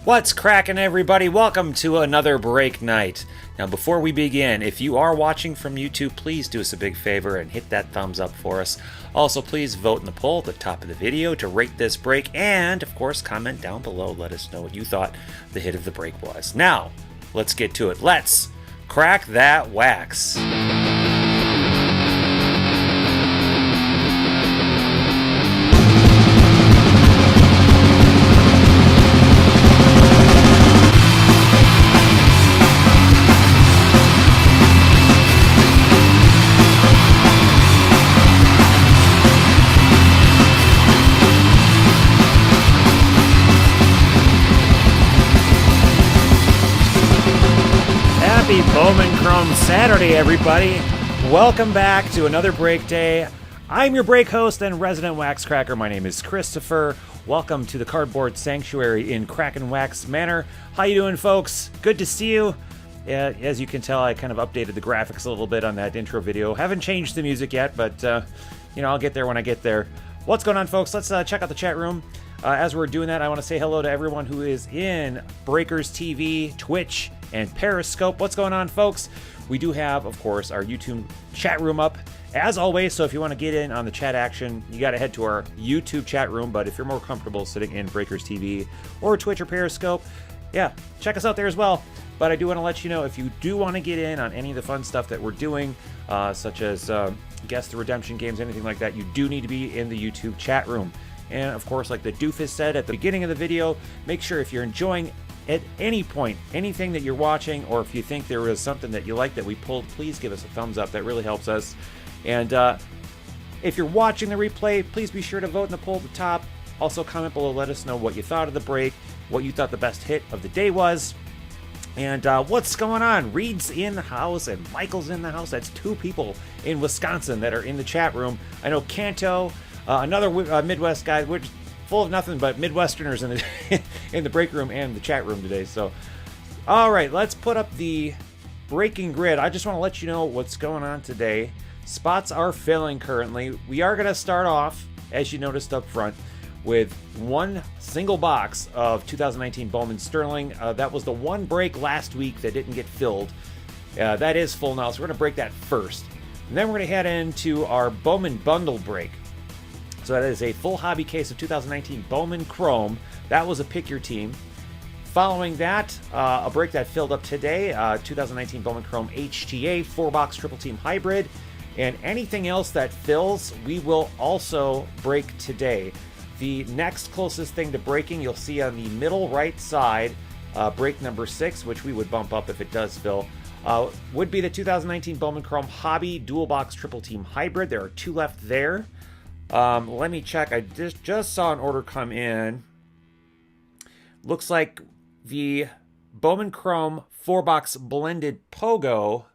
What's crackin', everybody? Welcome to another break night. Now, before we begin, if you are watching from YouTube, please do us a big favor and hit that thumbs up for us. Also, please vote in the poll at the top of the video to rate this break, and, of course, comment down below. Let us know what you thought the hit of the break was. Now, let's get to it. Let's crack that wax. Happy Bowman Chrome Saturday, everybody. Welcome back to another break day. I'm your break host and resident wax cracker. My name is Christopher. Welcome to the Cardboard Sanctuary in Crackin Wax Manor. How you doing, folks? Good to see you. As you can tell, I kind of updated the graphics a little bit on that intro video. Haven't changed the music yet, but I'll get there when I get there. What's going on, folks? Let's check out the chat room. As we're doing that, I want to say hello to everyone who is in Breakers TV, Twitch, and Periscope. What's going on, folks? We do have, of course, our YouTube chat room up, as always, so if you want to get in on the chat action, you got to head to our YouTube chat room, but if you're more comfortable sitting in Breakers TV or Twitch or Periscope, yeah, check us out there as well. But I do want to let you know, if you do want to get in on any of the fun stuff that we're doing, such as Guess the Redemption games, anything like that, you do need to be in the YouTube chat room. And, of course, like the doofus said at the beginning of the video, make sure if you're enjoying at any point anything that you're watching, or if you think there was something that you like that we pulled, please give us a thumbs up. That really helps us. And if you're watching the replay, please be sure to vote in the poll at the top. Also, comment below, let us know what you thought of the break, what you thought the best hit of the day was, and what's going on. Reed's in the house and Michael's in the house. That's two people in Wisconsin that are in the chat room. I know Kanto, another Midwest guy, which full of nothing but Midwesterners in the in the break room and the chat room today. So, all right, let's put up the breaking grid. I just want to let you know what's going on today. Spots are filling currently. We are going to start off, as you noticed up front, with one single box of 2019 Bowman Sterling. That was the one break last week that didn't get filled. That is full now, so we're going to break that first. And then we're going to head into our Bowman Bundle break. So that is a full hobby case of 2019 Bowman Chrome. That was a pick your team. Following that, a break that filled up today, 2019 Bowman Chrome HTA 4-box triple team hybrid. And anything else that fills, we will also break today. The next closest thing to breaking, you'll see on the middle right side, break number 6, which we would bump up if it does fill, would be the 2019 Bowman Chrome Hobby Dual Box Triple Team Hybrid. There are 2 left there. Let me check. I just saw an order come in. Looks like the Bowman Chrome 4-box blended Pogo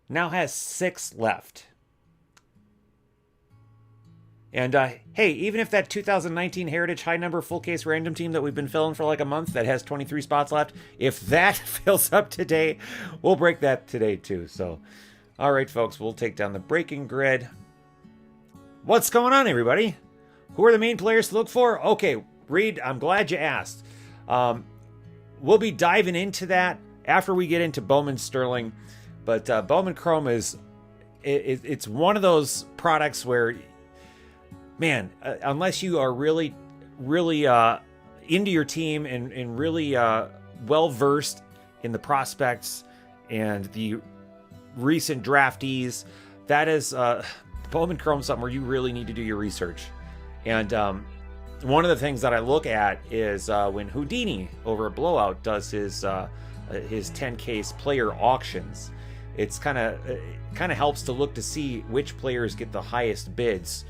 now has 6 left. And hey, even if that 2019 Heritage High Number Full Case Random Team that we've been filling for like a month that has 23 spots left, if that fills up today, we'll break that today too. So, all right, folks, we'll take down the breaking grid. What's going on, everybody? Who are the main players to look for? Okay, Reed, I'm glad you asked. We'll be diving into that after we get into Bowman Sterling. But Bowman Chrome it's one of those products where, man, unless you are really, really into your team and really well-versed in the prospects and the recent draftees, that is Bowman Chrome something where you really need to do your research. And one of the things that I look at is when Houdini over at Blowout does his 10-case player auctions. It's kind of helps to look to see which players get the highest bids.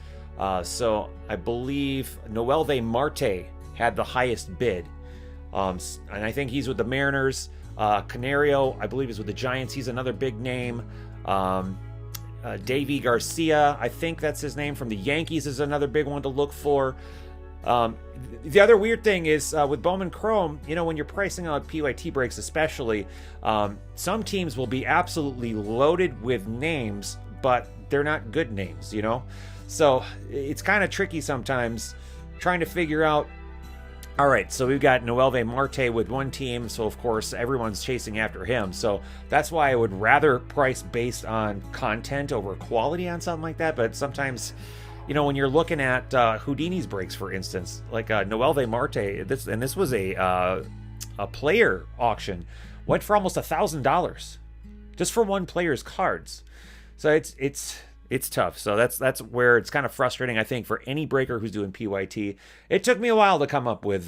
So I believe Noelve Marte had the highest bid, and I think he's with the Mariners. Canario, I believe, is with the Giants. He's another big name. Davey Garcia, I think that's his name, from the Yankees, is another big one to look for. The other weird thing is with Bowman Chrome, when you're pricing out PYT breaks especially, some teams will be absolutely loaded with names, but they're not good names, So it's kind of tricky sometimes trying to figure out All right, so we've got Noelve Marte with one team, so of course everyone's chasing after him. So that's why I would rather price based on content over quality on something like that. But sometimes, you know, when you're looking at Houdini's breaks, for instance, like Noelve Marte, this was a player auction, went for almost $1,000 just for one player's cards. So it's tough. So that's where it's kind of frustrating, I think, for any breaker who's doing PYT. It took me a while to come up with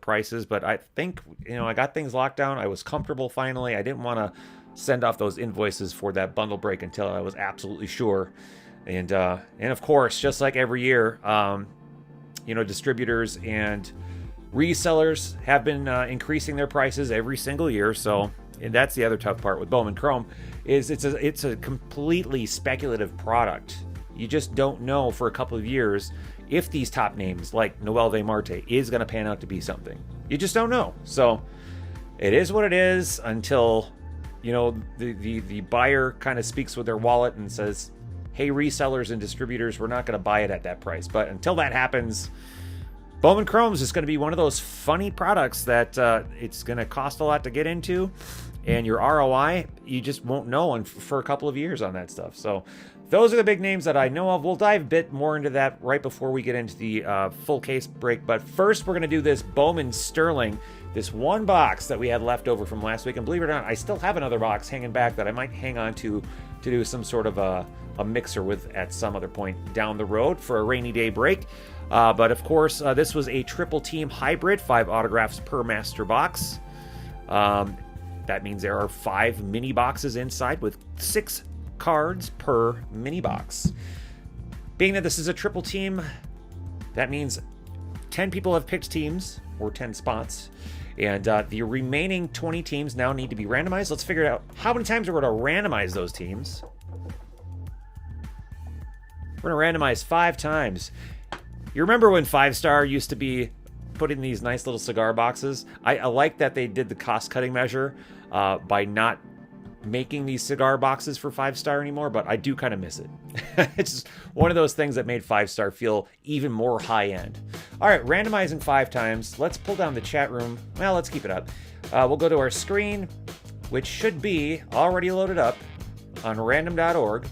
prices, but I think, you know, I got things locked down. I was comfortable finally. I didn't want to send off those invoices for that bundle break until I was absolutely sure. And of course, just like every year, you know, distributors and resellers have been increasing their prices every single year. So, and that's the other tough part with Bowman Chrome, is it's a completely speculative product. You just don't know for a couple of years if these top names like Noelve Marte is going to pan out to be something. You just don't know. So it is what it is until, you know, the buyer kind of speaks with their wallet and says, hey, resellers and distributors, we're not going to buy it at that price. But until that happens, Bowman Chrome's is going to be one of those funny products that it's going to cost a lot to get into. And your ROI, you just won't know for a couple of years on that stuff. So those are the big names that I know of. We'll dive a bit more into that right before we get into the full case break. But first, we're going to do this Bowman Sterling, this one box that we had left over from last week. And believe it or not, I still have another box hanging back that I might hang on to do some sort of a mixer with at some other point down the road for a rainy day break. But of course, this was a triple team hybrid, 5 autographs per master box. That means there are 5 mini boxes inside with 6 cards per mini box. Being that this is a triple team, that means 10 people have picked teams, or 10 spots, and the remaining 20 teams now need to be randomized. Let's figure out how many times we're going to randomize those teams. We're going to randomize 5 times. You remember when 5-star used to be put in these nice little cigar boxes? I like that they did the cost-cutting measure by not making these cigar boxes for 5-star anymore, but I do kind of miss it. It's just one of those things that made 5-star feel even more high-end. All right, randomizing 5 times. Let's pull down the chat room. Well, let's keep it up. We'll go to our screen, which should be already loaded up on random.org.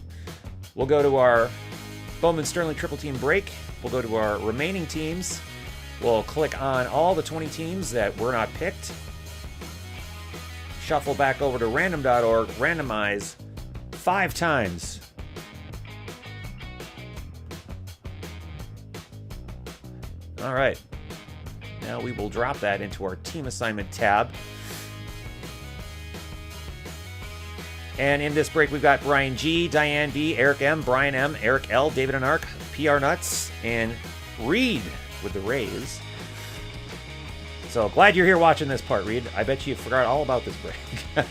We'll go to our Bowman Sterling Triple Team Break. We'll go to our remaining teams. We'll click on all the 20 teams that were not picked. Shuffle back over to random.org, randomize 5 times. All right. Now we will drop that into our team assignment tab. And in this break, we've got Brian G, Diane B, Eric M, Brian M, Eric L, David and Ark, PR Nuts, and Reed with the Rays. So glad you're here watching this part, Reed. I bet you forgot all about this break. So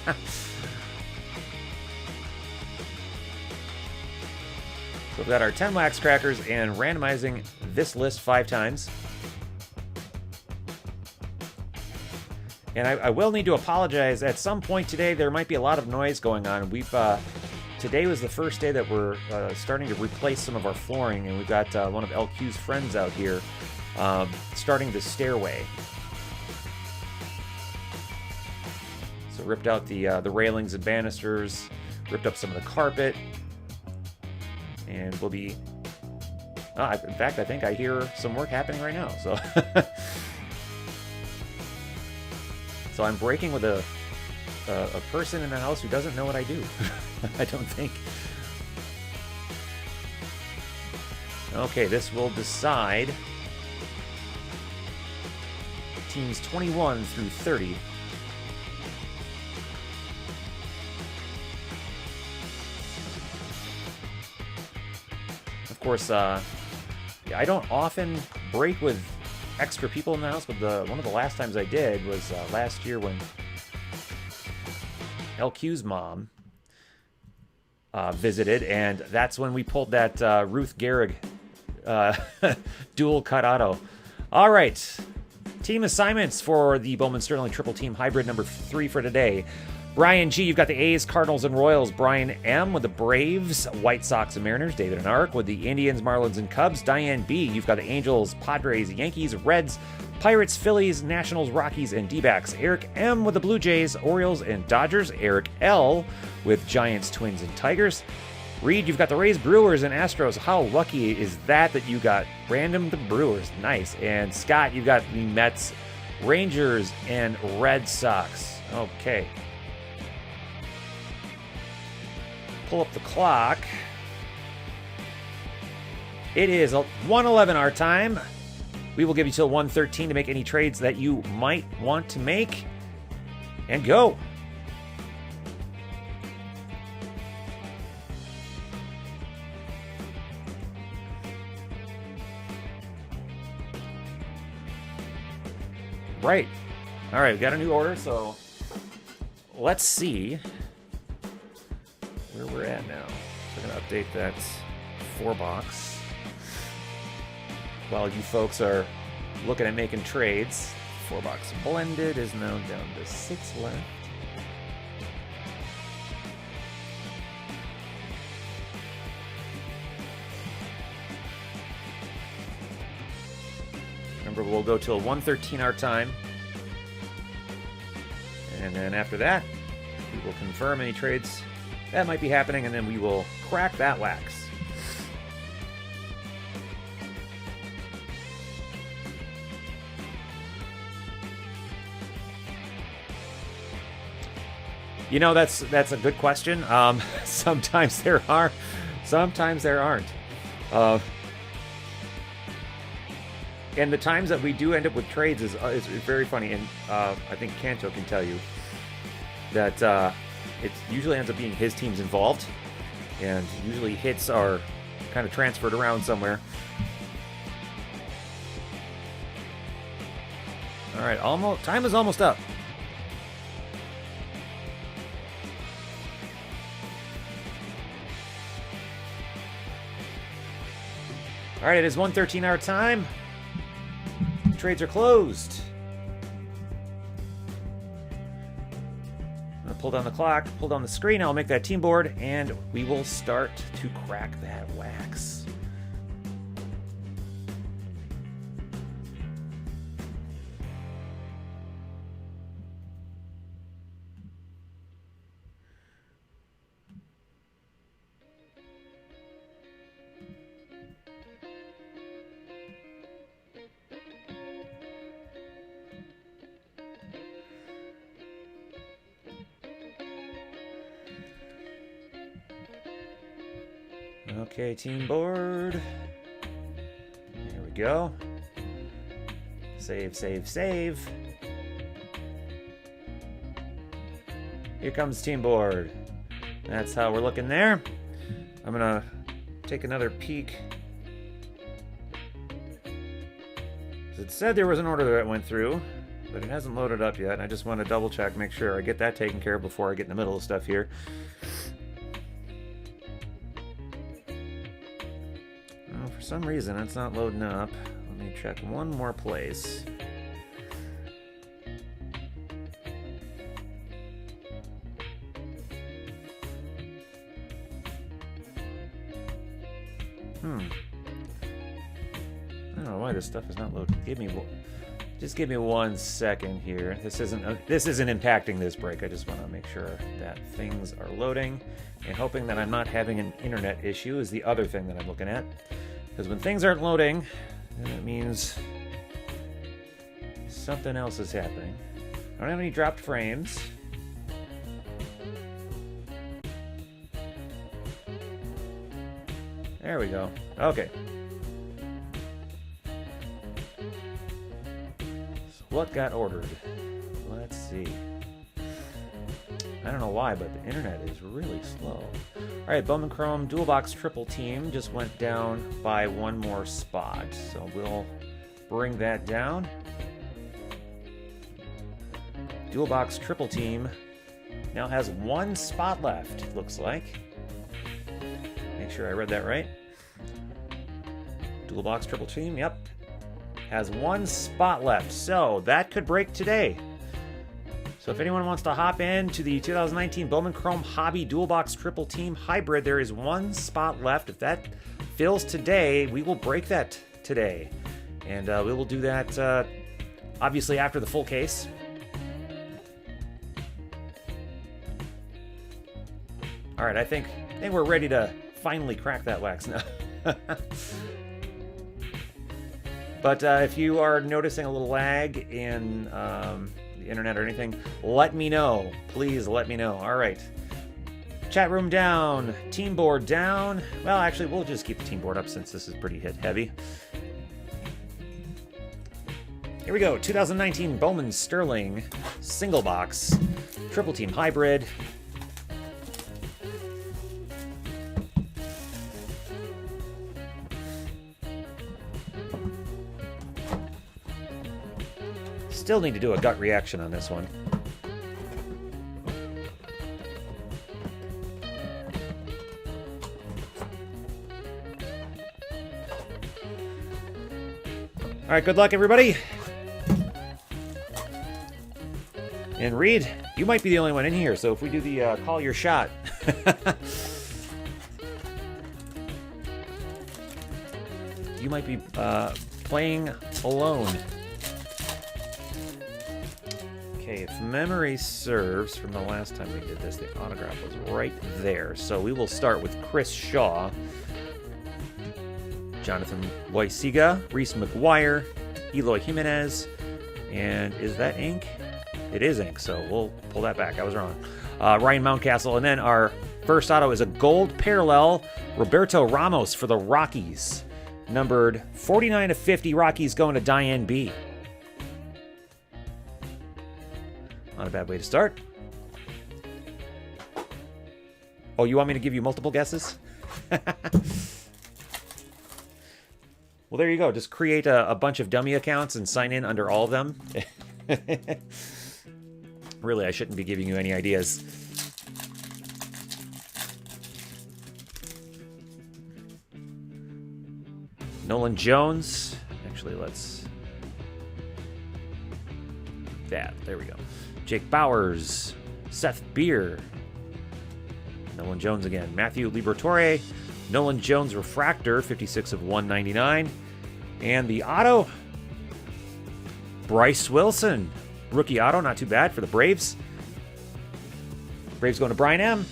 we've got our 10 wax crackers and randomizing this list 5 times. And I will need to apologize. At some point today, there might be a lot of noise going on. Today was the first day that we're starting to replace some of our flooring, and we've got one of LQ's friends out here starting the stairway. So ripped out the railings and banisters, ripped up some of the carpet, and we'll be... in fact, I think I hear some work happening right now. So, so I'm breaking with a person in the house who doesn't know what I do. I don't think. Okay, this will decide teams 21 through 30. Of course, I don't often break with extra people in the house, but one of the last times I did was last year when LQ's mom visited, and that's when we pulled that Ruth Gehrig dual cut auto. All right, team assignments for the Bowman Sterling Triple Team Hybrid number 3 for today. Brian G, you've got the A's, Cardinals, and Royals. Brian M with the Braves, White Sox, and Mariners. David and Ark with the Indians, Marlins, and Cubs. Diane B, you've got the Angels, Padres, Yankees, Reds, Pirates, Phillies, Nationals, Rockies, and D-backs. Eric M. with the Blue Jays, Orioles, and Dodgers. Eric L. with Giants, Twins, and Tigers. Reed, you've got the Rays, Brewers, and Astros. How lucky is that you got random the Brewers? Nice. And Scott, you've got the Mets, Rangers, and Red Sox. Okay. Pull up the clock. It is 1:11 our time. We will give you till 1:13 to make any trades that you might want to make. And go. Right. All right, we got a new order, so let's see where we're at now. So we're going to update that 4-box. While you folks are looking at making trades, 4-box blended is now down to 6 left. Remember, we'll go till 1:13 our time. And then after that, we will confirm any trades that might be happening, and then we will crack that wax. You know, that's a good question. Sometimes there are, sometimes there aren't. And the times that we do end up with trades is very funny. And I think Kanto can tell you that it usually ends up being his team's involved, and usually hits are kind of transferred around somewhere. All right, time is almost up. All right, it is 1:13 our time. Trades are closed. I'm going to pull down the clock, pull down the screen. I'll make that team board, and we will start to crack that wax. Okay, team board. There we go. Save, save, save. Here comes team board. That's how we're looking there. I'm gonna take another peek. It said there was an order that went through, but it hasn't loaded up yet. I just want to double check, make sure I get that taken care of before I get in the middle of stuff here. For some reason, it's not loading up. Let me check one more place. I don't know why this stuff is not loading. Just give me 1 second here. This isn't impacting this break. I just want to make sure that things are loading, and hoping that I'm not having an internet issue is the other thing that I'm looking at. Because when things aren't loading, then it means something else is happening. I don't have any dropped frames. There we go. Okay. So what got ordered? Let's see. I don't know why, but the internet is really slow. All right, Bowman Chrome Dual Box Triple Team just went down by 1 more spot. So we'll bring that down. Dual Box Triple Team now has 1 spot left, it looks like. Make sure I read that right. Dual Box Triple Team, yep. Has 1 spot left, so that could break today. So if anyone wants to hop into the 2019 Bowman Chrome Hobby Dual Box Triple Team Hybrid, there is 1 spot left. If that fills today, we will break that today. And we will do that obviously after the full case. All right, I think we're ready to finally crack that wax now. But if you are noticing a little lag in the internet or anything, let me know. Please let me know. All right. Chat room down. Team board down. Well, actually, we'll just keep the team board up since this is pretty hit heavy. Here we go. 2019 Bowman Sterling single box. Triple team hybrid. Still need to do a gut reaction on this one. All right, good luck, everybody. And Reed, you might be the only one in here, so if we do the call your shot. You might be playing alone. Okay, if memory serves from the last time we did this, the autograph was right there. So we will start with Chris Shaw, Jonathan Loisiga, Reese McGuire, Eloy Jimenez, and is that ink? It is ink, so we'll pull that back. I was wrong. Ryan Mountcastle, and then our first auto is a gold parallel, Roberto Ramos for the Rockies. Numbered 49/50, Rockies going to Diane B. Not a bad way to start. Oh, you want me to give you multiple guesses? Well, there you go. Just create a bunch of dummy accounts and sign in under all of them. Really, I shouldn't be giving you any ideas. Nolan Jones. Actually, let's... that. There we go. Jake Bowers. Seth Beer. Nolan Jones again. Matthew Liberatore. Nolan Jones Refractor, 56 of 199. And the auto, Bryce Wilson. Rookie auto, not too bad for the Braves. Braves going to Brian M.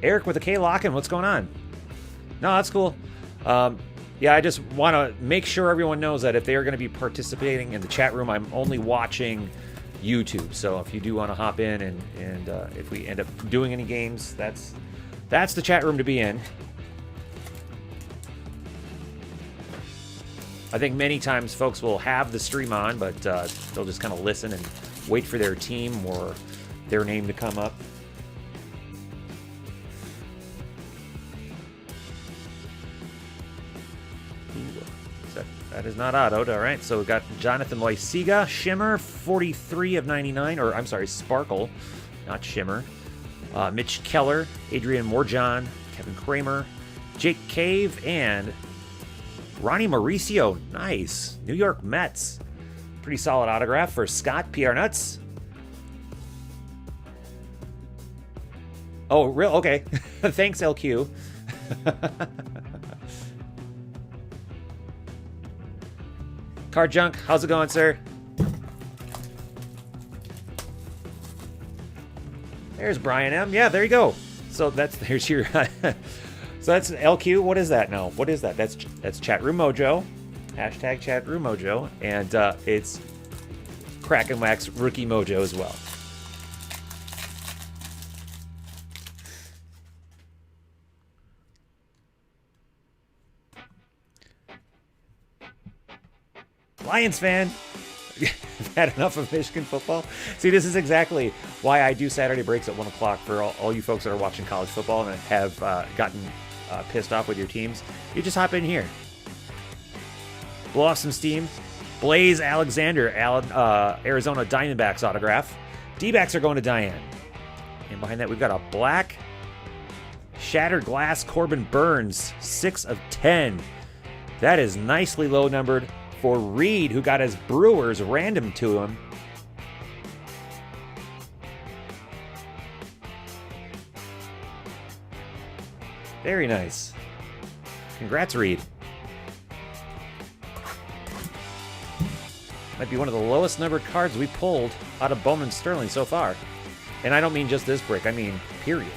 Eric with a K Locken, what's going on? No, that's cool. Yeah, I just want to make sure everyone knows that if they are going to be participating in the chat room, I'm only watching YouTube. So if you do want to hop in and if we end up doing any games, that's the chat room to be in. I think many times folks will have the stream on, but they'll just kind of listen and wait for their team or their name to come up. That is not autoed. All right, so we've got Jonathan Loisiga, Shimmer, 43 of 99, or I'm sorry, Sparkle, not Shimmer. Mitch Keller, Adrian Morjan, Kevin Kramer, Jake Cave, and Ronnie Mauricio. Nice. New York Mets. Pretty solid autograph for Scott PR Nuts. Oh, real? Okay. Thanks, LQ. Card Junk, how's it going, sir? There's Brian M. Yeah, there you go. So there's your so that's LQ. What is that now? What is that? That's Chat Room Mojo. Hashtag Chat Room Mojo. And it's Crackin Wax Rookie Mojo as well. Lions fan. I've had enough of Michigan football. See, this is exactly why I do Saturday breaks at 1 o'clock for all you folks that are watching college football and have gotten pissed off with your teams. You just hop in here. Blow off some steam. Blaze Alexander, Arizona Diamondbacks autograph. D-backs are going to Diane. And behind that, we've got a black Shattered Glass Corbin Burns, 6 of 10. That is nicely low numbered for Reed, who got his Brewers random to him. Very nice. Congrats, Reed. Might be one of the lowest numbered cards we pulled out of Bowman Sterling so far. And I don't mean just this break, I mean period.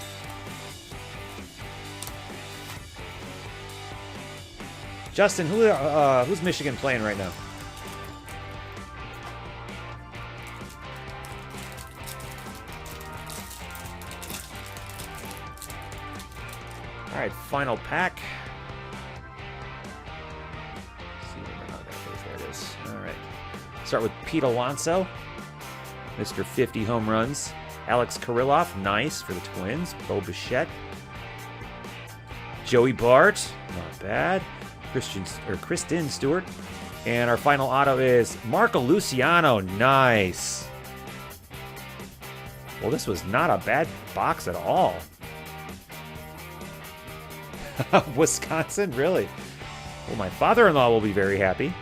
Justin, who's Michigan playing right now? All right, final pack. Let's see there it is. All right. Start with Pete Alonso, Mr. 50 home runs. Alex Kirilloff, nice for the Twins. Bo Bichette. Joey Bart, not bad. Kristen Stewart. And our final auto is Marco Luciano, nice. Well, this was not a bad box at all. Wisconsin, really? Well, my father-in-law will be very happy.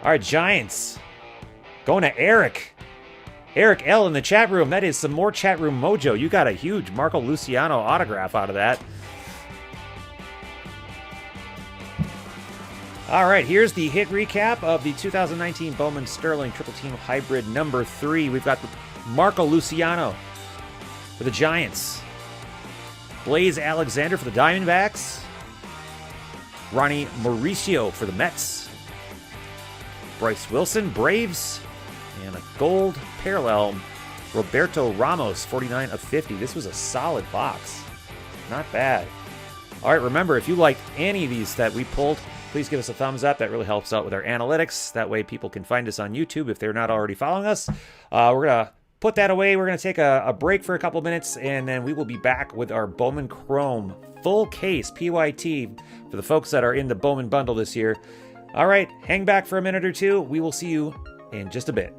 All right, Giants. Going to Eric. Eric L. in the chat room. That is some more chat room mojo. You got a huge Marco Luciano autograph out of that. All right, here's the hit recap of the 2019 Bowman Sterling Triple Team Hybrid number 3. We've got the Marco Luciano for the Giants. Blaze Alexander for the Diamondbacks. Ronnie Mauricio for the Mets. Bryce Wilson, Braves. And a gold parallel, Roberto Ramos, 49 of 50. This was a solid box. Not bad. All right, remember, if you liked any of these that we pulled, please give us a thumbs up. That really helps out with our analytics. That way people can find us on YouTube if they're not already following us. We're going to put that away. We're going to take a break for a couple minutes, and then we will be back with our Bowman Chrome full case PYT for the folks that are in the Bowman bundle this year. All right, hang back for a minute or two. We will see you in just a bit.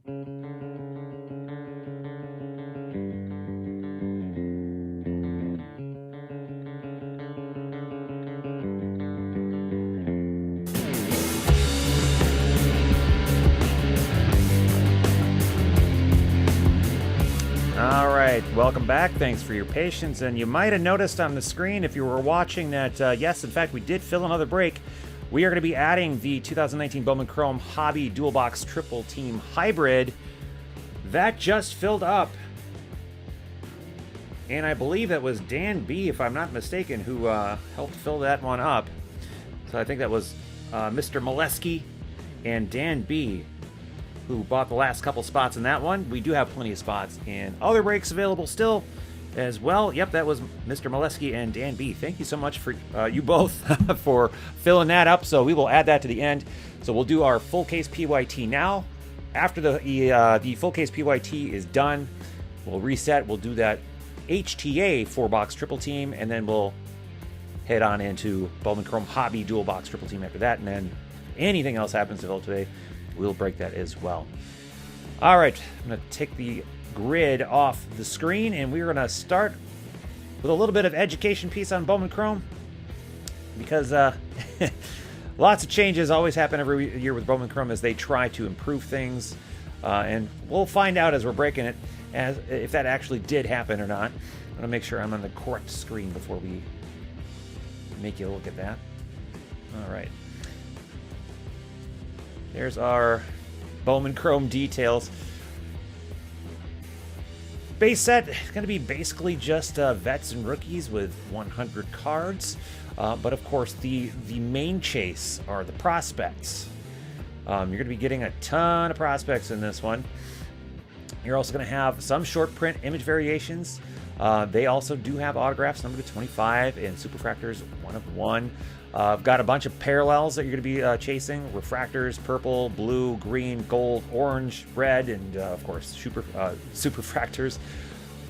All right, welcome back. Thanks for your patience. And you might have noticed on the screen, if you were watching, that yes, in fact, we did fill another break. We are going to be adding the 2019 Bowman Chrome Hobby Dual Box Triple Team Hybrid. That just filled up. And I believe that was Dan B, if I'm not mistaken, who helped fill that one up. So I think that was Mr. Molesky and Dan B who bought the last couple spots in that one. We do have plenty of spots in other breaks available still as well. Yep, that was Mr. Molesky and Dan B. Thank you so much for you both for filling that up. So we will add that to the end. So we'll do our full case PYT now. After the full case PYT is done, we'll reset. We'll do that HTA 4-box triple team, and then we'll head on into Bowman Chrome Hobby Dual Box Triple Team after that. And then if anything else happens to Phil today, we'll break that as well. All right, I'm going to take the grid off the screen, and we're going to start with a little bit of education piece on Bowman Chrome, because lots of changes always happen every year with Bowman Chrome as they try to improve things, and we'll find out as we're breaking it as if that actually did happen or not. I'm going to make sure I'm on the correct screen before we make you look at that. All right. There's our Bowman Chrome details. Base set is going to be basically just vets and rookies with 100 cards. But of course, the main chase are the prospects. You're going to be getting a ton of prospects in this one. You're also going to have some short print image variations. They also do have autographs numbered to 25 and superfractors 1 of 1. I've got a bunch of parallels that you're going to be chasing. Refractors, purple, blue, green, gold, orange, red, and of course, superfractors.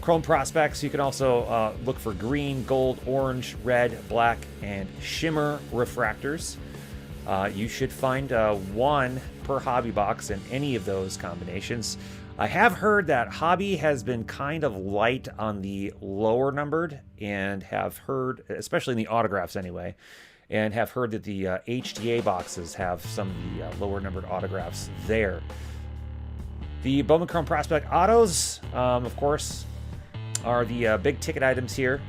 Chrome prospects, you can also look for green, gold, orange, red, black, and shimmer refractors. You should find 1 per hobby box in any of those combinations. I have heard that hobby has been kind of light on the lower numbered, and have heard, especially in the autographs anyway, and have heard that the HTA boxes have some of the lower numbered autographs there. The Bowman Chrome Prospect Autos, of course, are the big ticket items here.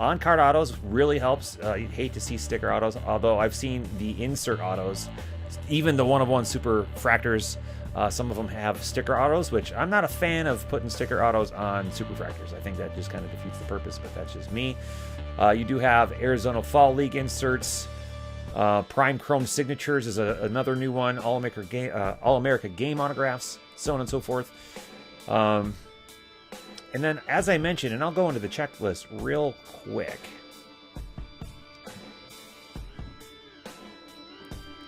On-card autos really helps. You'd hate to see sticker autos, although I've seen the insert autos, even the 1 of 1 superfractors. Some of them have sticker autos, which I'm not a fan of putting sticker autos on superfractors. I think that just kind of defeats the purpose, but that's just me. You do have Arizona Fall League inserts. Prime Chrome Signatures is another new one. All-America Game autographs, so on and so forth. And then, as I mentioned, and I'll go into the checklist real quick,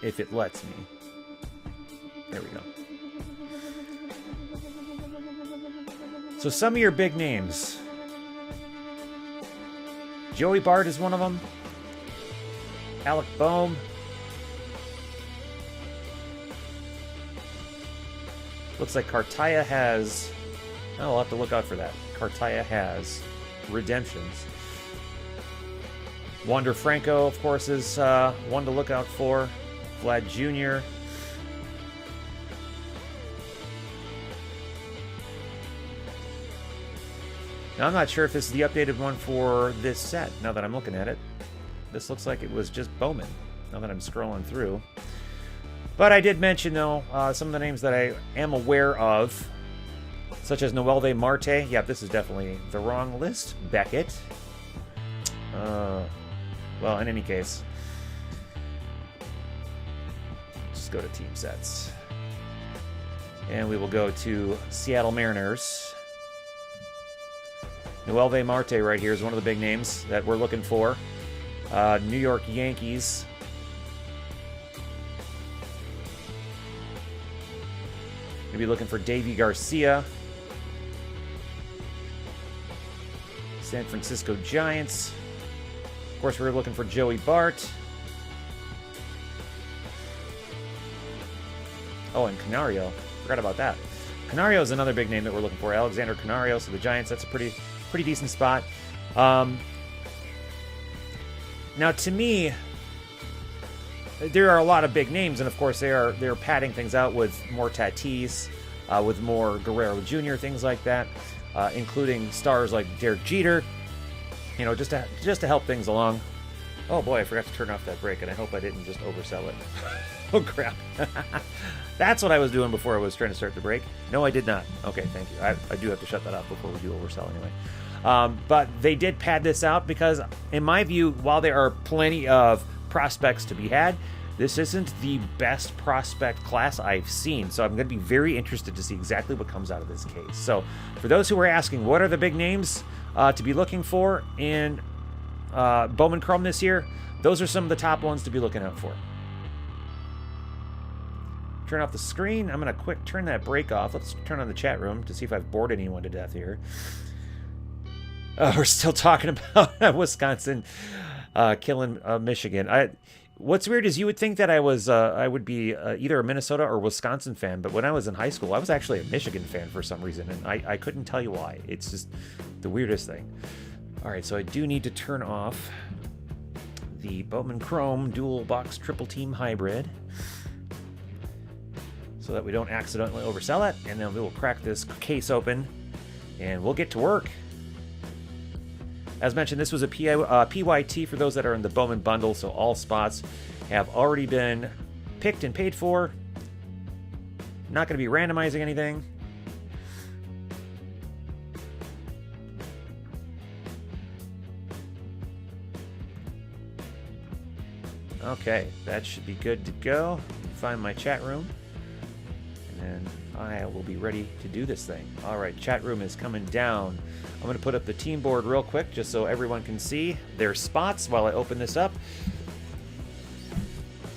if it lets me. There we go. So some of your big names. Joey Bart is one of them. Alec Bohm. Looks like Cartaya has... Oh, I'll have to look out for that. Cartaya has redemptions. Wander Franco, of course, is one to look out for. Vlad Jr. Now, I'm not sure if this is the updated one for this set, now that I'm looking at it. This looks like it was just Bowman, now that I'm scrolling through. But I did mention, though, some of the names that I am aware of, such as Noelve Marte. Yep, this is definitely the wrong list. Beckett. Well, in any case, just go to team sets. And we will go to Seattle Mariners. Noelve Marte right here is one of the big names that we're looking for. New York Yankees. Maybe looking for Davy Garcia. San Francisco Giants. Of course, we're looking for Joey Bart. Oh, and Canario. Forgot about that. Canario is another big name that we're looking for. Alexander Canario, so the Giants, that's a pretty decent spot. Now, to me, there are a lot of big names, and of course they're padding things out with more Tatis, with more Guerrero Jr., things like that, including stars like Derek Jeter, you know, just to help things along. Oh boy, I forgot to turn off that break, and I hope I didn't just oversell it. Oh crap. That's what I was doing before I was trying to start the break. No, I did not. Okay, thank you. I do have to shut that off before we do oversell anyway. But they did pad this out because, in my view, while there are plenty of prospects to be had, this isn't the best prospect class I've seen. So I'm going to be very interested to see exactly what comes out of this case. So for those who are asking, what are the big names to be looking for in Bowman Chrome this year? Those are some of the top ones to be looking out for. Turn off the screen. I'm going to turn that break off. Let's turn on the chat room to see if I've bored anyone to death here. We're still talking about Wisconsin killing Michigan. What's weird is you would think that I would be either a Minnesota or Wisconsin fan, but when I was in high school, I was actually a Michigan fan for some reason, and I couldn't tell you why. It's just the weirdest thing. All right, so I do need to turn off the Bowman Chrome dual box triple team hybrid so that we don't accidentally oversell it, and then we will crack this case open, and we'll get to work. As mentioned, this was a PYT for those that are in the Bowman bundle, so all spots have already been picked and paid for. Not going to be randomizing anything. Okay, that should be good to go. Find my chat room, and I will be ready to do this thing. All right, chat room is coming down. I'm going to put up the team board real quick just so everyone can see their spots while I open this up.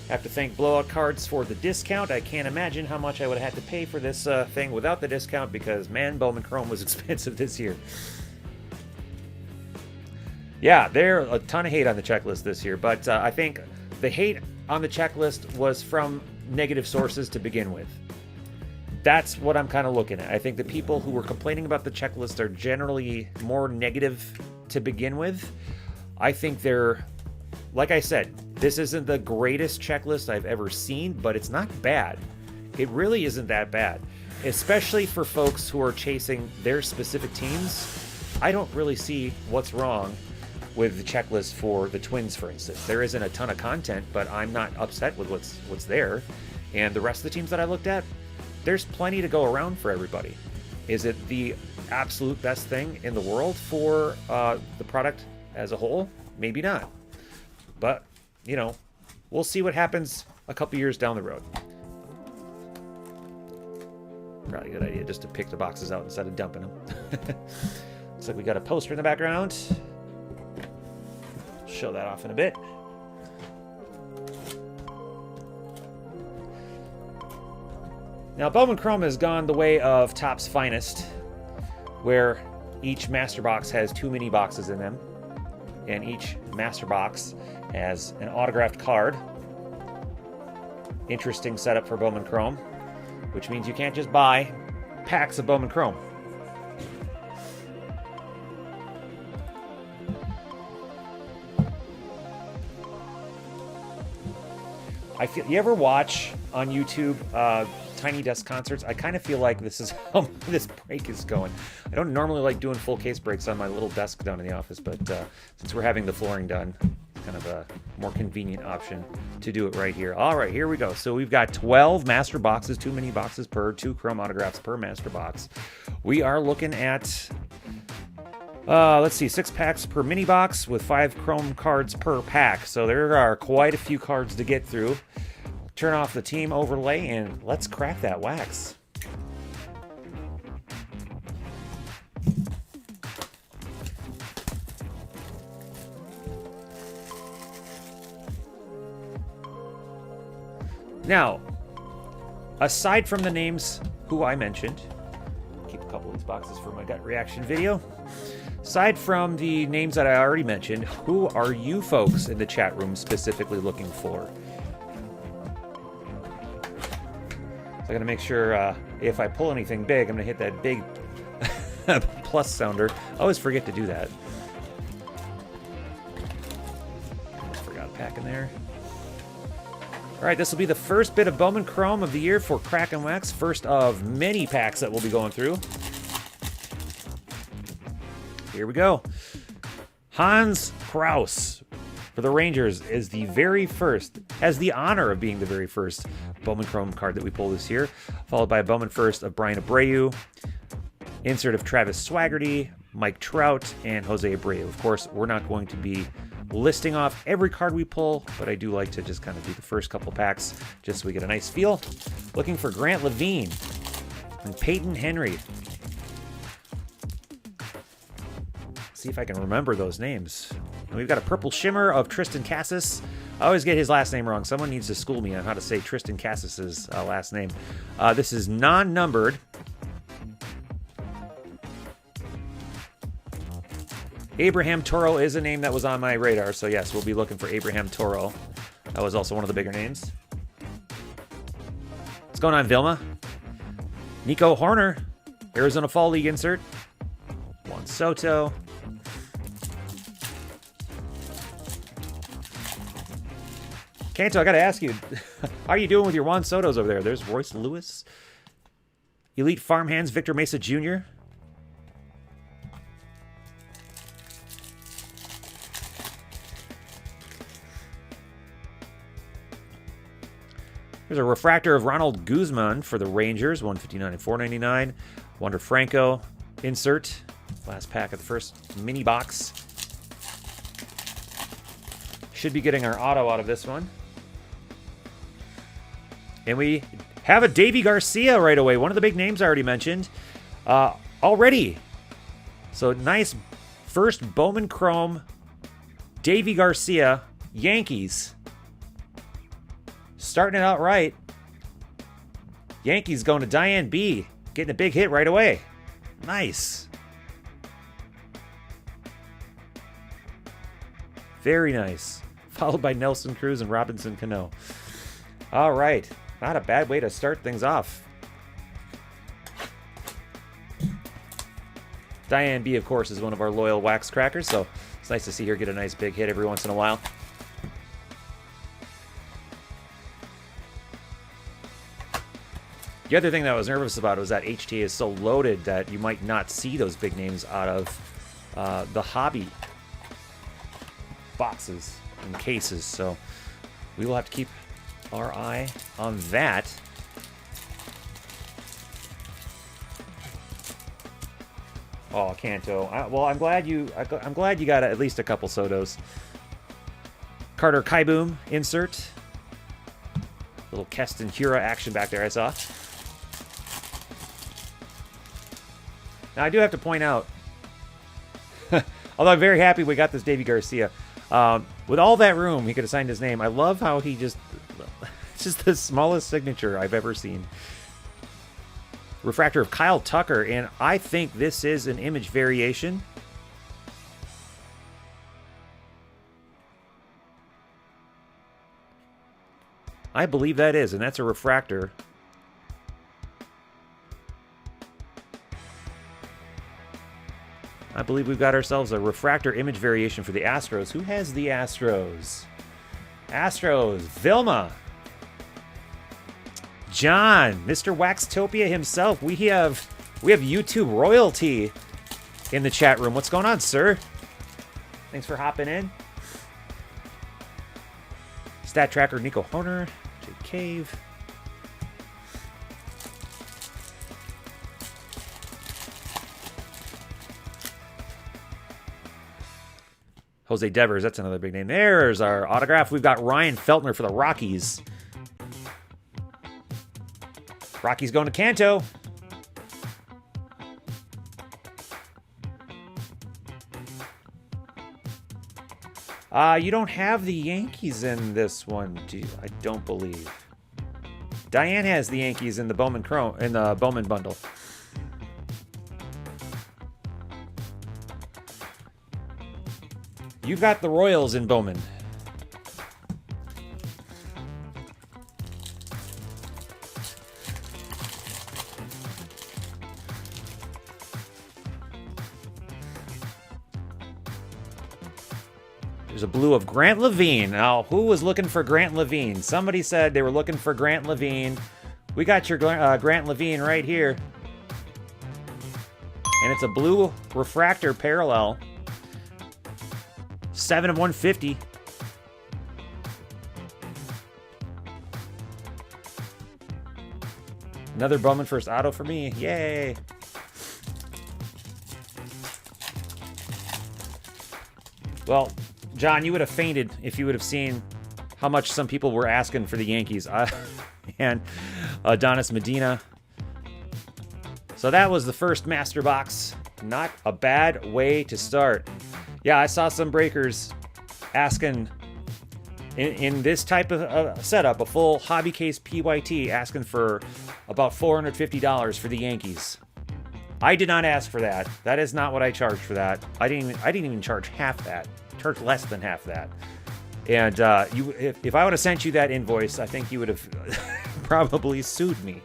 Have to thank Blowout Cards for the discount. I can't imagine how much I would have had to pay for this thing without the discount because, man, Bowman Chrome was expensive this year. Yeah, there's a ton of hate on the checklist this year, but I think the hate on the checklist was from negative sources to begin with. That's what I'm kind of looking at. I think the people who were complaining about the checklist are generally more negative to begin with. I think they're, like I said, this isn't the greatest checklist I've ever seen, but it's not bad. It really isn't that bad, especially for folks who are chasing their specific teams. I don't really see what's wrong with the checklist for the Twins, for instance. There isn't a ton of content, but I'm not upset with what's there. And the rest of the teams that I looked at, there's plenty to go around for everybody. Is it the absolute best thing in the world for the product as a whole? Maybe not. But, you know, we'll see what happens a couple years down the road. Probably a good idea just to pick the boxes out instead of dumping them. Looks like we got a poster in the background. Show that off in a bit. Now, Bowman Chrome has gone the way of Topps Finest, where each master box has 2 mini boxes in them, and each master box has an autographed card. Interesting setup for Bowman Chrome, which means you can't just buy packs of Bowman Chrome. You ever watch on YouTube Tiny Desk concerts? I kind of feel like this is how this break is going. I don't normally like doing full case breaks on my little desk down in the office, but since we're having the flooring done, it's kind of a more convenient option to do it right here. All right, here we go. So we've got 12 master boxes, 2 mini boxes per, 2 Chrome autographs per master box. We are looking at, let's see, 6 packs per mini box with 5 Chrome cards per pack. So there are quite a few cards to get through. Turn off the team overlay and let's crack that wax. Now, aside from the names who I mentioned, keep a couple of these boxes for my gut reaction video. Aside from the names that I already mentioned, who are you folks in the chat room specifically looking for? I gotta make sure if I pull anything big, I'm gonna hit that big plus sounder. I always forget to do that. Almost forgot a pack in there. All right, this will be the first bit of Bowman Chrome of the year for Crackin Wax. First of many packs that we'll be going through. Here we go. Hans Kraus for the Rangers is the very first, has the honor of being the very first Bowman Chrome card that we pull this year, followed by a Bowman first of Brian Abreu, insert of Travis Swaggerty, Mike Trout, and Jose Abreu. Of course, we're not going to be listing off every card we pull, but I do like to just kind of do the first couple packs just so we get a nice feel. Looking for Grant Levine and Peyton Henry. See if I can remember those names. And we've got a purple shimmer of Tristan Cassis. I always get his last name wrong. Someone needs to school me on how to say Tristan Cassis's last name. This is non-numbered. Abraham Toro is a name that was on my radar, so yes, we'll be looking for Abraham Toro. That was also one of the bigger names. What's going on, Vilma? Nico Horner, Arizona Fall League insert. Juan Soto. Kanto, I gotta ask you, how are you doing with your Juan Sotos over there? There's Royce Lewis. Elite Farmhands, Victor Mesa Jr. There's a refractor of Ronald Guzman for the Rangers, 159 and 499. Wander Franco insert. Last pack of the first mini box. Should be getting our auto out of this one. And we have a Davy Garcia right away. One of the big names I already mentioned already. So nice first Bowman Chrome. Davy Garcia, Yankees. Starting it out right. Yankees going to Diane B. Getting a big hit right away. Nice. Very nice. Followed by Nelson Cruz and Robinson Cano. All right. Not a bad way to start things off. Diane B, of course, is one of our loyal wax crackers, so it's nice to see her get a nice big hit every once in a while. The other thing that I was nervous about was that HTA is so loaded that you might not see those big names out of the hobby boxes and cases. So we will have to keep our eye on that. Oh, Kanto. Well, I'm glad you got at least a couple Sotos. Carter Kaiboom insert. Little Keston Hura action back there I saw. Now, I do have to point out, although I'm very happy we got this Davy Garcia, with all that room, he could have signed his name. I love how he it's just the smallest signature I've ever seen. Refractor of Kyle Tucker, and I think this is an image variation. I believe that is, and that's a refractor. I believe we've got ourselves a refractor image variation for the Astros. Who has the Astros? Astros, Vilma. John, Mr. Waxtopia himself. We have YouTube royalty in the chat room. What's going on, sir? Thanks for hopping in. Stat Tracker, Nico Horner, Jay Cave. Jose Devers, that's another big name. There's our autograph. We've got Ryan Feltner for the Rockies. Rockies going to Kanto. You don't have the Yankees in this one, do you? I don't believe. Diane has the Yankees in the Bowman Chrome in the Bowman bundle. You've got the Royals in Bowman. There's a blue of Grant Levine. Now, who was looking for Grant Levine? Somebody said they were looking for Grant Levine. We got your Grant Levine right here. And it's a blue refractor parallel. 7 of 150. Another Bowman first auto for me. Yay. Well, John, you would have fainted if you would have seen how much some people were asking for the Yankees. And Adonis Medina. So that was the first Master Box. Not a bad way to start. Yeah, I saw some breakers asking, in this type of setup, a full hobby case PYT, asking for about $450 for the Yankees. I did not ask for that. That is not what I charged for that. I didn't even charge half that. I charged less than half that. And if I would have sent you that invoice, I think you would have probably sued me.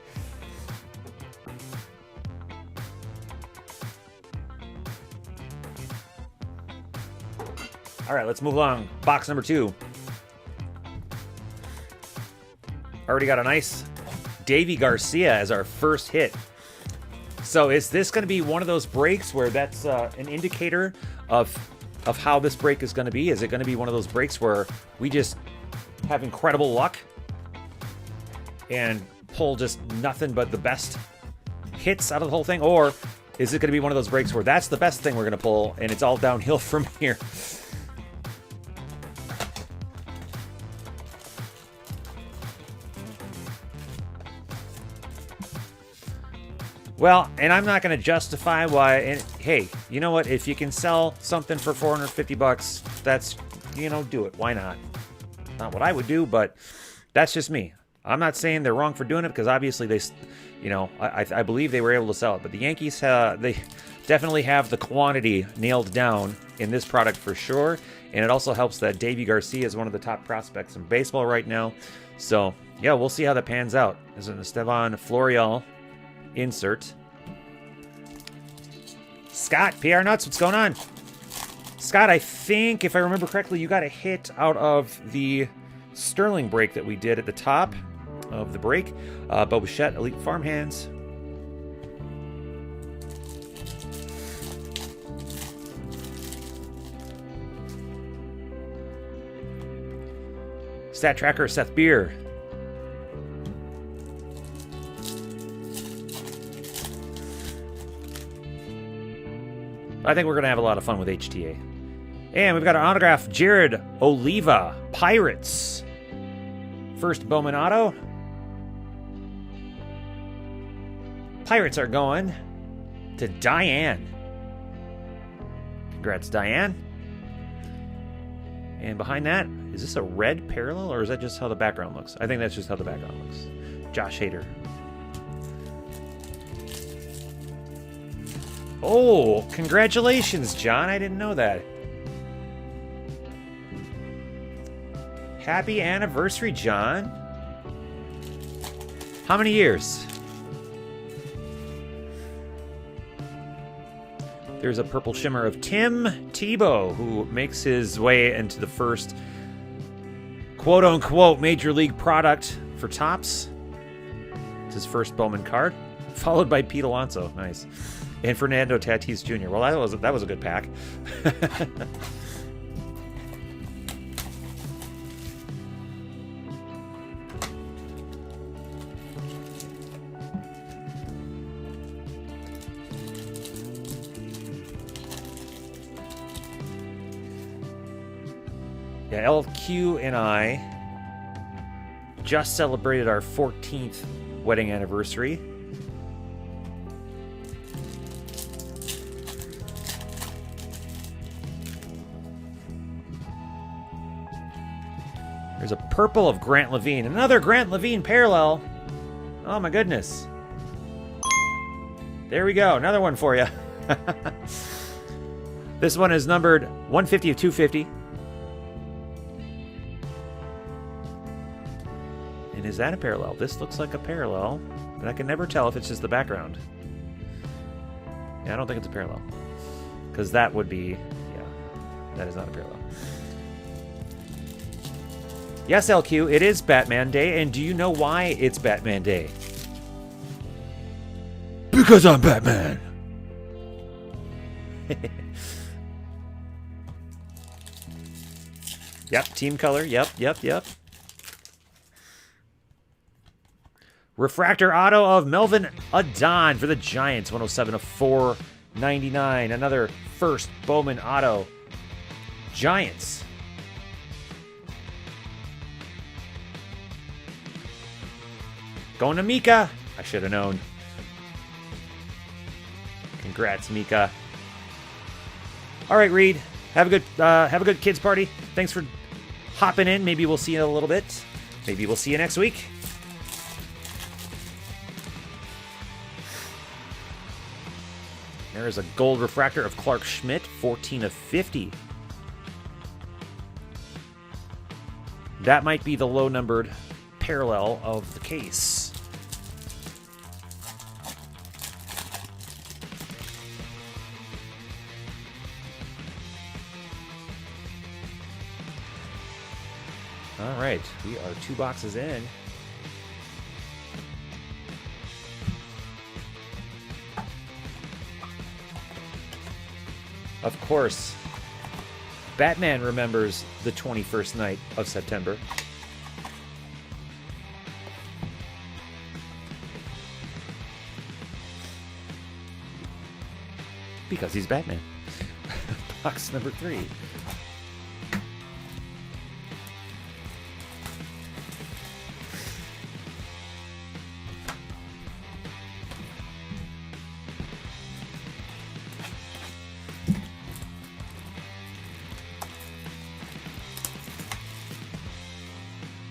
All right, let's move along. Box number 2. Already got a nice Davy Garcia as our first hit. So is this going to be one of those breaks where that's an indicator of how this break is going to be? Is it going to be one of those breaks where we just have incredible luck and pull just nothing but the best hits out of the whole thing? Or is it going to be one of those breaks where that's the best thing we're going to pull and it's all downhill from here? Well, and I'm not going to justify why. And hey, you know what? If you can sell something for $450, that's, do it. Why not? Not what I would do, but that's just me. I'm not saying they're wrong for doing it because obviously they, I believe they were able to sell it. But the Yankees, they definitely have the quantity nailed down in this product for sure. And it also helps that Davy Garcia is one of the top prospects in baseball right now. So, yeah, we'll see how that pans out. There's an Estevan Florial insert. Scott, PR Nuts, what's going on? Scott, I think, if I remember correctly, you got a hit out of the Sterling break that we did at the top of the break. Bobichette, Elite Farmhands. Stat Tracker, Seth Beer. I think we're going to have a lot of fun with HTA. And we've got an autograph, Jared Oliva, Pirates. First Bowman auto. Pirates are going to Diane. Congrats, Diane. And behind that, is this a red parallel, or is that just how the background looks? I think that's just how the background looks. Josh Hader. Oh, congratulations, John. I didn't know that. Happy anniversary, John. How many years? There's a purple shimmer of Tim Tebow, who makes his way into the first quote-unquote major league product for Topps. It's his first Bowman card, followed by Pete Alonso. Nice. And Fernando Tatis Jr. Well, that was a good pack. Yeah, LQ and I just celebrated our 14th wedding anniversary. There's a purple of Grant Levine. Another Grant Levine parallel. Oh my goodness. There we go. Another one for you. This one is numbered 150 of 250. And is that a parallel? This looks like a parallel, but I can never tell if it's just the background. Yeah, I don't think it's a parallel. Because that would be, yeah, that is not a parallel. Yes, LQ, it is Batman Day, and do you know why it's Batman Day? Because I'm Batman! Yep, team color, yep. Refractor auto of Melvin Adon for the Giants, 107 of 499. Another first Bowman auto. Giants. Going to Mika. I should have known. Congrats, Mika. All right, Reed. Have a good kids party. Thanks for hopping in. Maybe we'll see you in a little bit. Maybe we'll see you next week. There is a gold refractor of Clark Schmidt, 14 of 50. That might be the low-numbered parallel of the case. All right, we are 2 boxes in. Of course, Batman remembers the 21st night of September. Because he's Batman. Box number 3.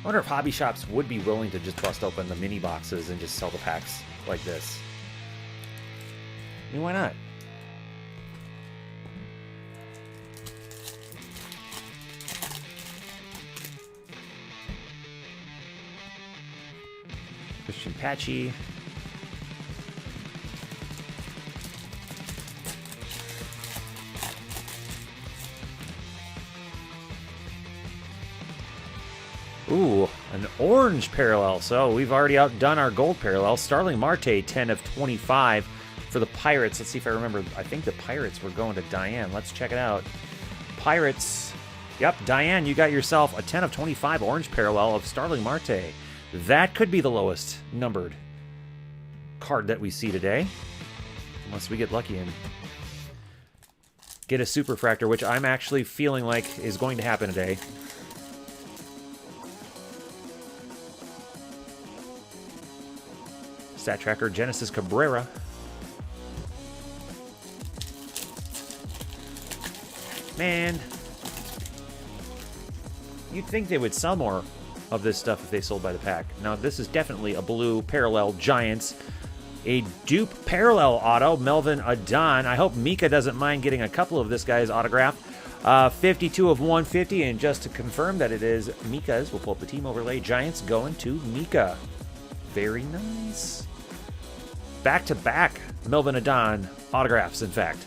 I wonder if hobby shops would be willing to just bust open the mini boxes and just sell the packs like this. I mean, why not? Christian Patchy. Ooh, an orange parallel. So we've already outdone our gold parallel. Starling Marte, 10 of 25 for the Pirates. Let's see if I remember. I think the Pirates were going to Diane. Let's check it out. Pirates. Yep, Diane, you got yourself a 10 of 25 orange parallel of Starling Marte. That could be the lowest numbered card that we see today. Unless we get lucky and get a super fractor, which I'm actually feeling like is going to happen today. Stat Tracker, Genesis Cabrera. Man, you'd think they would sell more of this stuff if they sold by the pack. Now, this is definitely a blue parallel Giants. A dupe parallel auto, Melvin Adon. I hope Mika doesn't mind getting a couple of this guy's autograph. 52 of 150, and just to confirm that it is Mika's, we'll pull up the team overlay. Giants going to Mika. Very nice. Back-to-back Melvin Adon autographs, in fact.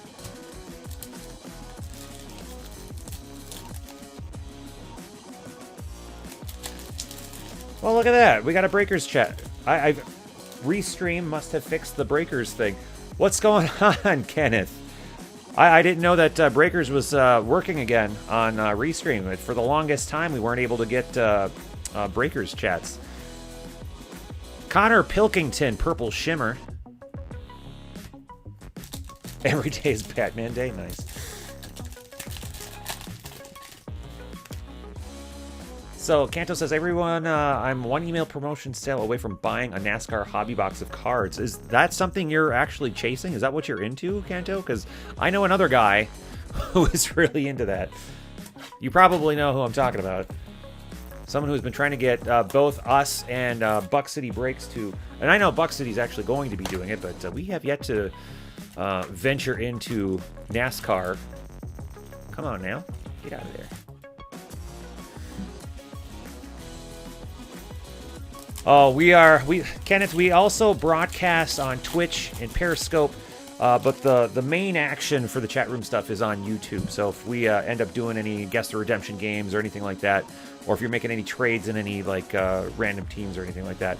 Well, look at that. We got a Breakers chat. Restream must have fixed the Breakers thing. What's going on, Kenneth? I didn't know that Breakers was working again on Restream. For the longest time, we weren't able to get Breakers chats. Connor Pilkington, Purple Shimmer. Every day is Batman Day. Nice. So, Kanto says, everyone, I'm one email promotion sale away from buying a NASCAR hobby box of cards. Is that something you're actually chasing? Is that what you're into, Kanto? Because I know another guy who is really into that. You probably know who I'm talking about. Someone who's been trying to get both us and Buck City Breaks to... And I know Buck City's actually going to be doing it, but we have yet to venture into NASCAR. Come on now. Get out of there. Oh, Kenneth, we also broadcast on Twitch and Periscope But the main action for the chat room stuff is on YouTube. So if we end up doing any guest or redemption games or anything like that, or if you're making any trades in any like random teams or anything like that,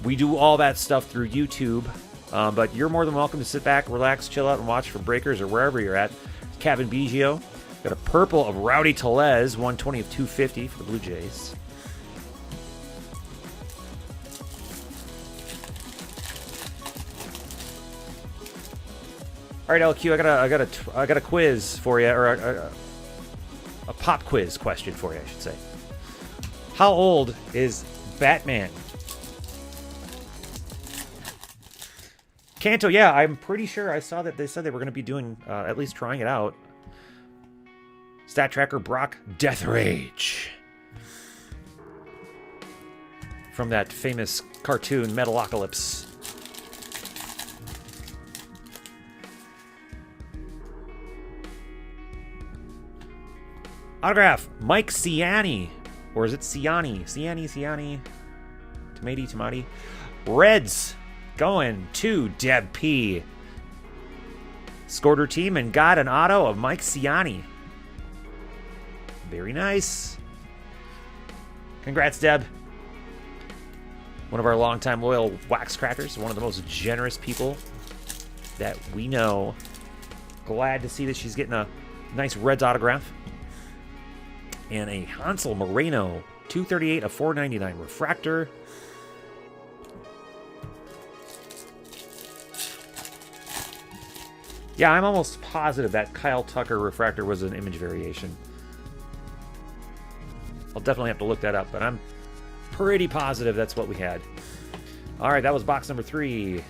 we do all that stuff through YouTube. But you're more than welcome to sit back, relax, chill out, and watch for breakers or wherever you're at. Cabin Biggio. Got a purple of Rowdy Tellez, 120 of 250 for the Blue Jays. All right, LQ, I got a quiz for you, or a pop quiz question for you, I should say. How old is Batman? Kanto, yeah, I'm pretty sure I saw that they said they were going to be doing, at least trying it out. Stat Tracker Brock Death Rage. From that famous cartoon, Metalocalypse. Autograph, Mike Ciani. Or is it Ciani? Ciani. Tomati. Reds, going to Deb P. Scored her team and got an auto of Mike Ciani. Very nice. Congrats, Deb. One of our longtime loyal wax crackers. One of the most generous people that we know. Glad to see that she's getting a nice Reds autograph. And a Hansel Moreno, 238 of 499 refractor. Yeah, I'm almost positive that Kyle Tucker refractor was an image variation. I'll definitely have to look that up, but I'm pretty positive that's what we had. All right, that was box number 3.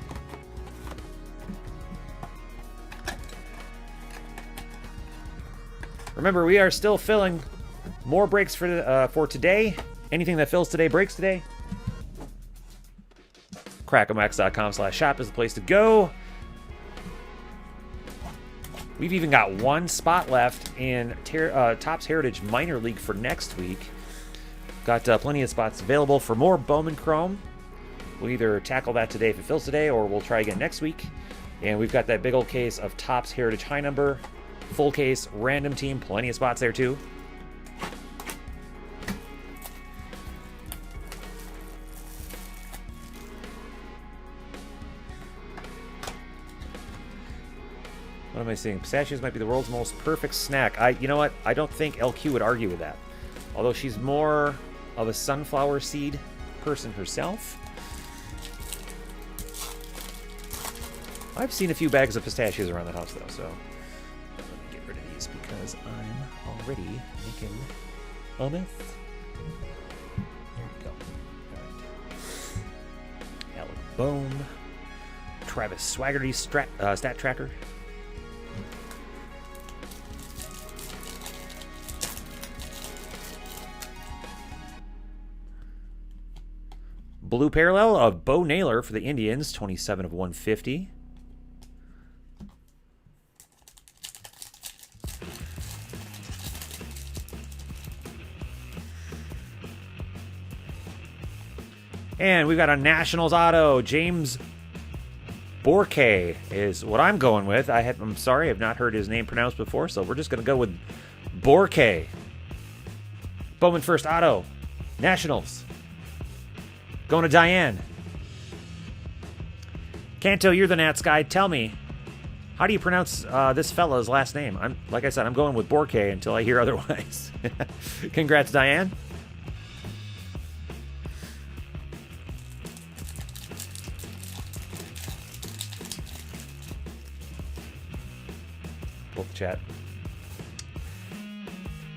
Remember, we are still filling more breaks for today. Anything that fills today breaks today. crackinwax.com/shop is the place to go. We've even got one spot left in Topps Heritage Minor League for next week. Got plenty of spots available for more Bowman Chrome. We'll either tackle that today if it fills today, or we'll try again next week. And we've got that big old case of Topps Heritage High Number, full case, random team, plenty of spots there too. What am I saying? Pistachios might be the world's most perfect snack. You know what? I don't think LQ would argue with that. Although she's more of a sunflower seed person herself. I've seen a few bags of pistachios around the house, though, so let me get rid of these because I'm already making a mess. There we go. All right. Alec Bohm. Travis Swaggerty Stat Tracker. Blue parallel of Bo Naylor for the Indians, 27 of 150. And we've got a Nationals auto. James Borke is what I'm going with. I'm sorry, I've not heard his name pronounced before, so we're just going to go with Borke. Bowman first auto. Nationals. Going to Diane. Kanto, you're the Nats guy. Tell me, how do you pronounce this fella's last name? Like I said, I'm going with Borke until I hear otherwise. Congrats, Diane. Both chat.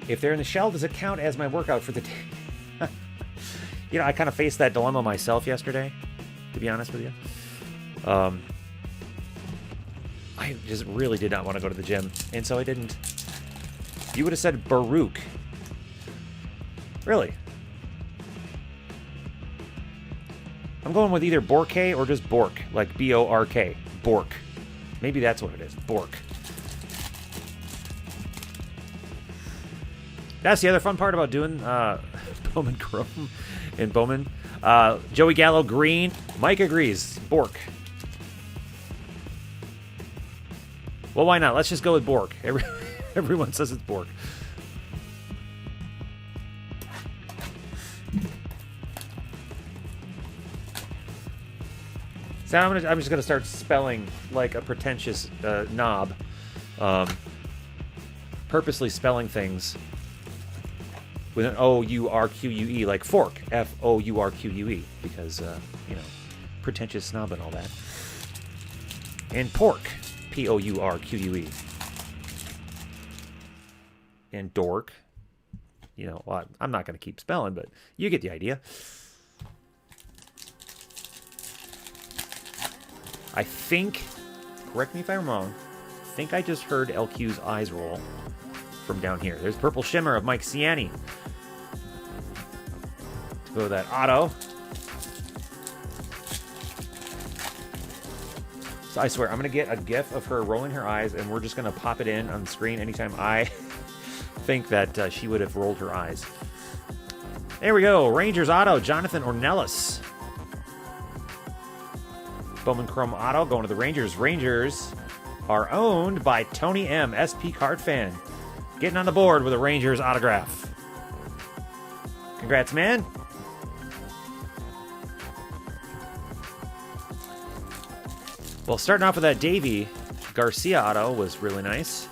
If they're in the shell, does it count as my workout for the day? You know, I kind of faced that dilemma myself yesterday, to be honest with you. I just really did not want to go to the gym, and so I didn't. You would have said Baruch. Really? I'm going with either Borke or just Bork, like B-O-R-K. Bork. Maybe that's what it is. Bork. That's the other fun part about doing Bowman Chrome and Bowman. Joey Gallo green. Mike agrees. Bork. Well, why not? Let's just go with Bork. Everyone says it's Bork. So I'm just gonna start spelling like a pretentious knob, purposely spelling things with an O-U-R-Q-U-E, like fork, F-O-U-R-Q-U-E, because you know, pretentious snob and all that. And pork, P-O-U-R-Q-U-E. And dork, you know, well, I'm not gonna keep spelling, but you get the idea. I think, correct me if I'm wrong, I think I just heard LQ's eyes roll from down here. There's Purple Shimmer of Mike Ciani. To go with that auto. So I swear, I'm going to get a gif of her rolling her eyes, and we're just going to pop it in on the screen anytime I think that she would have rolled her eyes. There we go. Rangers auto, Jonathan Ornelas. Bowman Chrome Auto going to the Rangers. Rangers are owned by Tony M, SP card fan. Getting on the board with a Rangers autograph. Congrats, man. Well, starting off with that Davey Garcia auto was really nice.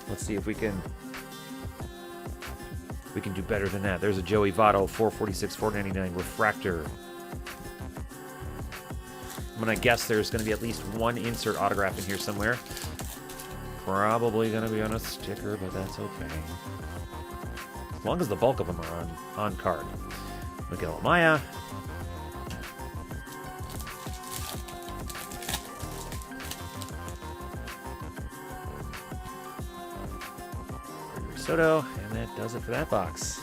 Let's see if we can do better than that. There's a Joey Votto 446, 499 refractor. I'm going to guess there's going to be at least one insert autograph in here somewhere. Probably going to be on a sticker, but that's okay. As long as the bulk of them are on card. Miguel Amaya. Soto, and that does it for that box.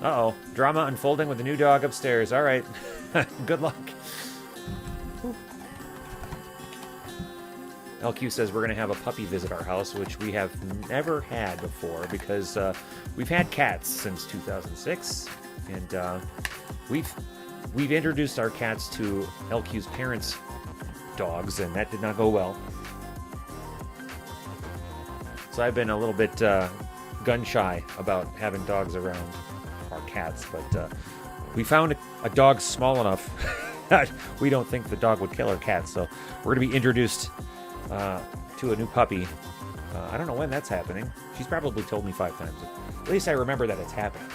Uh-oh. Drama unfolding with the new dog upstairs. All right. Good luck. Whew. LQ says we're going to have a puppy visit our house, which we have never had before because we've had cats since 2006. And we've introduced our cats to LQ's parents' dogs, and that did not go well. So I've been a little bit gun-shy about having dogs around our cats, but we found a dog small enough that we don't think the dog would kill our cats, so we're going to be introduced to a new puppy. I don't know when that's happening. She's probably told me 5 times. At least I remember that it's happening.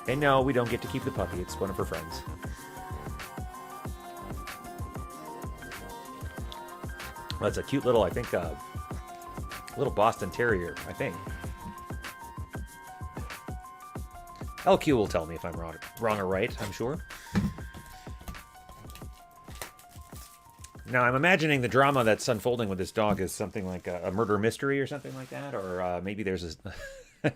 And no, we don't get to keep the puppy. It's one of her friends. Well, it's a cute little, I think, little Boston Terrier, I think. LQ will tell me if I'm wrong or right, I'm sure. Now, I'm imagining the drama that's unfolding with this dog is something like a murder mystery or something like that, or maybe there's a...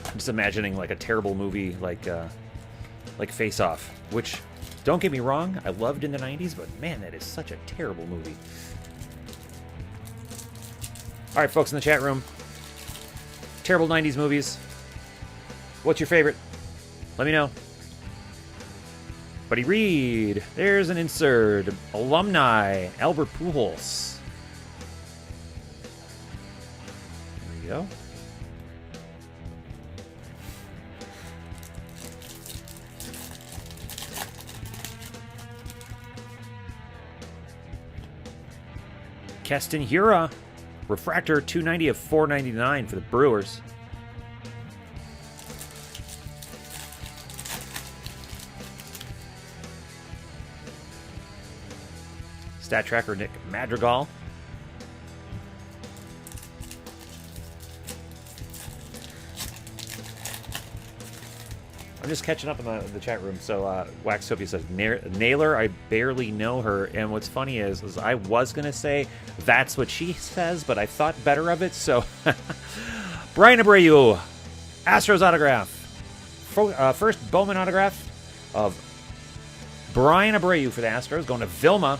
I'm just imagining like a terrible movie like Face Off, which, don't get me wrong, I loved in the 90s, but man, that is such a terrible movie. All right, folks in the chat room, terrible 90s movies. What's your favorite? Let me know. Buddy Reed, there's an insert. Alumni, Albert Pujols. There you go. Keston Hiura, refractor 290 of 499 for the Brewers. Stat tracker Nick Madrigal. I'm just catching up in the chat room. So Waxtopia says, Naylor, I barely know her. And what's funny is I was going to say that's what she says, but I thought better of it. So Brian Abreu, Astros autograph. First Bowman autograph of Brian Abreu for the Astros, going to Vilma.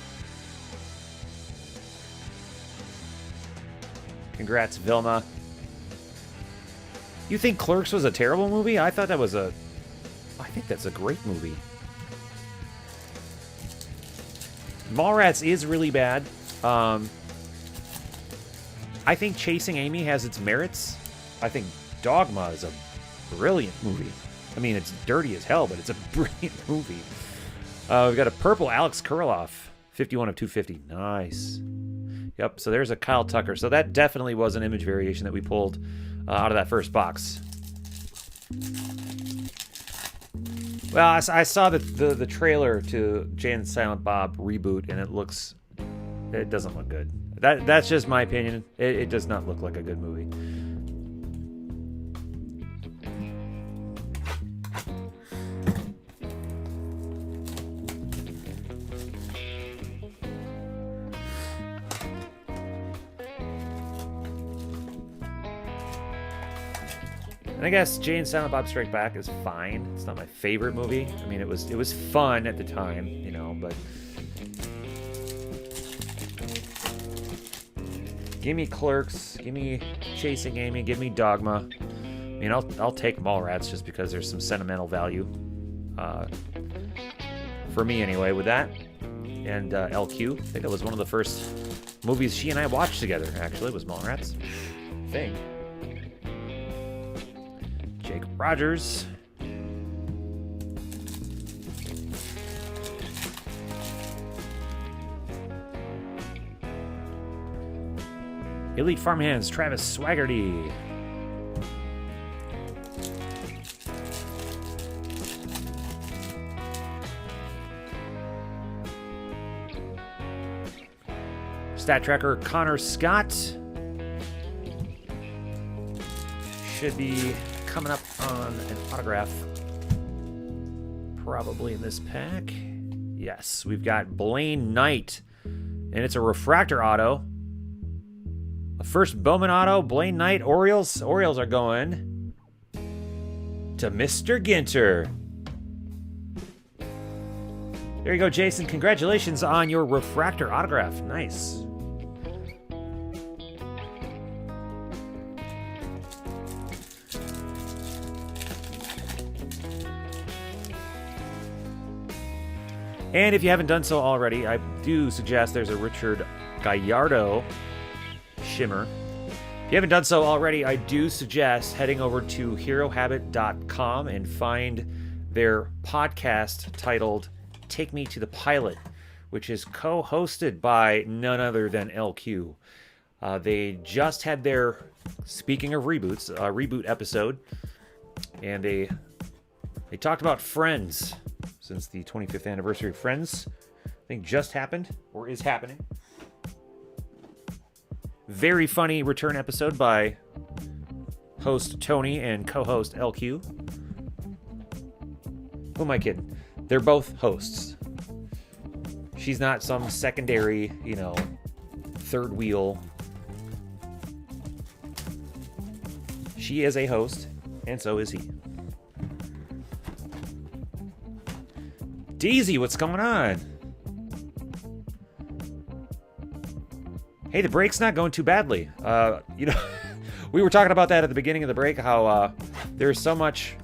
Congrats, Vilma. You think Clerks was a terrible movie? I think that's a great movie. Mallrats is really bad. I think Chasing Amy has its merits. I think Dogma is a brilliant movie. I mean, it's dirty as hell, but it's a brilliant movie. We've got a purple Alex Kurloff, 51 of 250. Nice. Yep, so there's a Kyle Tucker. So that definitely was an image variation that we pulled out of that first box. Well, I saw the trailer to Jay and Silent Bob reboot, and it doesn't look good. That's just my opinion. It does not look like a good movie. And I guess Jay and Silent Bob Strike Back is fine. It's not my favorite movie. I mean, it was fun at the time, you know, but give me Clerks, give me Chasing Amy, give me Dogma. I mean, I'll take Mallrats just because there's some sentimental value for me anyway with that. And LQ, I think that was one of the first movies she and I watched together. Actually, was Mallrats. I think. Jake Rogers. Elite Farmhands, Travis Swaggerty. Stat Tracker, Connor Scott. Should be coming up on an autograph. Probably in this pack. Yes, we've got Blaine Knight. And it's a refractor auto. A first Bowman auto, Blaine Knight, Orioles. Orioles are going to Mr. Ginter. There you go, Jason. Congratulations on your refractor autograph. Nice. And if you haven't done so already, I do suggest there's a Richard Gallardo Shimmer. If you haven't done so already, I do suggest heading over to herohabit.com and find their podcast titled Take Me to the Pilot, which is co-hosted by none other than LQ. They just had their, speaking of reboots, reboot episode, and they talked about Friends, since the 25th anniversary of Friends, I think just happened, or is happening. Very funny return episode by host Tony and co-host LQ. Who am I kidding? They're both hosts. She's not some secondary, third wheel. She is a host, and so is he. Daisy, what's going on? Hey, the break's not going too badly. We were talking about that at the beginning of the break, how there's so much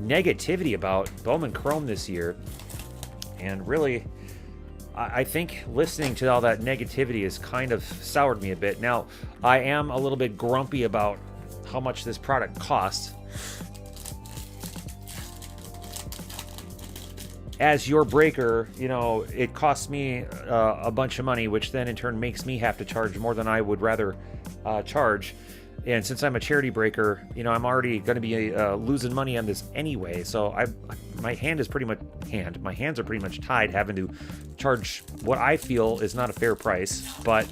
negativity about Bowman Chrome this year. And really, I think listening to all that negativity has kind of soured me a bit. Now, I am a little bit grumpy about how much this product costs. As your breaker, it costs me a bunch of money, which then in turn makes me have to charge more than I would rather charge. And since I'm a charity breaker, I'm already going to be losing money on this anyway. So my hands are pretty much tied, having to charge what I feel is not a fair price, but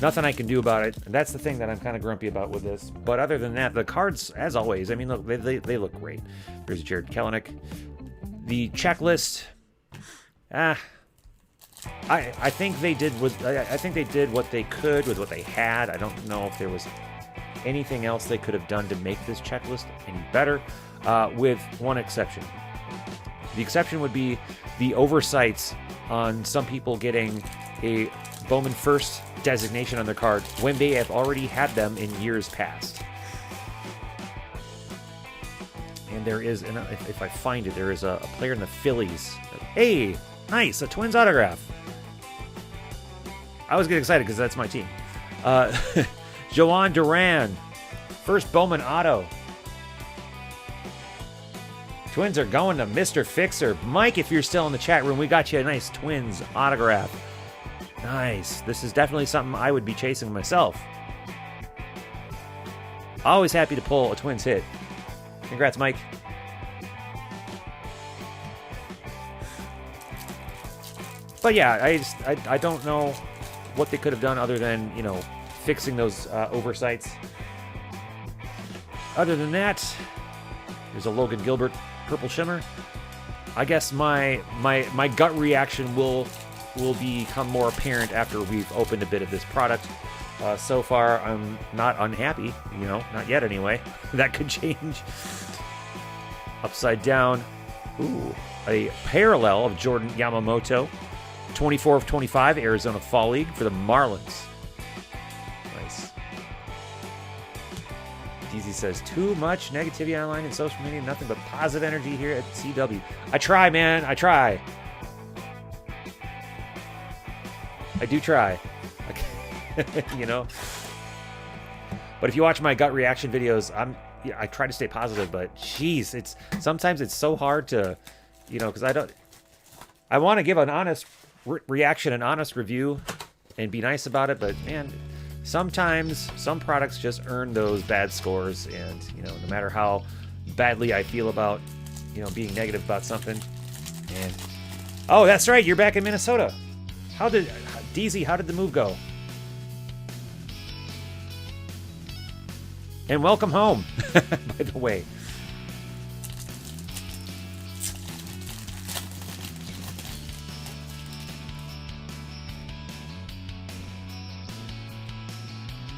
nothing I can do about it. And that's the thing that I'm kind of grumpy about with this. But other than that, the cards, as always, I mean, look, they look great. There's Jared Kelenic. The checklist, I think they did what they could with what they had. I don't know if there was anything else they could have done to make this checklist any better, with one exception. The exception would be the oversights on some people getting a Bowman First designation on their card when they have already had them in years past. And there is, and if I find it, there is a player in the Phillies. Hey, nice, a Twins autograph. I always get excited because that's my team. Joan Duran, first Bowman auto. Twins are going to Mr. Fixer. Mike, if you're still in the chat room, we got you a nice Twins autograph. Nice. This is definitely something I would be chasing myself. Always happy to pull a Twins hit. Congrats, Mike. But yeah, I don't know what they could have done other than, you know, fixing those oversights. Other than that, there's a Logan Gilbert Purple Shimmer. I guess my gut reaction will become more apparent after we've opened a bit of this product. So far, I'm not unhappy, you know, not yet anyway. That could change. Upside down. Ooh, a parallel of Jordan Yamamoto. 24 of 25, Arizona Fall League for the Marlins. Nice. DZ says, too much negativity online and social media, nothing but positive energy here at CW. I try, man. I try. I do try. You know? But if you watch my gut reaction videos, I try to stay positive, but geez, sometimes it's so hard to, you know, because I want to give an honest reaction, an honest review, and be nice about it, but man, sometimes some products just earn those bad scores, and you know, no matter how badly I feel about, you know, being negative about something. And oh, that's right, you're back in Minnesota. DZ, how did the move go? And welcome home, by the way.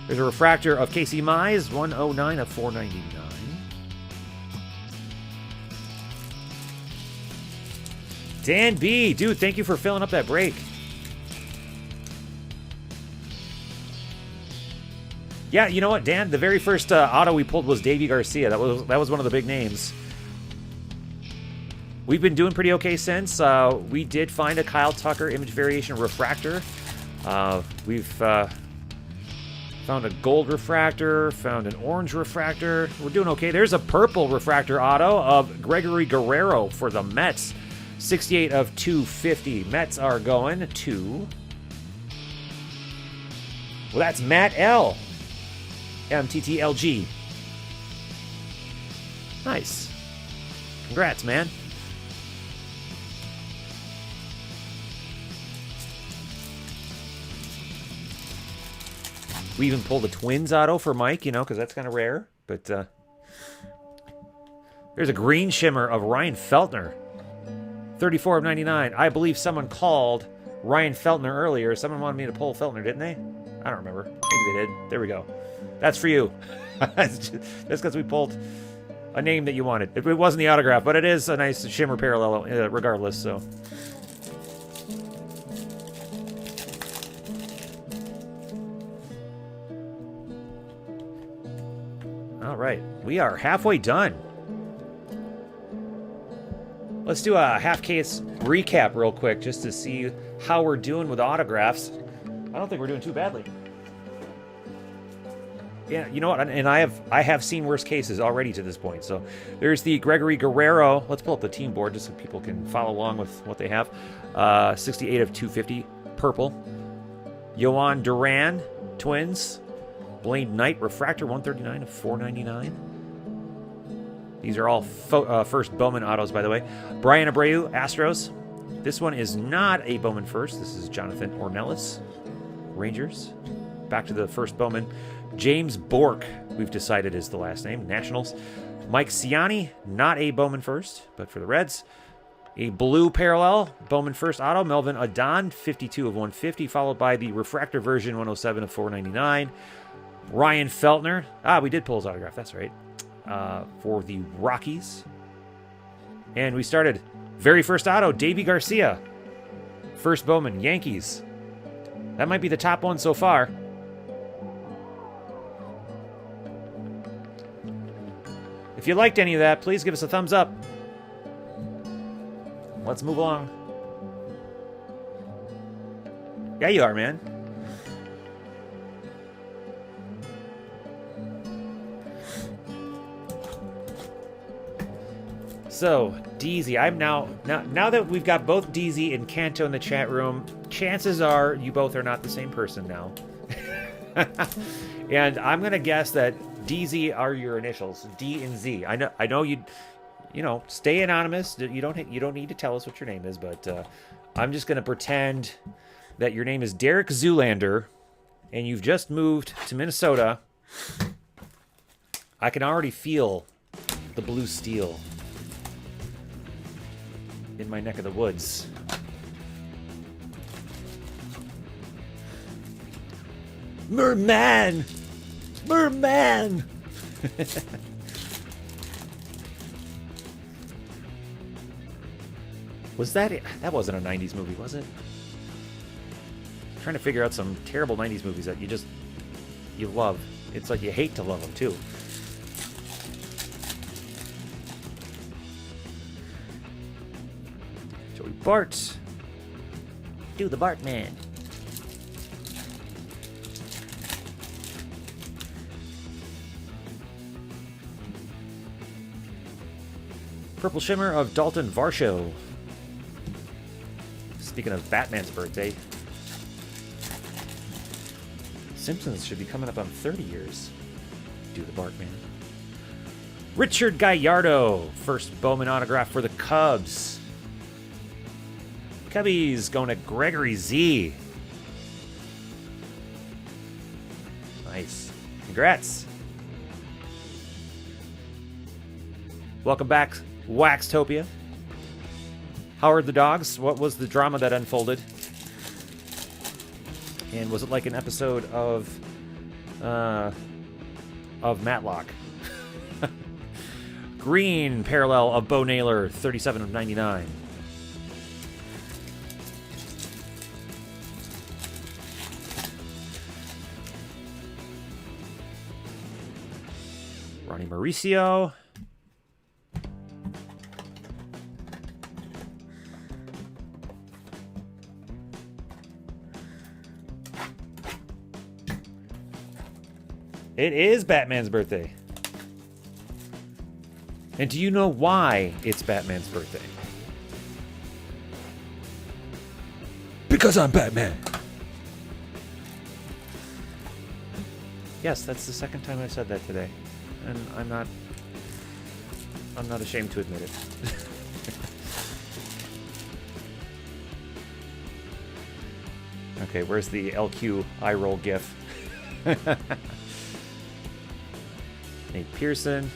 There's a refractor of Casey Mize, 109 of 499. Dan B, dude, thank you for filling up that break. Yeah, you know what, Dan? The very first auto we pulled was Davey Garcia. That was one of the big names. We've been doing pretty okay since. We did find a Kyle Tucker image variation refractor. We've found a gold refractor, found an orange refractor. We're doing okay. There's a purple refractor auto of Gregory Guerrero for the Mets. 68 of 250. Mets are going to... Well, that's Matt L. MTTLG. Nice. Congrats, man. We even pulled a Twins auto for Mike, you know, because that's kind of rare. But there's a green shimmer of Ryan Feltner. 34 of 99. I believe someone called Ryan Feltner earlier. Someone wanted me to pull Feltner, didn't they? I don't remember. Maybe they did. There we go. That's for you. That's because we pulled a name that you wanted. It wasn't the autograph, but it is a nice shimmer parallel regardless, so... All right, we are halfway done. Let's do a half-case recap real quick just to see how we're doing with autographs. I don't think we're doing too badly. Yeah, you know what? And I have seen worse cases already to this point. So there's the Gregory Guerrero. Let's pull up the team board just so people can follow along with what they have. 68 of 250, purple. Yohan Duran, Twins. Blaine Knight, refractor, 139 of 499. These are all first Bowman autos, by the way. Brian Abreu, Astros. This one is not a Bowman first. This is Jonathan Ornelas, Rangers. Back to the first Bowman. James Bork, we've decided is the last name, Nationals. Mike Ciani, not a Bowman first, but for the Reds. A blue parallel, Bowman first auto, Melvin Adon, 52 of 150, followed by the refractor version, 107 of 499. Ryan Feltner, we did pull his autograph, that's right, for the Rockies. And we started Very first auto, Davy Garcia. First Bowman, Yankees. That might be the top one so far. If you liked any of that, please give us a thumbs up. Let's move along. Yeah, you are, man. So, DZ, I'm now that we've got both DZ and Kanto in the chat room, chances are you both are not the same person now. And I'm gonna guess that DZ are your initials, D and Z. I know you know, stay anonymous. You don't need to tell us what your name is, but I'm just gonna pretend that your name is Derek Zoolander, and you've just moved to Minnesota. I can already feel the blue steel in my neck of the woods. Merman! Merman! Was that it? That wasn't a 90s movie, was it? I'm trying to figure out some terrible 90s movies that you love. It's like you hate to love them, too. Joey Bart. Do the Bart Man. Purple Shimmer of Dalton Varsho. Speaking of Batman's birthday, Simpsons should be coming up on 30 years. Do the Bartman. Richard Gallardo, first Bowman autograph for the Cubs. Cubbies going to Gregory Z. Nice. Congrats. Welcome back, Waxtopia. How are the dogs? What was the drama that unfolded? And was it like an episode of Matlock? Green parallel of Bo Naylor, 37 of 99. Ronnie Mauricio. It is Batman's birthday. And do you know why it's Batman's birthday? Because I'm Batman. Yes, that's the second time I've said that today. And I'm not ashamed to admit it. Okay, where's the LQ eye roll gif? Nate Pearson.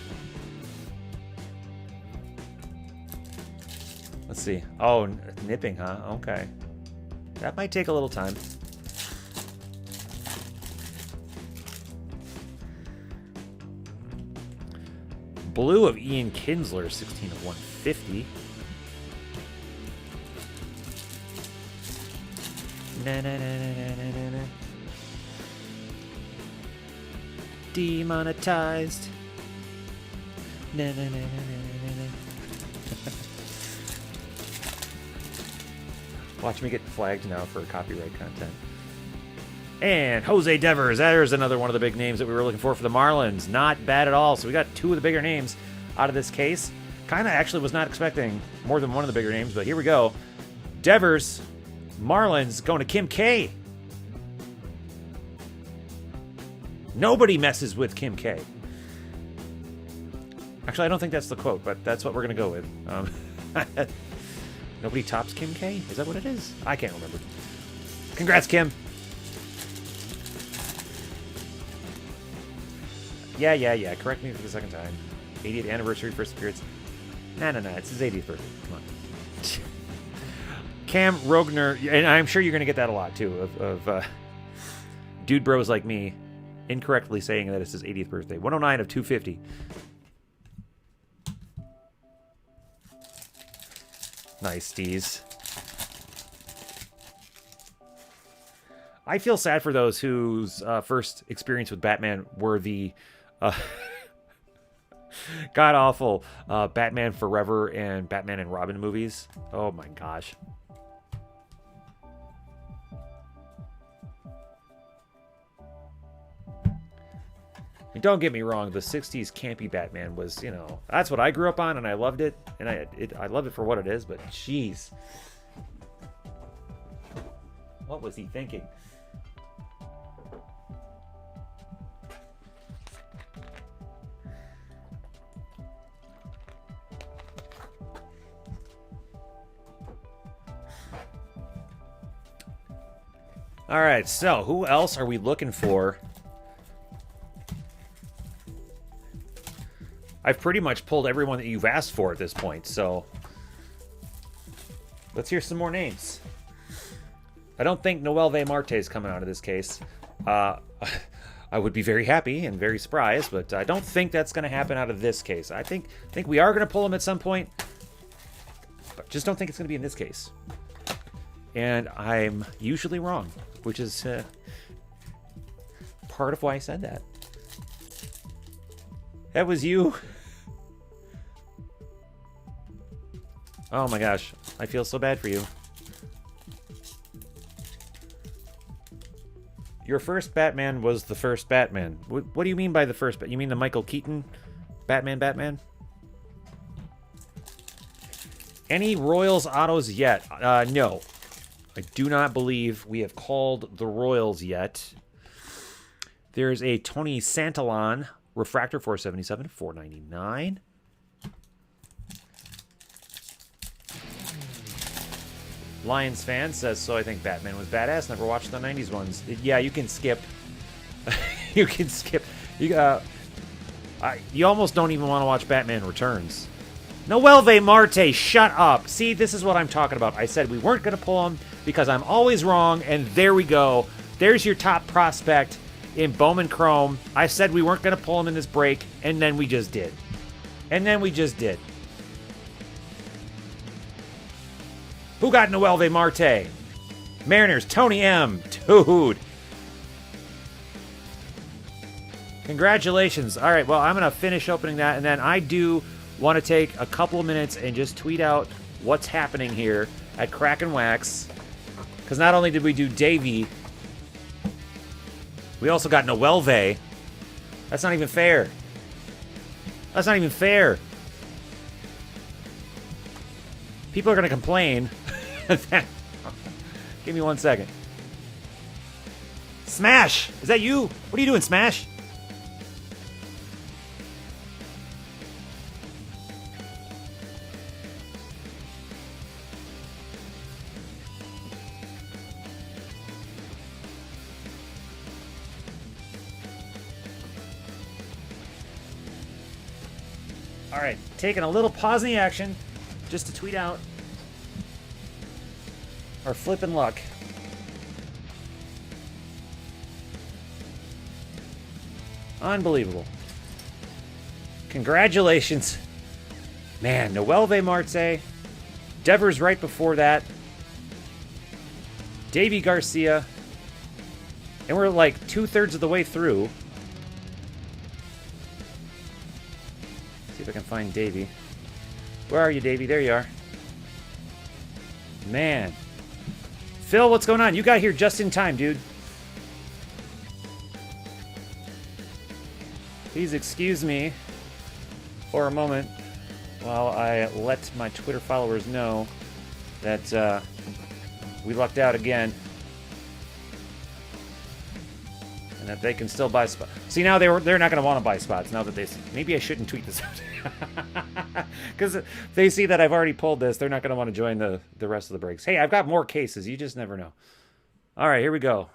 Let's see. Oh, nipping, huh? Okay. That might take a little time. Blue of Ian Kinsler, 16 of 150. Na na na na na na na. Demonetized. Na na na na na na na. Watch me get flagged now for copyright content. And Jose Devers, there's another one of the big names that we were looking for the Marlins. Not bad at all. So we got two of the bigger names out of this case. Kind of actually was not expecting more than one of the bigger names, but here we go. Devers, Marlins, going to Kim K. Nobody messes with Kim K. Actually, I don't think that's the quote, but that's what we're going to go with. Nobody tops Kim K? Is that what it is? I can't remember. Congrats, Kim. Yeah. Correct me for the second time. 80th anniversary, first appearance. No. It's his 80th birthday. Come on. Cam Rogner, and I'm sure you're going to get that a lot, too, of dude bros like me incorrectly saying that it's his 80th birthday. 109 of 250. Nice, Steez. I feel sad for those whose first experience with Batman were the god-awful Batman Forever and Batman and Robin movies. Oh my gosh. And don't get me wrong, the 60s campy Batman was, you know, that's what I grew up on, and I loved it. And I loved it for what it is, but jeez. What was he thinking? All right, so who else are we looking for? I've pretty much pulled everyone that you've asked for at this point, so let's hear some more names. I don't think Noel V. Marte is coming out of this case. I would be very happy and very surprised, but I don't think that's going to happen out of this case. I think we are going to pull him at some point, but just don't think it's going to be in this case. And I'm usually wrong, which is part of why I said that. That was you. Oh my gosh, I feel so bad for you. Your first Batman was the first Batman. What do you mean by the first Batman? You mean the Michael Keaton Batman? Any Royals autos yet? No. I do not believe we have called the Royals yet. There's a Tony Santillan Refractor 477, $4.99. Lions fan says, so I think Batman was badass. Never watched the 90s ones. Yeah, you can skip. You can skip. You almost don't even want to watch Batman Returns. Noel V. Marte, shut up. See, this is what I'm talking about. I said we weren't going to pull him because I'm always wrong, and there we go. There's your top prospect in Bowman Chrome. I said we weren't going to pull him in this break, and then we just did. Who got Noel V. Marte? Mariners, Tony M. Dude. Congratulations. All right, well, I'm going to finish opening that, and then I do want to take a couple of minutes and just tweet out what's happening here at Crackin Wax. Because not only did we do Davey, we also got Noel V. That's not even fair. That's not even fair. People are going to complain. Give me 1 second. Smash! Is that you? What are you doing, Smash? All right, taking a little pause in the action just to tweet out our flippin' luck. Unbelievable. Congratulations. Man, Noel V. Marte. Devers right before that. Davey Garcia. And we're like 2/3 of the way through. See if I can find Davey. Where are you, Davey? There you are. Man. Phil, what's going on? You got here just in time, dude. Please excuse me for a moment while I let my Twitter followers know that we lucked out again. And that they can still buy spots. See, now they're not going to want to buy spots now that they... Maybe I shouldn't tweet this out. Because if they see that I've already pulled this, they're not going to want to join the rest of the breaks. Hey, I've got more cases. You just never know. All right, here we go.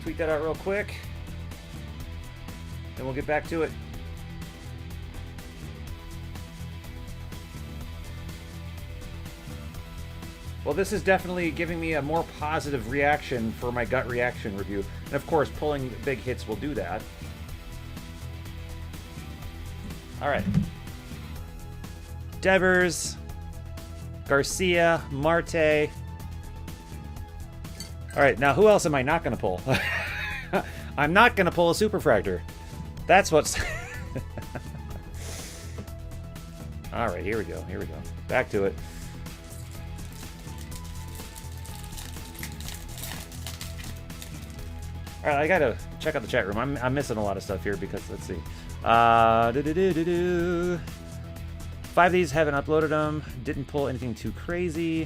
Tweet that out real quick. Then we'll get back to it. Well, this is definitely giving me a more positive reaction for my gut reaction review. And of course, pulling big hits will do that. All right. Devers, Garcia, Marte. All right, now who else am I not going to pull? I'm not going to pull a Superfractor. That's what's... All right, here we go. Here we go. Back to it. All right, I got to check out the chat room. I'm missing a lot of stuff here because, let's see. 5 of these, haven't uploaded them. Didn't pull anything too crazy.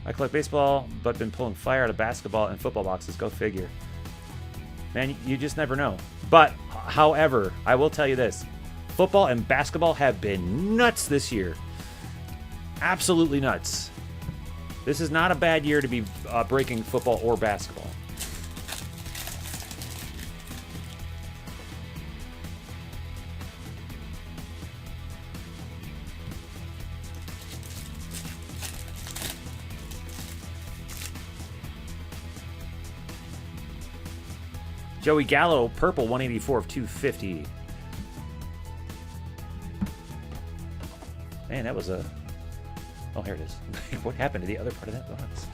I collect baseball, but been pulling fire out of basketball and football boxes. Go figure. Man, you just never know. But, however, I will tell you this. Football and basketball have been nuts this year. Absolutely nuts. This is not a bad year to be breaking football or basketball. Joey Gallo, purple, 184 of 250. Man, that was a... Oh, here it is. What happened to the other part of that box?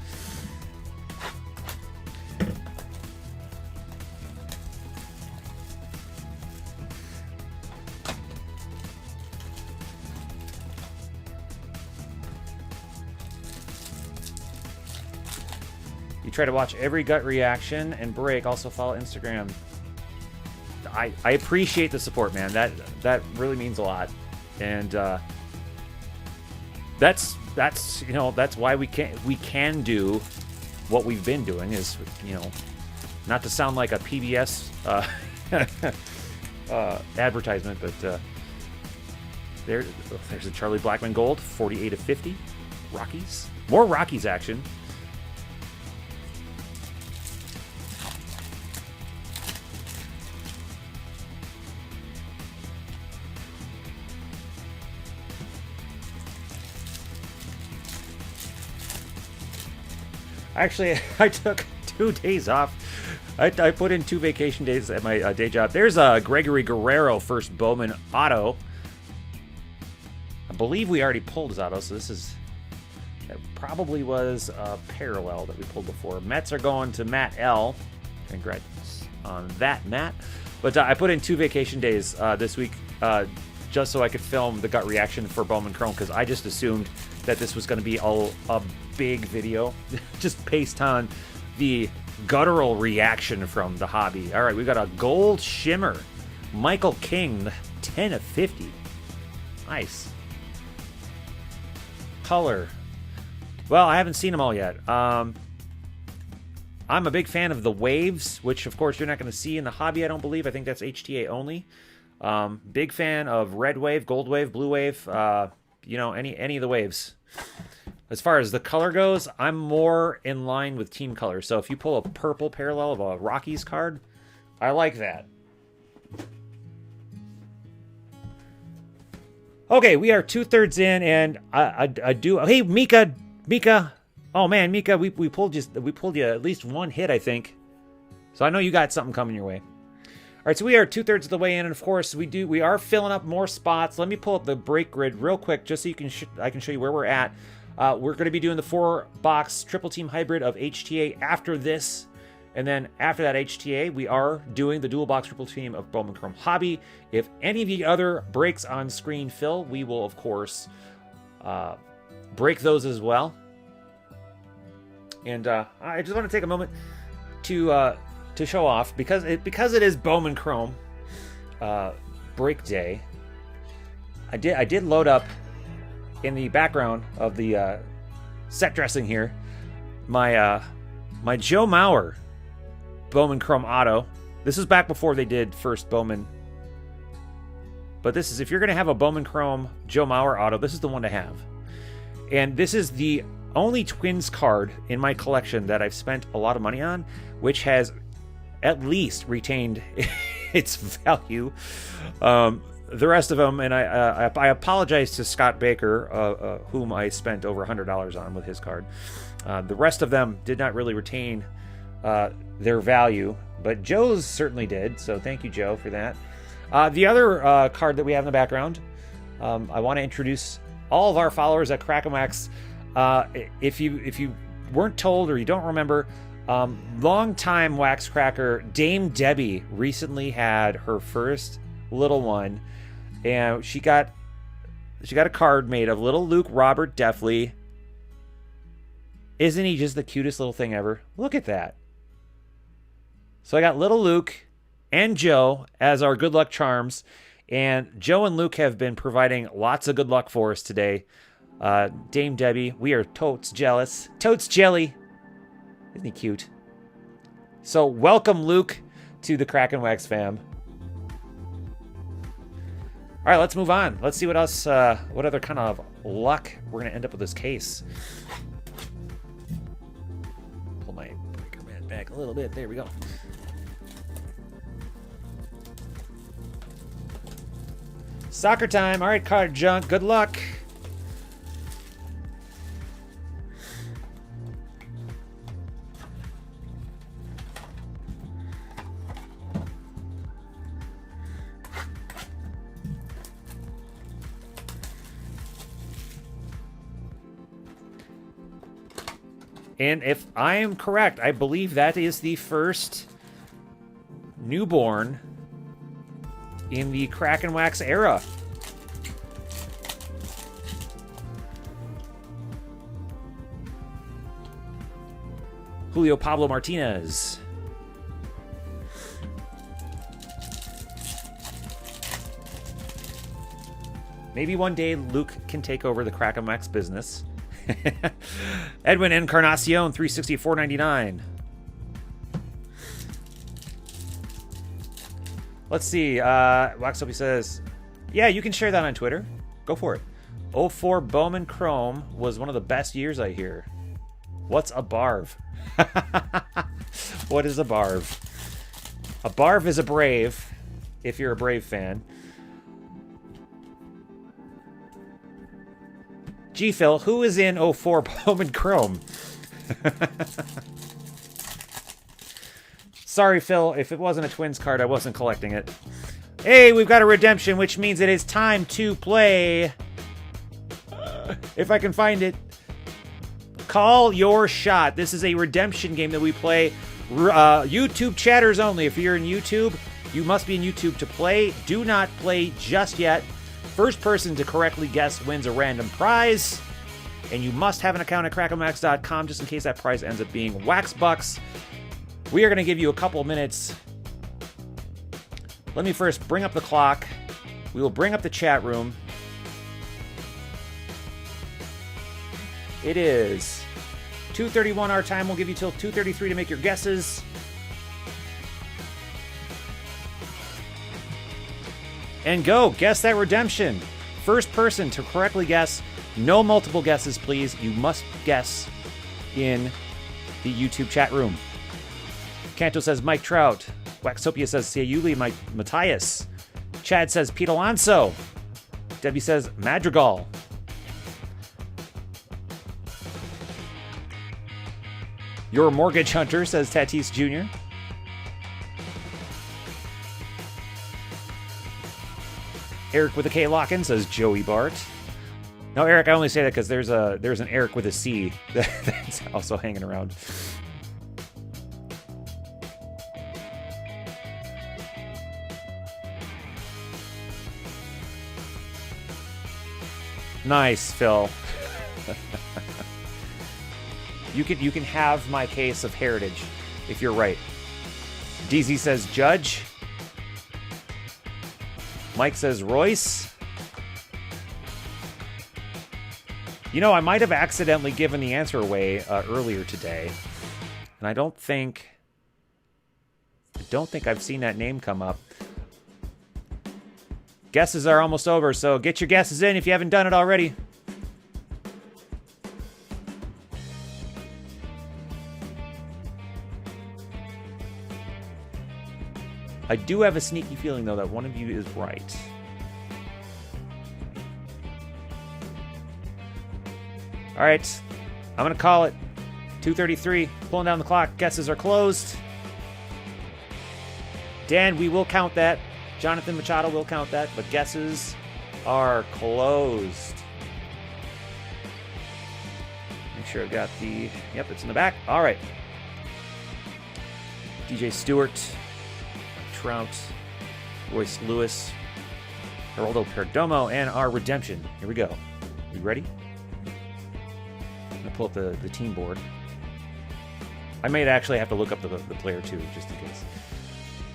You try to watch every gut reaction and break. Also follow Instagram. I appreciate the support, man. That really means a lot, and that's you know, that's why we can do what we've been doing. Is, you know, not to sound like a PBS advertisement, but there's a Charlie Blackmon Gold, 48 of 50. Rockies, more Rockies action. Actually, I took 2 days off. I put in 2 vacation days at my day job. There's a Gregory Guerrero first Bowman auto. I believe we already pulled his auto, so it probably was a parallel that we pulled before. Mets are going to Matt L. Congrats on that, Matt. But I put in 2 vacation days this week just so I could film the gut reaction for Bowman Chrome, because I just assumed that this was going to be a big video, just based on the guttural reaction from the hobby. All right, we got a gold shimmer, Michael King, 10 of 50. Nice. Color. Well, I haven't seen them all yet. I'm a big fan of the waves, which of course you're not going to see in the hobby, I don't believe. I think that's HTA only. Big fan of red wave, gold wave, blue wave, you know, any of the waves. As far as the color goes, I'm more in line with team color. So if you pull a purple parallel of a Rockies card, I like that. Okay, we are 2/3 in, and I do. Hey, Mika. Oh man, Mika, we pulled you at least 1 hit, I think. So I know you got something coming your way. All right, so we are 2/3 of the way in, and of course we are filling up more spots. Let me pull up the break grid real quick, just so you can I can show you where we're at. We're going to be doing the 4-box triple team hybrid of HTA after this, and then after that HTA, we are doing the dual box triple team of Bowman Chrome Hobby. If any of the other breaks on screen fill, we will of course break those as well. And I just want to take a moment to show off, because it is Bowman Chrome break day. I did load up in the background of the set dressing here my Joe Mauer Bowman Chrome auto. This is back before they did first Bowman, but this is, if you're going to have a Bowman Chrome Joe Mauer auto, this is the one to have. And this is the only Twins card in my collection that I've spent a lot of money on, which has at least retained its value. the rest of them, and I apologize to Scott Baker, whom I spent over $100 on with his card. The rest of them did not really retain their value, but Joe's certainly did, so thank you, Joe, for that. The other card that we have in the background, I want to introduce all of our followers at Crackin Wax. If you weren't told or you don't remember, longtime Wax Cracker Dame Debbie recently had her first little one, and she got a card made of little Luke Robert Deffley. Isn't he just the cutest little thing ever? Look at that. So I got little Luke and Joe as our good luck charms, and Joe and Luke have been providing lots of good luck for us today. Dame Debbie, we are totes jealous. Totes jelly. Isn't he cute? So welcome, Luke, to the Crackin Wax fam. All right, let's move on. Let's see what else, what other kind of luck we're going to end up with this case. Pull my breaker man back a little bit. There we go. Soccer time. All right, card junk. Good luck. And if I am correct, I believe that is the first newborn in the Crackin Wax era. Julio Pablo Martinez. Maybe one day Luke can take over the Crackin Wax business. Edwin Encarnacion, 364.99. Let's see. Waxopy says, yeah, you can share that on Twitter. Go for it. 04 Bowman Chrome was one of the best years, I hear. What's a barv? What is a barv? A barv is a brave, if you're a Brave fan. Gee, Phil, who is in 04 Bowman Chrome? Sorry, Phil, if it wasn't a Twins card, I wasn't collecting it. Hey, we've got a redemption, which means it is time to play. If I can find it. Call your shot. This is a redemption game that we play. YouTube chatters only. If you're in YouTube, you must be in YouTube to play. Do not play just yet. First person to correctly guess wins a random prize. And you must have an account at crackinwax.com just in case that prize ends up being Wax Bucks. We are going to give you a couple minutes. Let me first bring up the clock. We will bring up the chat room. It is 2:31 our time. We'll give you till 2:33 to make your guesses. And go, guess that redemption. First person to correctly guess. No multiple guesses, please. You must guess in the YouTube chat room. Kanto says Mike Trout. Waxopia says Sayuli Matthias. Chad says Pete Alonso. Debbie says Madrigal. Your Mortgage Hunter says Tatis Jr. Eric with a K Locken says Joey Bart. No, Eric, I only say that because there's an Eric with a C that's also hanging around. Nice, Phil. You can have my case of heritage if you're right. DZ says Judge. Mike says Royce. You know, I might have accidentally given the answer away earlier today, and I don't think I've seen that name come up. Guesses are almost over, so get your guesses in if you haven't done it already. I do have a sneaky feeling, though, that one of you is right. All right, I'm going to call it 2:33. Pulling down the clock. Guesses are closed. Dan, we will count that. Jonathan Machado will count that, but guesses are closed. Make sure I've got the... Yep, it's in the back. All right. DJ Stewart, Trout, Royce Lewis, Geraldo Perdomo, and our redemption. Here we go. You ready? I'm going to pull up the team board. I may actually have to look up the player, too, just in case.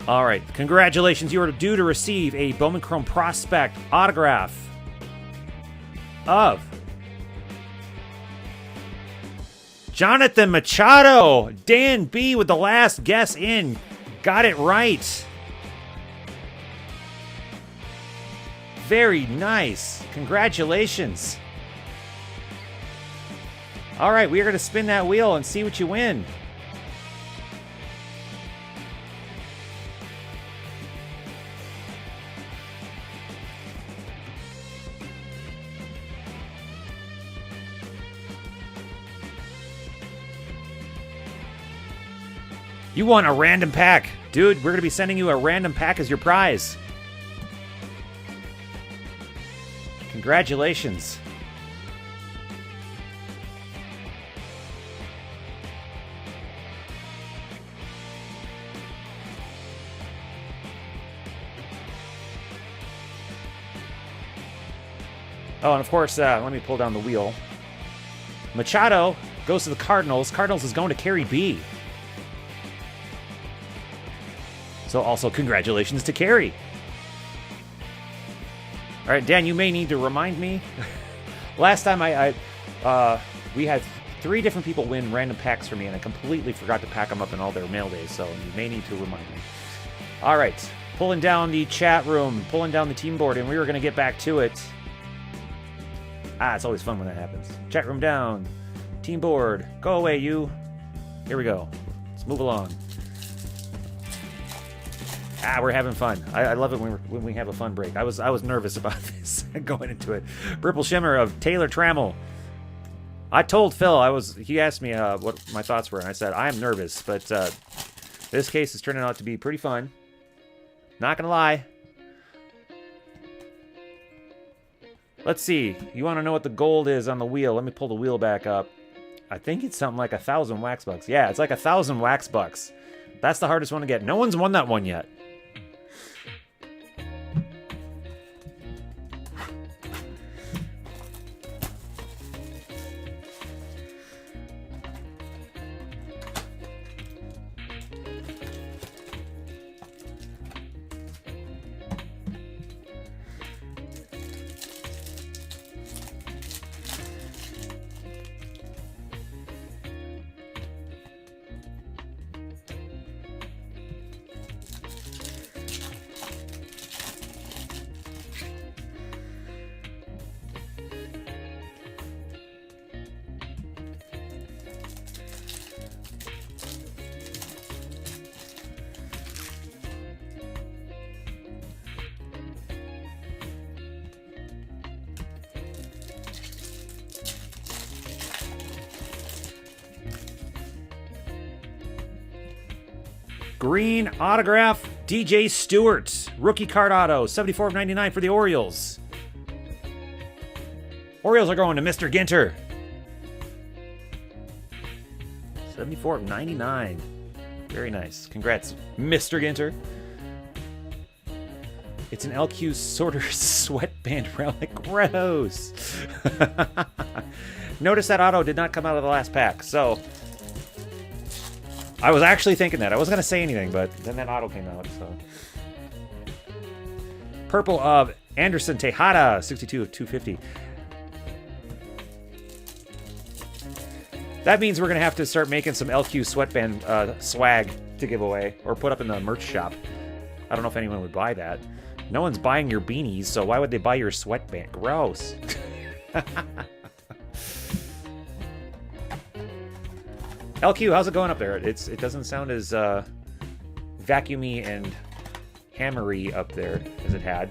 All right. Congratulations. You are due to receive a Bowman Chrome Prospect autograph of Jonathan Machado. Dan B with the last guess in. Got it right. Very nice. Congratulations. All right, we are going to spin that wheel and see what you win. You won a random pack. Dude, we're going to be sending you a random pack as your prize. Congratulations. Oh, and of course, let me pull down the wheel. Machado goes to the Cardinals. Cardinals is going to Carrie B. So also congratulations to Carrie. All right, Dan, you may need to remind me. Last time we had 3 different people win random packs for me, and I completely forgot to pack them up in all their mail days, so you may need to remind me. All right, pulling down the chat room, pulling down the team board, and we were going to get back to it. It's always fun when that happens. Chat room down, team board, go away, you. Here we go. Let's move along. We're having fun. I love it when we have a fun break. I was nervous about this going into it. Purple Shimmer of Taylor Trammell. I told Phil, he asked me what my thoughts were, and I said, I am nervous, but this case is turning out to be pretty fun. Not gonna lie. Let's see. You want to know what the gold is on the wheel? Let me pull the wheel back up. I think it's something like 1,000 wax bucks. Yeah, it's like 1,000 wax bucks. That's the hardest one to get. No one's won that one yet. Green autograph, DJ Stewart. Rookie card auto, 74 of 99 for the Orioles. Orioles are going to Mr. Ginter. 74 of 99. Very nice. Congrats, Mr. Ginter. It's an LQ sorter sweatband relic. Gross. Notice that auto did not come out of the last pack, so... I was actually thinking that. I wasn't going to say anything, but then that auto came out, so... Purple of Anderson Tejada, 62 of 250. That means we're going to have to start making some LQ sweatband swag to give away, or put up in the merch shop. I don't know if anyone would buy that. No one's buying your beanies, so why would they buy your sweatband? Gross. LQ, how's it going up there? It doesn't sound as vacuumy and hammery up there as it had.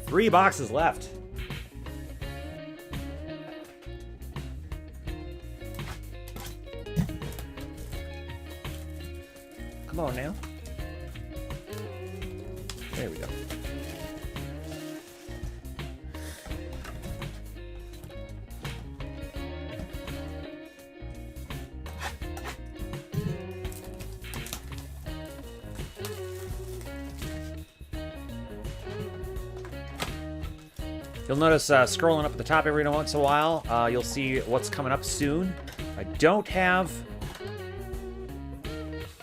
3 boxes left. Come on now. There we go. You'll notice scrolling up at the top every once in a while, you'll see what's coming up soon. I don't have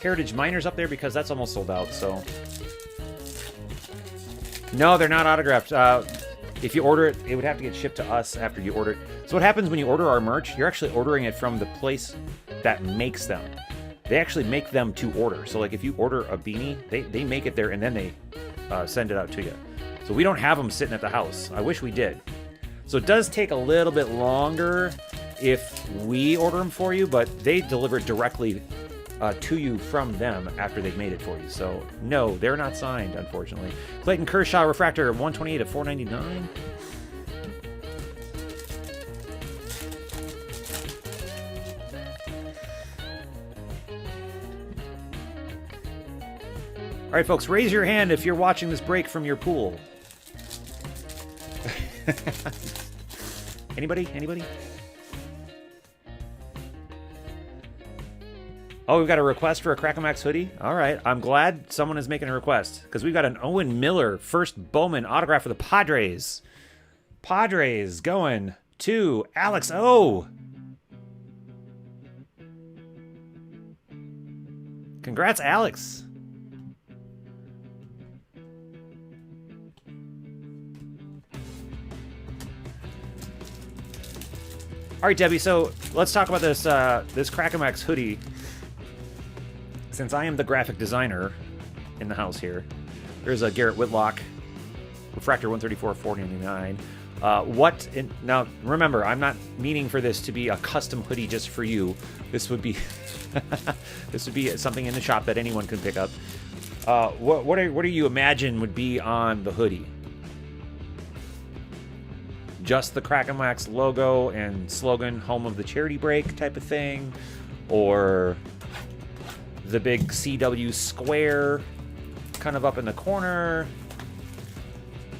Heritage Miners up there because that's almost sold out, so... No, they're not autographed. If you order it, it would have to get shipped to us after you order it. So what happens when you order our merch, you're actually ordering it from the place that makes them. They actually make them to order. So like if you order a beanie, they make it there and then they send it out to you. So we don't have them sitting at the house. I wish we did. So it does take a little bit longer if we order them for you, but they deliver directly to you from them after they've made it for you. So no, they're not signed, unfortunately. Clayton Kershaw Refractor 128 of 499. All right, folks, raise your hand if you're watching this break from your pool. Anybody? Anybody? Oh, we've got a request for a Crackin hoodie? All right. I'm glad someone is making a request because we've got an Owen Miller first Bowman autograph for the Padres. Padres going to Alex O. Congrats, Alex. All right, Debbie, so let's talk about this this Crackin hoodie. Since I am the graphic designer in the house here, there's a Garrett Whitlock Refractor 134 499. Now remember, I'm not meaning for this to be a custom hoodie just for you. This would be this would be something in the shop that anyone can pick up. What do you imagine would be on the hoodie? Just the Crackin logo and slogan, home of the charity break type of thing, or the big CW square kind of up in the corner.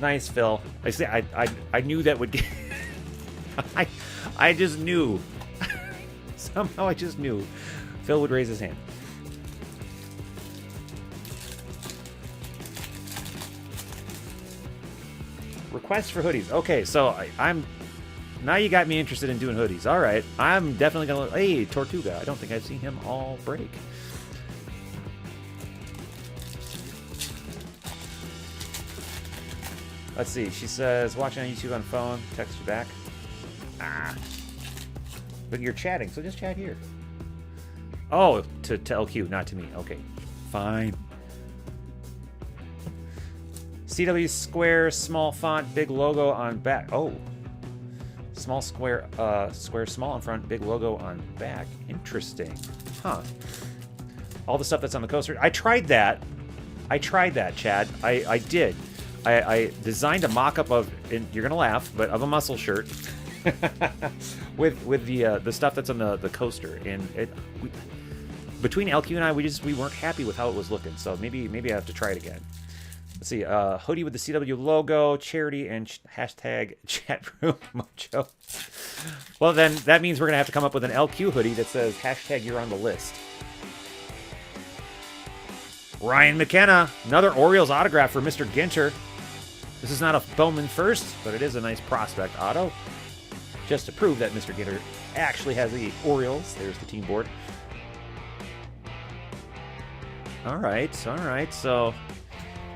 Nice, Phil. I knew that would get... I just knew. Somehow I just knew Phil would raise his hand. Requests for hoodies. Okay, so I'm... Now you got me interested in doing hoodies. All right. I'm definitely going to... Hey, Tortuga. I don't think I've seen him all break. Let's see. She says, watching on YouTube on phone. Text you back. Ah. But you're chatting, so just chat here. Oh, to LQ, not to me. Okay. Fine. CW square, small font, big logo on back. Oh. Small square, square small on front, big logo on back. Interesting. Huh. All the stuff that's on the coaster. I tried that. Chad. I did. I designed a mock-up of, and you're gonna laugh, but of a muscle shirt with the stuff that's on the coaster. And between LQ and I, we weren't happy with how it was looking. So maybe I have to try it again. Let's see, hoodie with the CW logo, charity, and hashtag chat room mojo. Well, then that means we're going to have to come up with an LQ hoodie that says hashtag you're on the list. Ryan McKenna, another Orioles autograph for Mr. Ginter. This is not a Bowman first, but it is a nice prospect auto. Just to prove that Mr. Ginter actually has the Orioles. There's the team board. All right, so...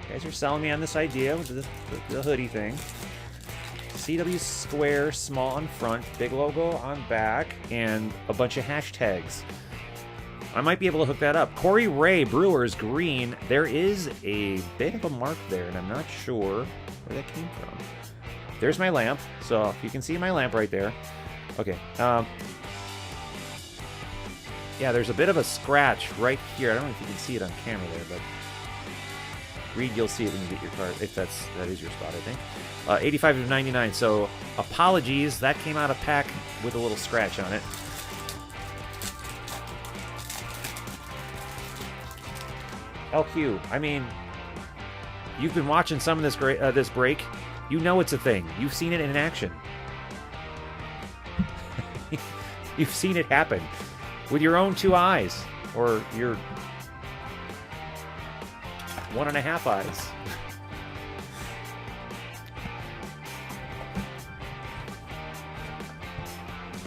You guys are selling me on this idea with the hoodie thing. CW square, small on front, big logo on back, and a bunch of hashtags. I might be able to hook that up. Corey Ray, Brewers, green. There is a bit of a mark there, and I'm not sure where that came from. There's my lamp, so you can see my lamp right there. Okay. Yeah, there's a bit of a scratch right here. I don't know if you can see it on camera there, but... Reed, you'll see it when you get your card, if that is your spot, I think. 85 of 99, so apologies. That came out of pack with a little scratch on it. LQ, I mean, you've been watching some of this break. You know it's a thing. You've seen it in action. You've seen it happen with your own 2 eyes, or your 1.5 eyes.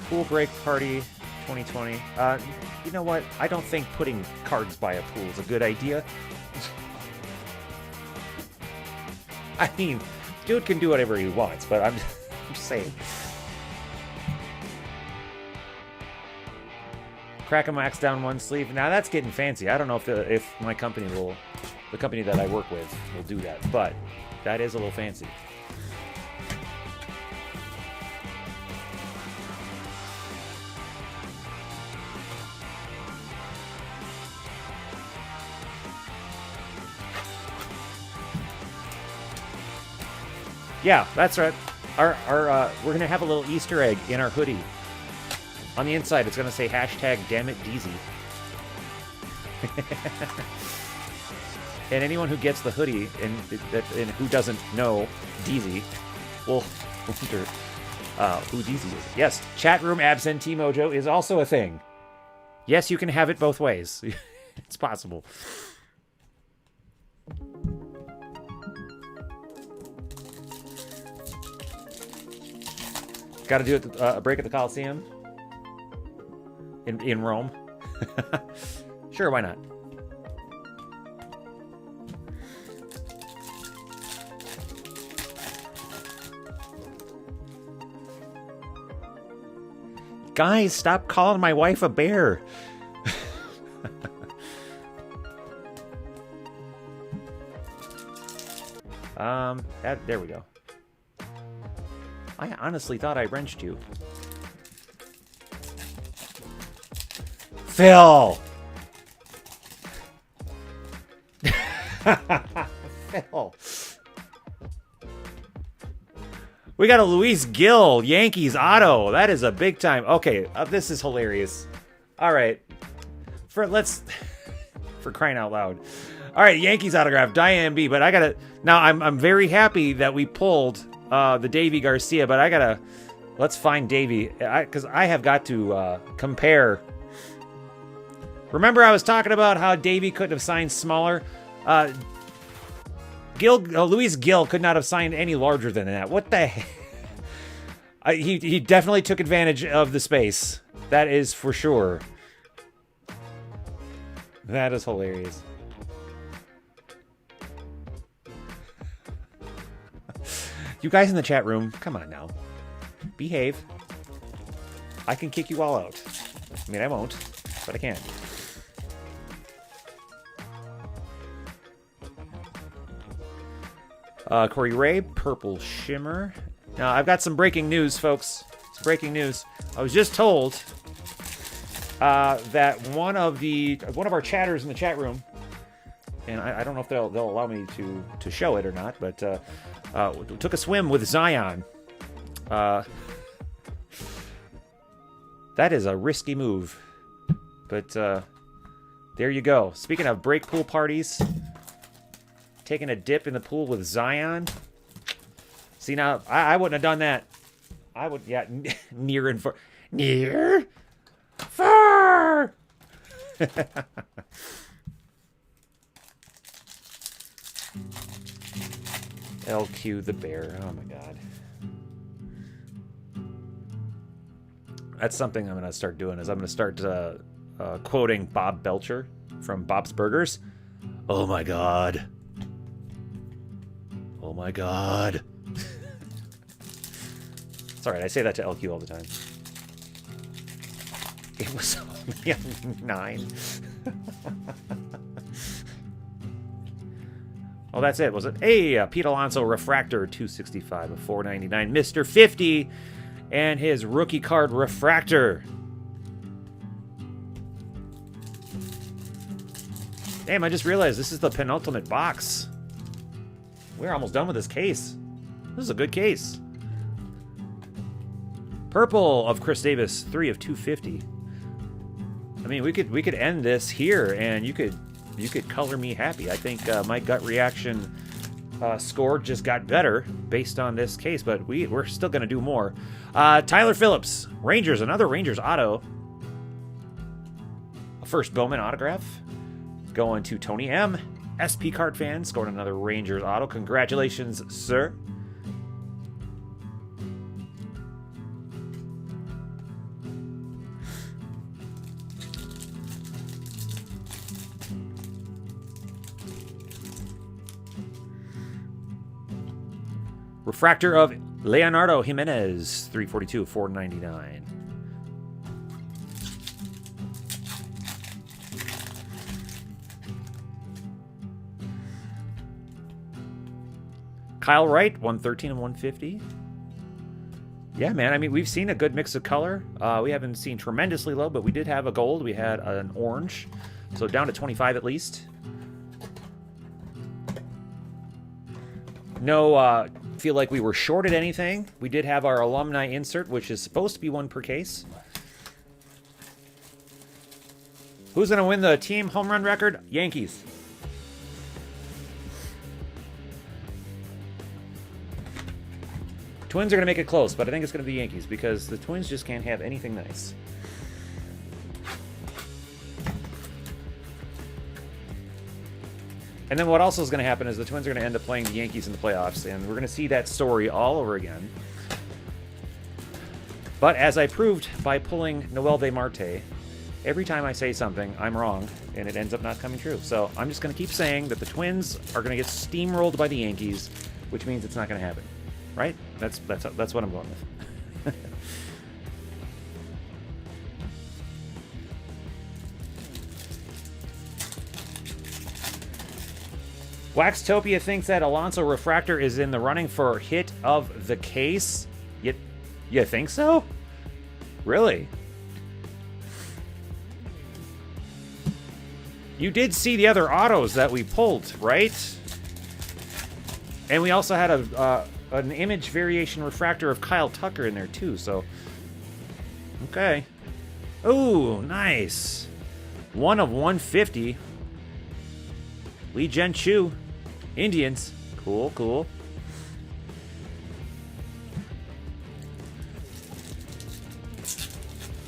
Pool break party 2020. You know what? I don't think putting cards by a pool is a good idea. I mean, dude can do whatever he wants, but I'm just saying. Crackin wax down one sleeve. Now that's getting fancy. I don't know if my company the company that I work with will do that, but that is a little fancy. Yeah, that's right. We're gonna have a little Easter egg in our hoodie. On the inside, it's gonna say #DamnItDeezy. And anyone who gets the hoodie and who doesn't know Deezy will wonder who Deezy is. Yes, chat room absentee mojo is also a thing. Yes, you can have it both ways. It's possible. Got to do it a break at the Coliseum in Rome. Sure, why not? Guys, stop calling my wife a bear. There we go. I honestly thought I wrenched you. Phil! Phil. We got a Luis Gil, Yankees auto. That is a big time. Okay, this is hilarious. All right. For crying out loud. All right, Yankees autograph, Diane B. But I gotta. Now I'm very happy that we pulled the Davy Garcia, but let's find Davy, because I have got to compare. Remember I was talking about how Davy couldn't have signed smaller? Luis Gil could not have signed any larger than that. What the heck? He definitely took advantage of the space. That is for sure. That is hilarious. You guys in the chat room, come on now. Behave. I can kick you all out. I mean, I won't, but I can. Corey Ray, Purple Shimmer. Now, I've got some breaking news, folks. Some breaking news. I was just told that one of our chatters in the chat room, and I don't know if they'll allow me to show it or not, but took a swim with Zion. That is a risky move, but there you go. Speaking of break pool parties, taking a dip in the pool with Zion. See, now I wouldn't have done that. I would, yeah, near and far. Near? Far! LQ the bear. Oh my god. That's something I'm going to start doing, is I'm going to start quoting Bob Belcher from Bob's Burgers. Oh my god. Oh my god. It's alright, I say that to LQ all the time. It was only a 9. Oh, that's it, was it? Hey, Pete Alonso Refractor 265 of 499. Mr. 50 and his rookie card Refractor. Damn, I just realized this is the penultimate box. We're almost done with this case. This is a good case. Purple of Chris Davis, 3 of 250. I mean, we could end this here, and you could color me happy. I think my gut reaction score just got better based on this case, but we're still going to do more. Tyler Phillips, Rangers, another Rangers auto. A first Bowman autograph going to Tony M. SP Card fan scored another Rangers auto. Congratulations, sir. Refractor of Leonardo Jimenez, 342, 499. Kyle Wright, 113 and 150. Yeah, man, I mean, we've seen a good mix of color. We haven't seen tremendously low, but we did have a gold. We had an orange, so down to 25 at least. No, feel like we were shorted anything. We did have our alumni insert, which is supposed to be 1 per case. Who's going to win the team home run record? Yankees. Twins are going to make it close, but I think it's going to be Yankees because the Twins just can't have anything nice. And then what also is going to happen is the Twins are going to end up playing the Yankees in the playoffs, and we're going to see that story all over again. But as I proved by pulling Noel de Marte, every time I say something, I'm wrong, and it ends up not coming true. So I'm just going to keep saying that the Twins are going to get steamrolled by the Yankees, which means it's not going to happen. Right? That's what I'm going with. Waxtopia thinks that Alonso Refractor is in the running for hit of the case. You think so? Really? You did see the other autos that we pulled, right? And we also had an image variation refractor of Kyle Tucker in there too, so okay. Ooh, nice. 1 of 150. Lee Jen Chu, Indians. Cool, cool.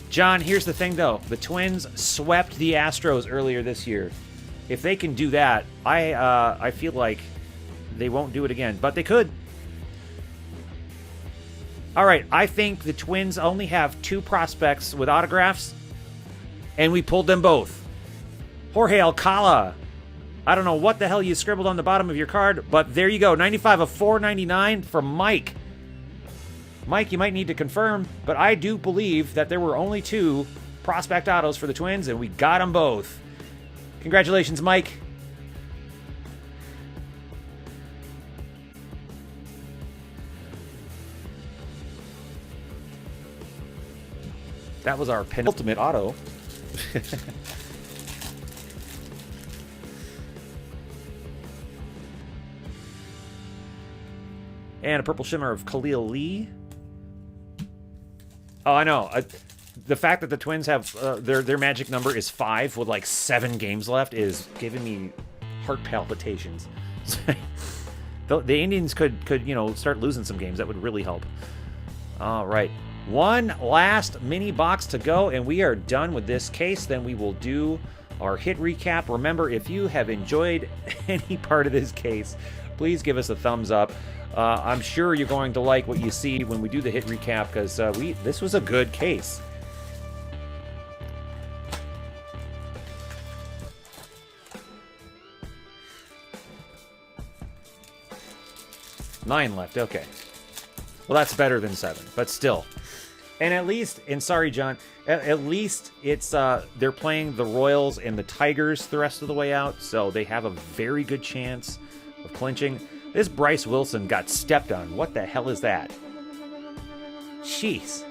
John, here's the thing though. The Twins swept the Astros earlier this year. If they can do that, I feel like they won't do it again, but they could. All right, I think the Twins only have 2 prospects with autographs, and we pulled them both. Jorge Alcala. I don't know what the hell you scribbled on the bottom of your card, but there you go. 95 of 499 from Mike. Mike, you might need to confirm, but I do believe that there were only 2 prospect autos for the Twins, and we got them both. Congratulations, Mike. That was our penultimate auto. And a purple shimmer of Khalil Lee. Oh, I know. The fact that the Twins have their magic number is 5 with like 7 games left is giving me heart palpitations. The Indians could start losing some games. That would really help. All right. One last mini box to go, and we are done with this case. Then we will do our hit recap. Remember, if you have enjoyed any part of this case, please give us a thumbs up. I'm sure you're going to like what you see when we do the hit recap, because this was a good case. Nine left, okay. Well, that's better than 7, but still. And at least, and sorry, John, at least it's they're playing the Royals and the Tigers the rest of the way out, so they have a very good chance of clinching. This Bryce Wilson got stepped on. What the hell is that? Jeez.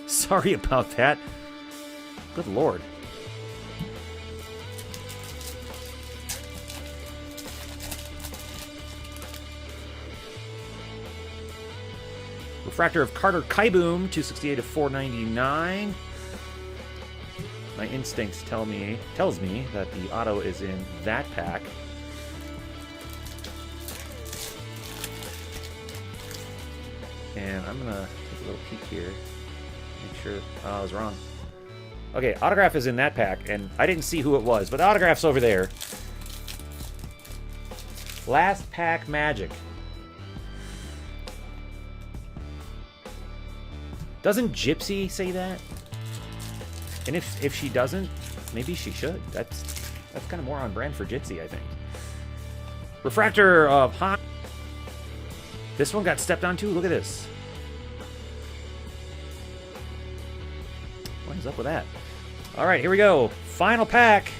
Sorry about that. Good Lord. Refractor of Carter Kaiboom, 268 of 499. My instincts tells me that the auto is in that pack. And I'm going to take a little peek here. Make sure. Oh, I was wrong. Okay, autograph is in that pack, and I didn't see who it was, but the autograph's over there. Last pack magic. Doesn't Gypsy say that? And if she doesn't, maybe she should. That's kind of more on brand for Gypsy, I think. Refractor of Han. This one got stepped on too. Look at this. What is up with that? All right, here we go. Final pack.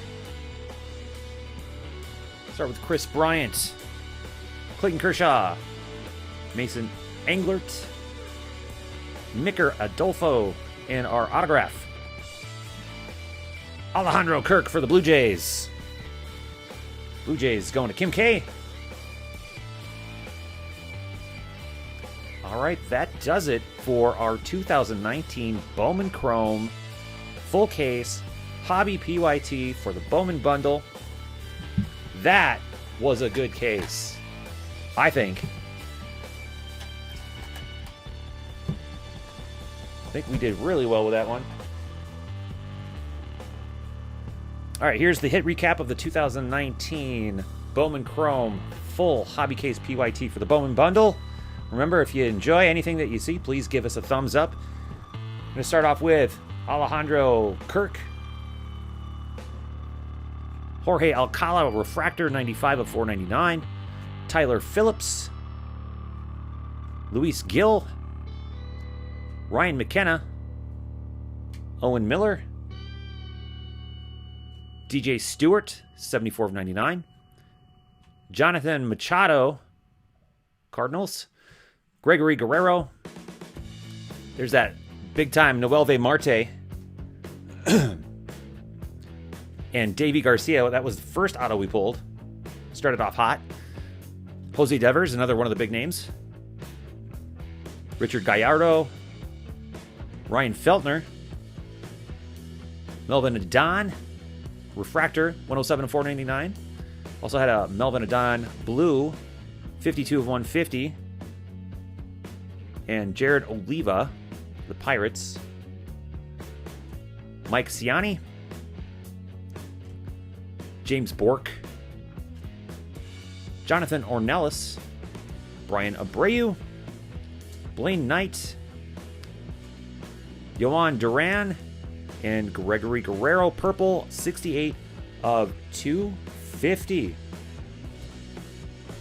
Start with Chris Bryant, Clayton Kershaw, Mason Englert, Micker Adolfo, and our autograph, Alejandro Kirk for the Blue Jays. Blue Jays going to Kim K. All right, that does it for our 2019 Bowman Chrome full case hobby PYT for the Bowman bundle. That was a good case, I think. I think we did really well with that one. All right, here's the hit recap of the 2019 Bowman Chrome full hobby case PYT for the Bowman bundle. Remember, if you enjoy anything that you see, please give us a thumbs up. I'm going to start off with Alejandro Kirk, Jorge Alcala, refractor, 95 of 499. Tyler Phillips, Luis Gil, Ryan McKenna, Owen Miller, DJ Stewart, 74 of 99. Jonathan Machado, Cardinals. Gregory Guerrero. There's that big-time Noelve Marte. And Davey Garcia. That was the first auto we pulled. Started off hot. Jose Devers, another one of the big names. Richard Gallardo. Ryan Feltner. Melvin Adon. Refractor, 107 of 499. Also had a Melvin Adon Blue, 52 of 150. And Jared Oliva, the Pirates. Mike Ciani. James Bork. Jonathan Ornelas. Brian Abreu. Blaine Knight. Yohan Duran. And Gregory Guerrero, purple, 68 of 250.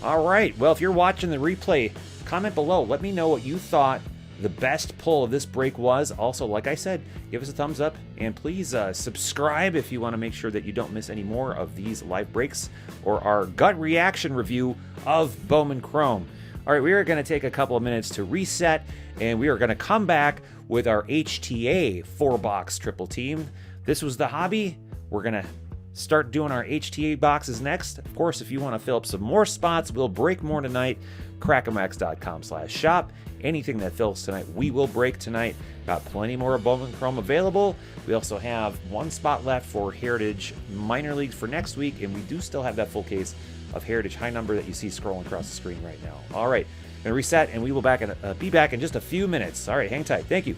All right. Well, if you're watching the replay, comment below. Let me know what you thought the best pull of this break was. Also, like I said, give us a thumbs up. And please subscribe if you want to make sure that you don't miss any more of these live breaks or our gut reaction review of Bowman Chrome. All right, we are going to take a couple of minutes to reset, and we are going to come back with our HTA 4-box triple team. This was the hobby. We're going to start doing our HTA boxes next. Of course, if you want to fill up some more spots, we'll break more tonight. crackinwax.com/shop. Anything that fills tonight, we will break tonight. Got plenty more Bowman Chrome available. We also have one spot left for Heritage Minor Leagues for next week, and we do still have that full case of Heritage High Number that you see scrolling across the screen right now. All right, I'm going to reset, and we will be back in just a few minutes. All right, hang tight. Thank you.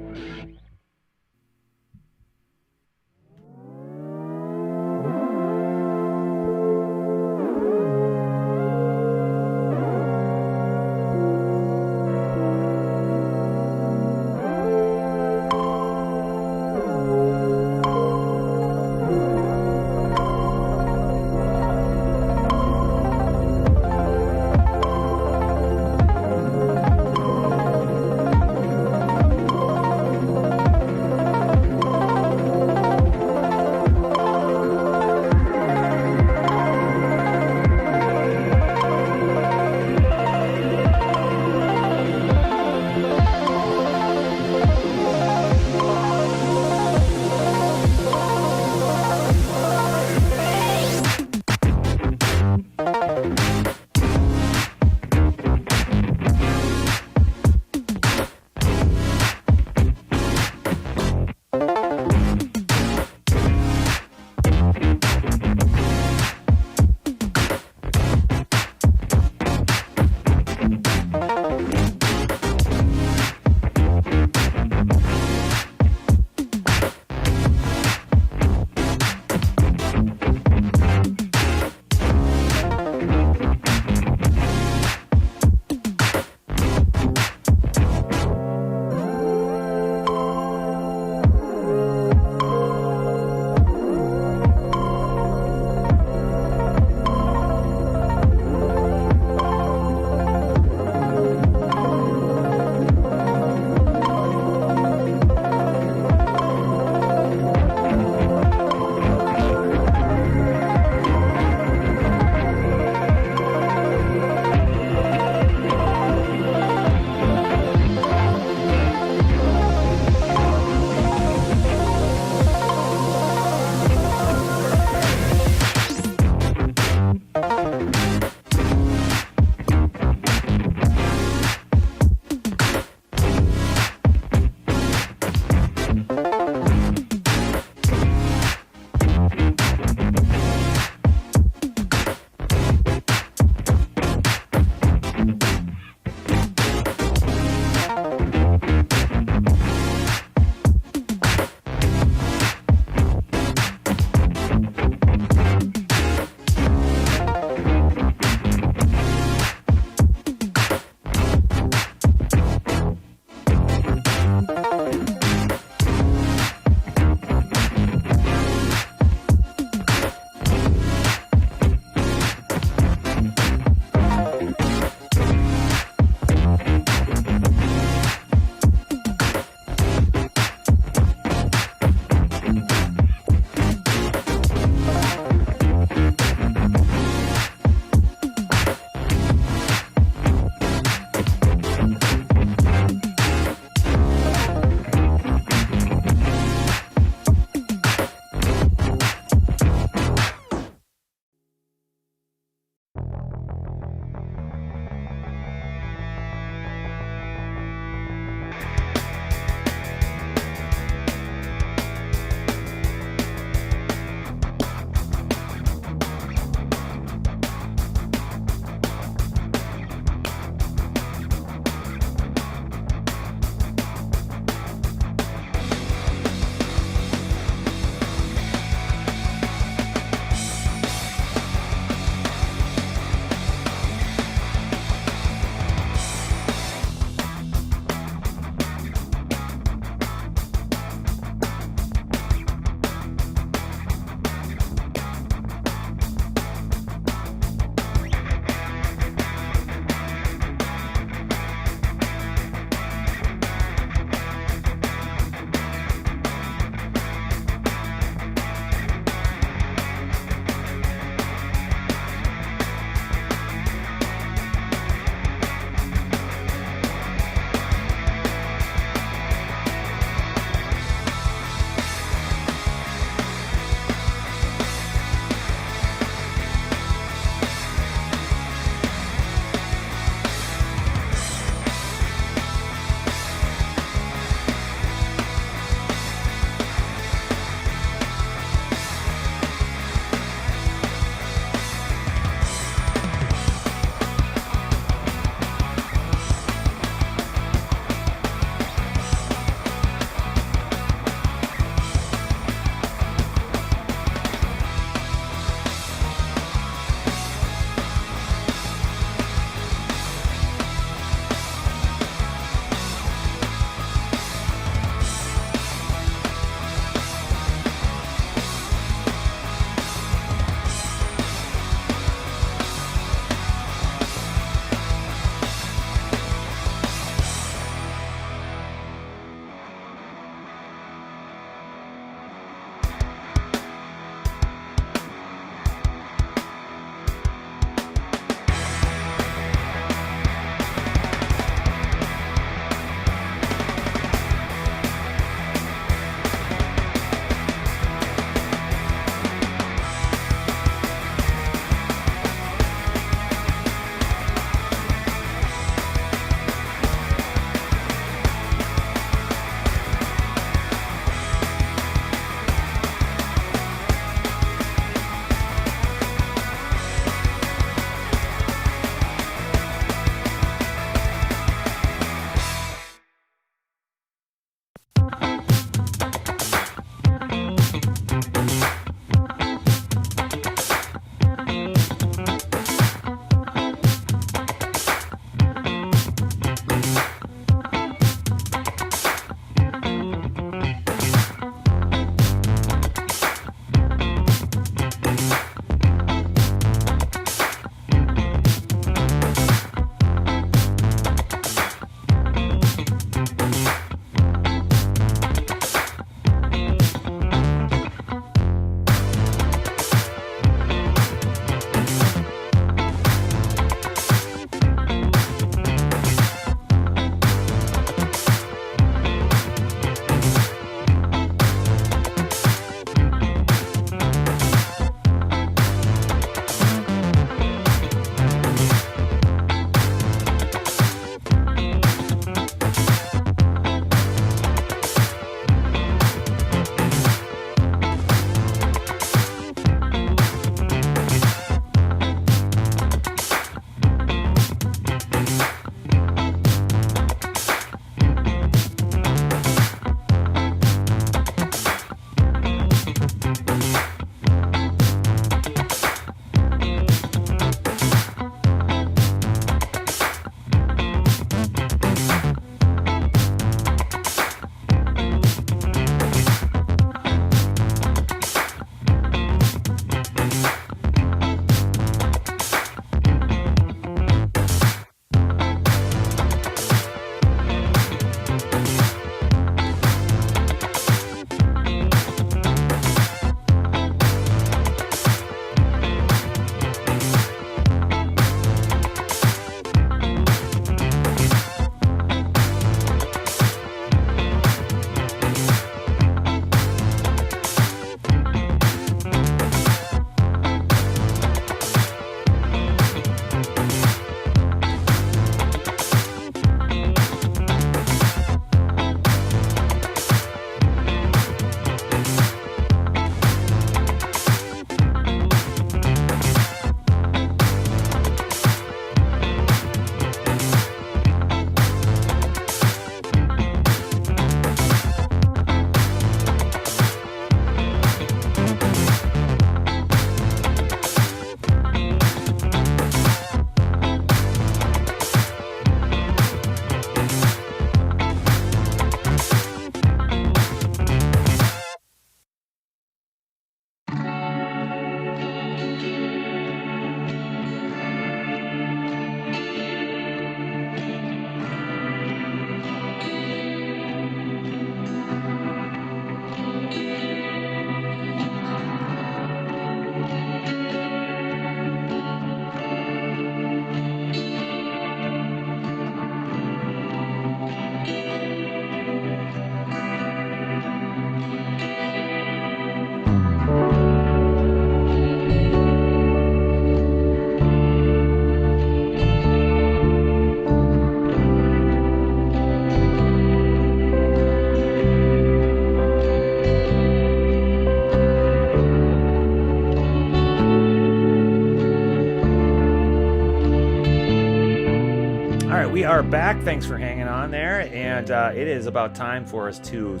right, we are back. Thanks for hanging on there. And it is about time for us to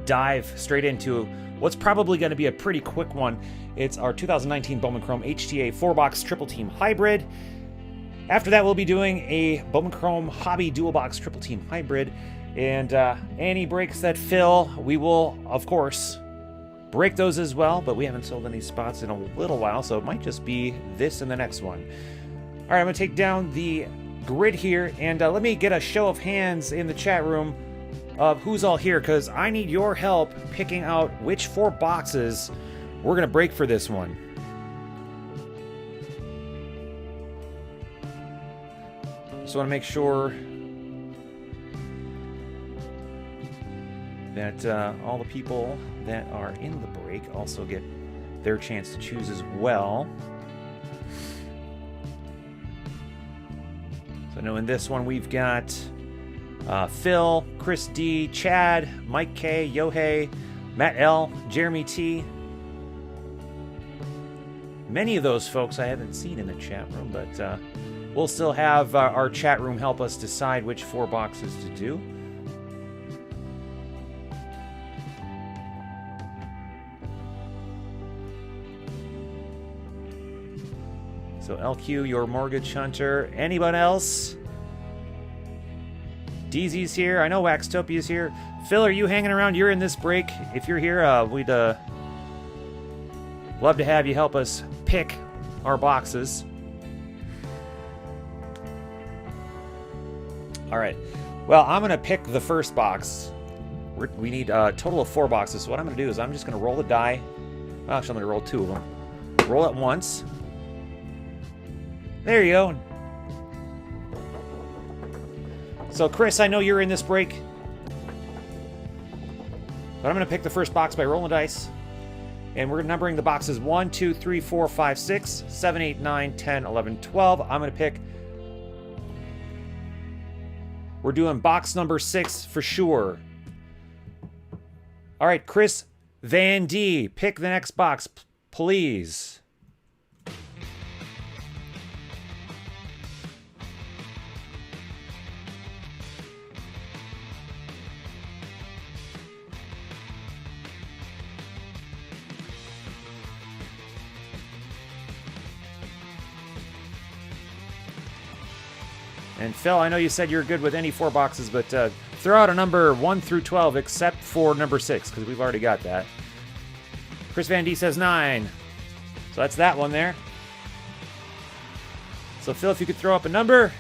dive straight into what's probably going to be a pretty quick one. It's our 2019 Bowman Chrome HTA 4-box Triple Team Hybrid. After that, we'll be doing a Bowman Chrome Hobby Dual Box Triple Team Hybrid. And any breaks that fill, we will, of course, break those as well. But we haven't sold any spots in a little while, so it might just be this and the next one. All right, I'm going to take down the grid here, and let me get a show of hands in the chat room of who's all here, because I need your help picking out which 4 boxes we're going to break for this one. Just want to make sure that all the people that are in the break also get their chance to choose as well. So I know in this one we've got Phil, Chris D, Chad, Mike K, Yohei, Matt L, Jeremy T. Many of those folks I haven't seen in the chat room, but we'll still have our chat room help us decide which 4 boxes to do. So LQ, your mortgage hunter. Anyone else? DZ's here. I know Waxtopia's here. Phil, are you hanging around? You're in this break. If you're here, we'd love to have you help us pick our boxes. All right. Well, I'm going to pick the first box. We need a total of 4 boxes. So what I'm going to do is I'm just going to roll the die. Well, actually, I'm going to roll 2 of them. Roll it once. There you go. So, Chris, I know you're in this break. But I'm going to pick the first box by rolling dice. And we're numbering the boxes 1, 2, 3, 4, 5, 6, 7, 8, 9, 10, 11, 12. I'm going to pick... We're doing box number 6 for sure. All right, Chris Van D, pick the next box, please. And Phil, I know you said you're good with any 4 boxes, but throw out a number 1 through 12 except for number 6, because we've already got that. Chris Van D says 9. So that's that one there. So Phil, if you could throw up a number.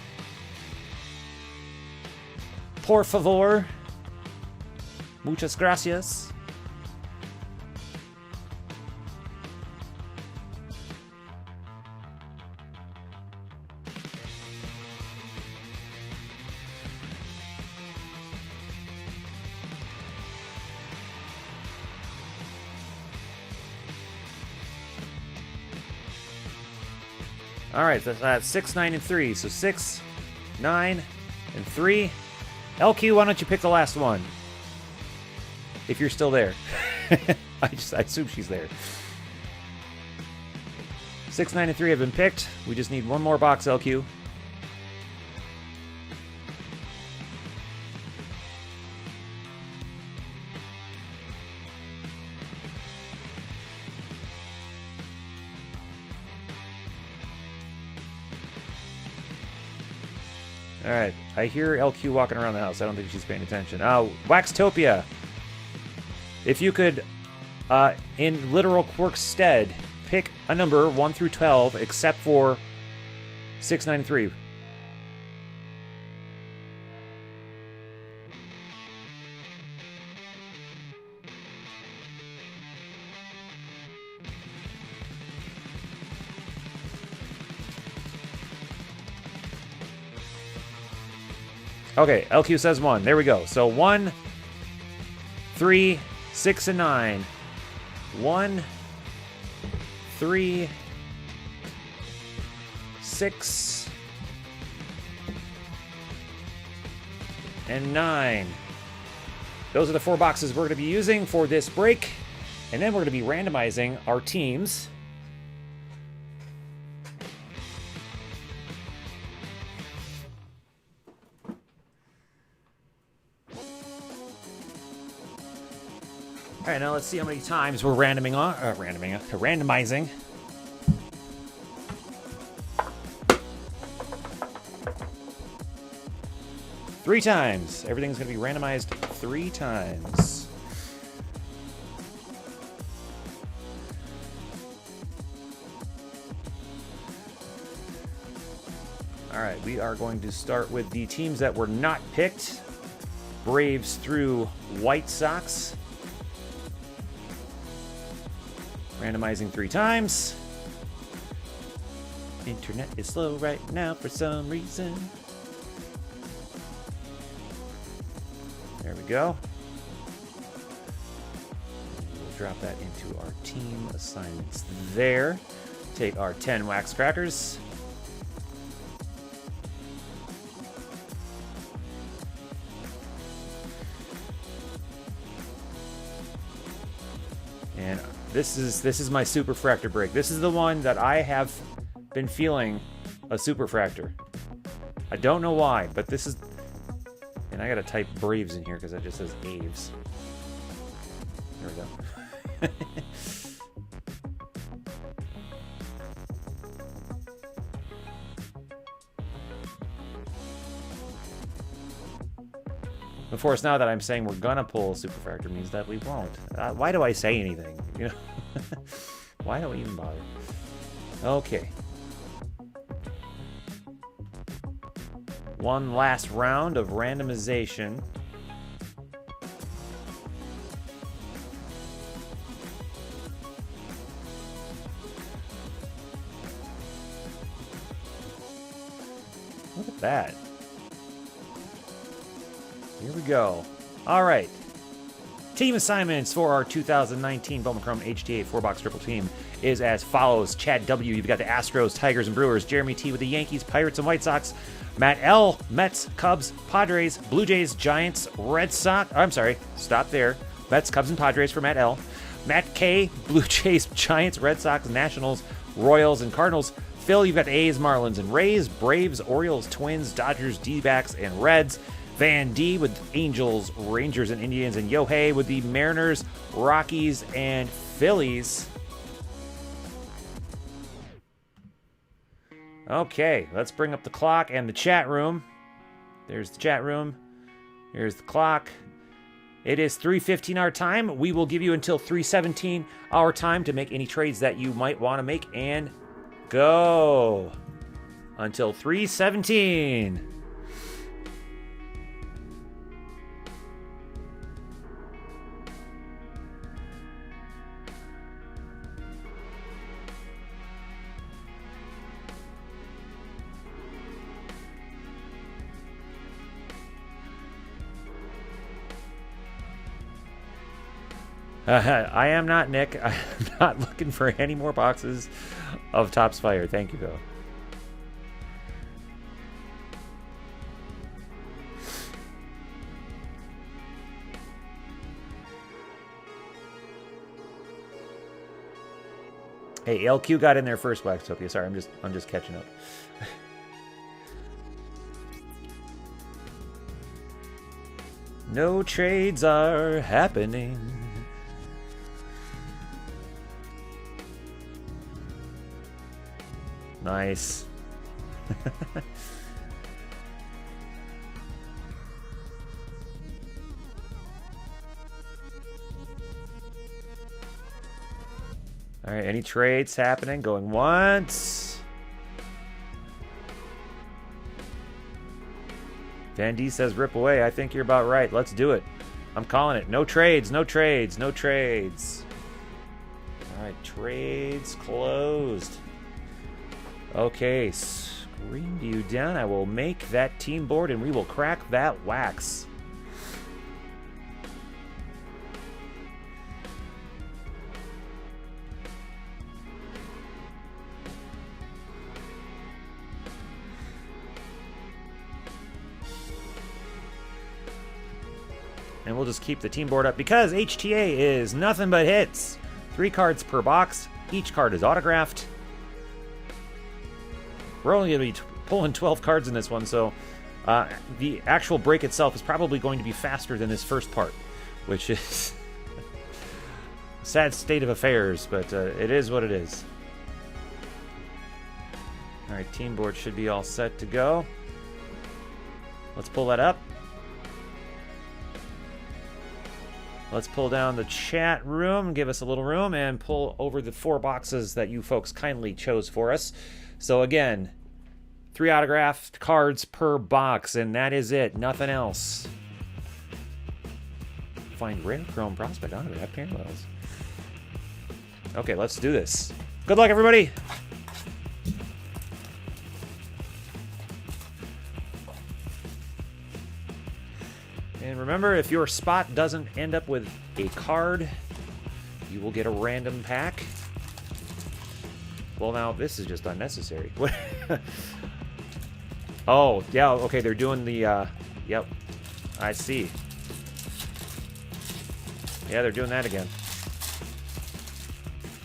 Por favor. Muchas gracias. All right, that's 6, 9, and 3. So 6, 9, and 3. LQ, why don't you pick the last one? If you're still there. I assume she's there. 6, 9, and 3 have been picked. We just need one more box, LQ. All right, I hear LQ walking around the house. I don't think she's paying attention. Waxtopia, if you could, in literal quirk's stead, pick a number 1 through 12, except for 6, 9, and 3. Okay, LQ says 1. There we go. So 1, 3, 6, and 9. 1, 3, 6, and 9. Those are the 4 boxes we're going to be using for this break. And then we're going to be randomizing our teams. All right, now let's see how many times we're randomizing. 3 times. Everything's going to be randomized 3 times. All right, we are going to start with the teams that were not picked. Braves through White Sox. Randomizing 3 times. Internet is slow right now for some reason. There we go. We'll drop that into our team assignments there. Take our 10 wax crackers. And this is my superfractor break. This is the one that I have been feeling a superfractor. I don't know why, but this is... And I gotta type Braves in here because that just says Aves. There we go. Of course, now that I'm saying we're gonna pull a superfractor means that we won't. Why do I say anything? You know, why do we even bother? Okay. One last round of randomization. Look at that. Here we go. All right. Team assignments for our 2019 Bowman Chrome HTA 4-box triple team is as follows. Chad W., you've got the Astros, Tigers, and Brewers. Jeremy T. with the Yankees, Pirates, and White Sox. Matt L., Mets, Cubs, Padres, Blue Jays, Giants, Red Sox. I'm sorry, stop there. Mets, Cubs, and Padres for Matt L. Matt K., Blue Jays, Giants, Red Sox, Nationals, Royals, and Cardinals. Phil, you've got the A's, Marlins, and Rays. Braves, Orioles, Twins, Dodgers, D-backs, and Reds. Van D with Angels, Rangers, and Indians. And Yohei with the Mariners, Rockies, and Phillies. Okay, let's bring up the clock and the chat room. There's the chat room. Here's the clock. It is 3:15 our time. We will give you until 3:17 our time to make any trades that you might want to make, and go until 3:17. I am not Nick. I'm not looking for any more boxes of Topps Fire. Thank you, though. Hey, LQ got in there first, Waxtopia. Sorry, I'm just catching up. No trades are happening. Nice. All right, any trades happening? Going once. Van D says rip away. I think you're about right. Let's do it. I'm calling it. No trades, no trades, no trades. All right, trades closed. Okay, screen view down. I will make that team board and we will crack that wax. And we'll just keep the team board up because HTA is nothing but hits. 3 cards per box. Each card is autographed. We're only going to be pulling 12 cards in this one, so the actual break itself is probably going to be faster than this first part, which is Sad state of affairs, but it is what it is. All right, team board should be all set to go. Let's pull that up. Let's pull down the chat room, give us a little room, and pull over the 4 boxes that you folks kindly chose for us. So again, 3 autographed cards per box, and that is it. Nothing else. Find rare chrome prospect autograph parallels. Okay, let's do this. Good luck, everybody. And remember, if your spot doesn't end up with a card, you will get a random pack. Well, now, this is just unnecessary. Oh, yeah, okay, they're doing the, yep, I see. Yeah, they're doing that again.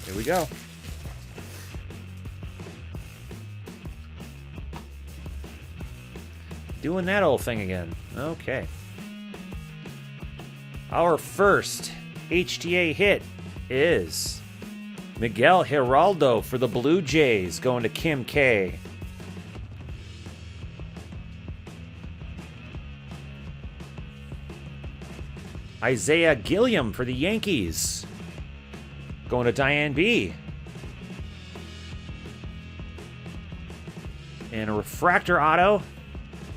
Here we go. Doing that old thing again. Okay. Our first HTA hit is Miguel Giraldo for the Blue Jays, going to Kim K. Isaiah Gilliam for the Yankees, going to Diane B. And a refractor auto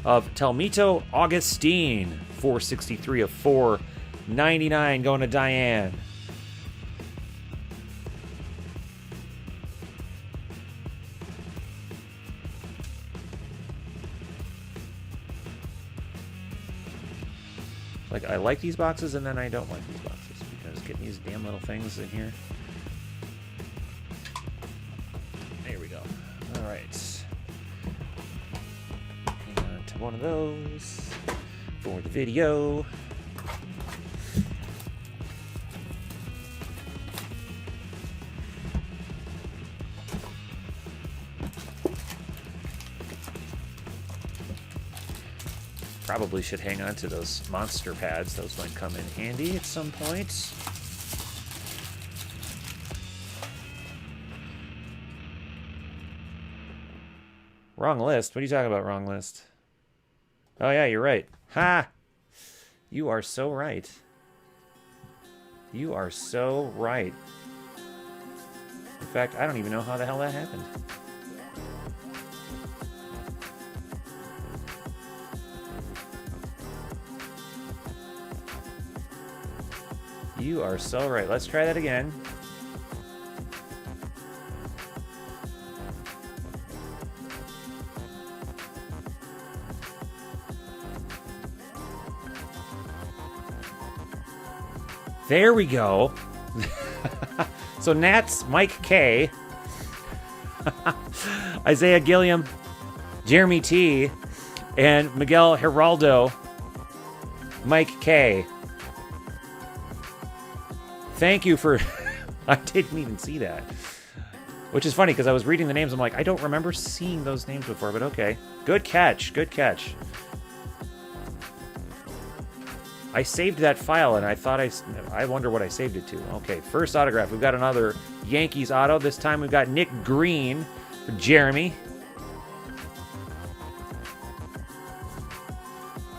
of Telmito Augustine, 463 of 499, going to Diane. Like, I like these boxes, and then I don't like these boxes, because getting these damn little things in here. There we go. All right. Hang on to one of those for the video. Probably should hang on to those monster pads. Those might come in handy at some point. Wrong list. What are you talking about, wrong list? Oh, yeah, you're right. Ha! You are so right. You are so right. In fact, I don't even know how the hell that happened. You are so right. Let's try that again. There we go. So Nats, Mike K, Isaiah Gilliam, Jeremy T, and Miguel Giraldo, Mike K. Thank you for... I didn't even see that. Which is funny, because I was reading the names. I'm like, I don't remember seeing those names before, but okay. Good catch. Good catch. I saved that file, and I thought I wonder what I saved it to. Okay, first autograph. We've got another Yankees auto. This time we've got Nick Green for Jeremy.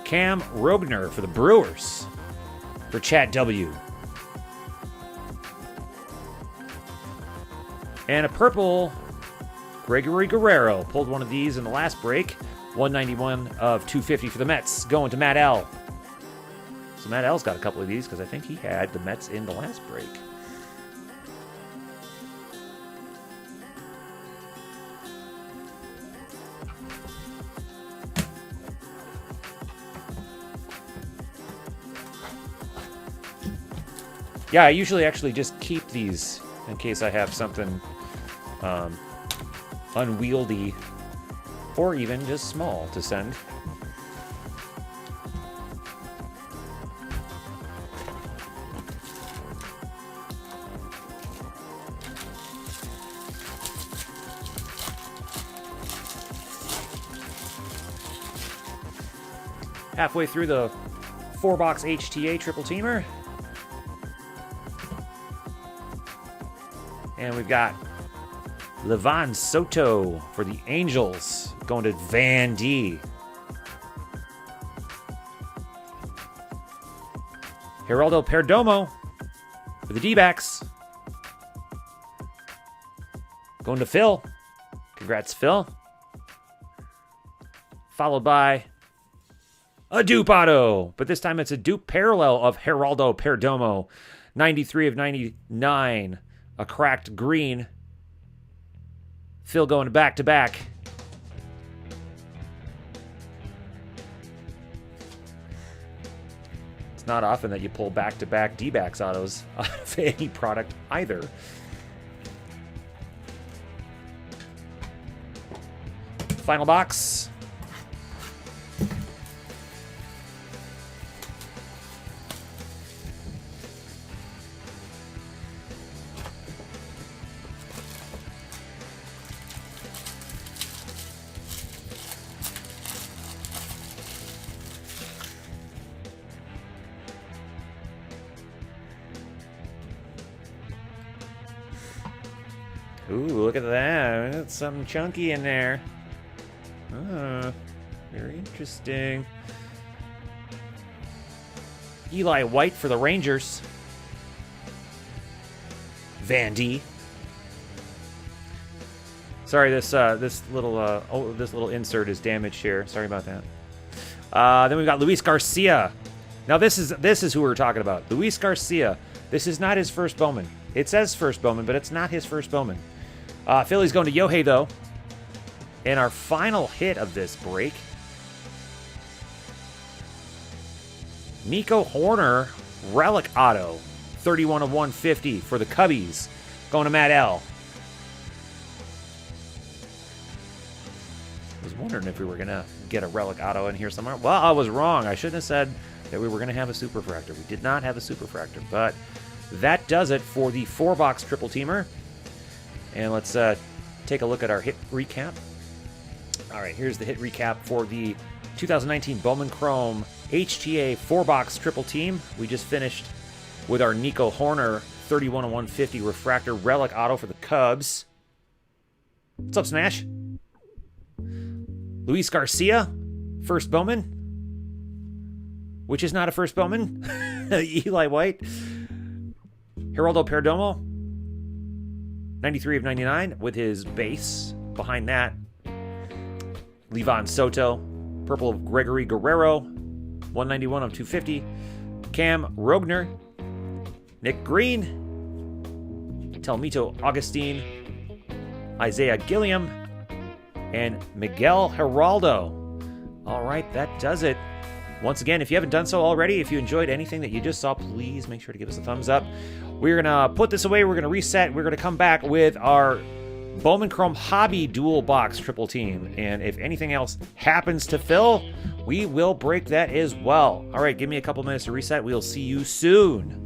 Cam Rogner for the Brewers for Chat W. And a purple Gregory Guerrero. Pulled one of these in the last break. 191 of 250 for the Mets. Going to Matt L. So Matt L's got a couple of these because I think he had the Mets in the last break. Yeah, I usually actually just keep these in case I have something unwieldy or even just small to send. Halfway through the 4-box HTA triple teamer. And we've got Levan Soto for the Angels going to Van D. Geraldo Perdomo for the D-backs going to Phil. Congrats, Phil. Followed by a dupe auto, but this time it's a dupe parallel of Geraldo Perdomo. 93 of 99. A cracked green. Phil going back-to-back. It's not often that you pull back-to-back D-backs autos out of any product either. Final box. Ooh, look at that. That's something chunky in there. Very interesting. Eli White for the Rangers. Van D. Sorry, this little insert is damaged here. Sorry about that. Then we've got Luis Garcia. Now this is who we're talking about. Luis Garcia. This is not his first Bowman. It says first Bowman, but it's not his first Bowman. Philly's going to Yohei, though. And our final hit of this break. Nico Horner, Relic Auto. 31 of 150 for the Cubbies. Going to Matt L. I was wondering if we were going to get a Relic Auto in here somewhere. Well, I was wrong. I shouldn't have said that we were going to have a Superfractor. We did not have a Superfractor, but that does it for the 4-box triple teamer. And let's take a look at our hit recap. All right, here's the hit recap for the 2019 Bowman Chrome HTA 4-box triple team. We just finished with our Nico Horner 31 of 150 refractor Relic Auto for the Cubs. What's up, Smash? Luis Garcia, first Bowman, which is not a first Bowman. Eli White. Geraldo Perdomo, 93 of 99 with his base. Behind that, Levan Soto, purple of Gregory Guerrero, 191 of 250. Cam Rogner, Nick Green, Telmito Augustine, Isaiah Gilliam, and Miguel Geraldo. All right, that does it. Once again, if you haven't done so already, if you enjoyed anything that you just saw, please make sure to give us a thumbs up. We're going to put this away. We're going to reset. We're going to come back with our Bowman Chrome Hobby Dual Box Triple Team. And if anything else happens to fill, we will break that as well. All right, give me a couple minutes to reset. We'll see you soon.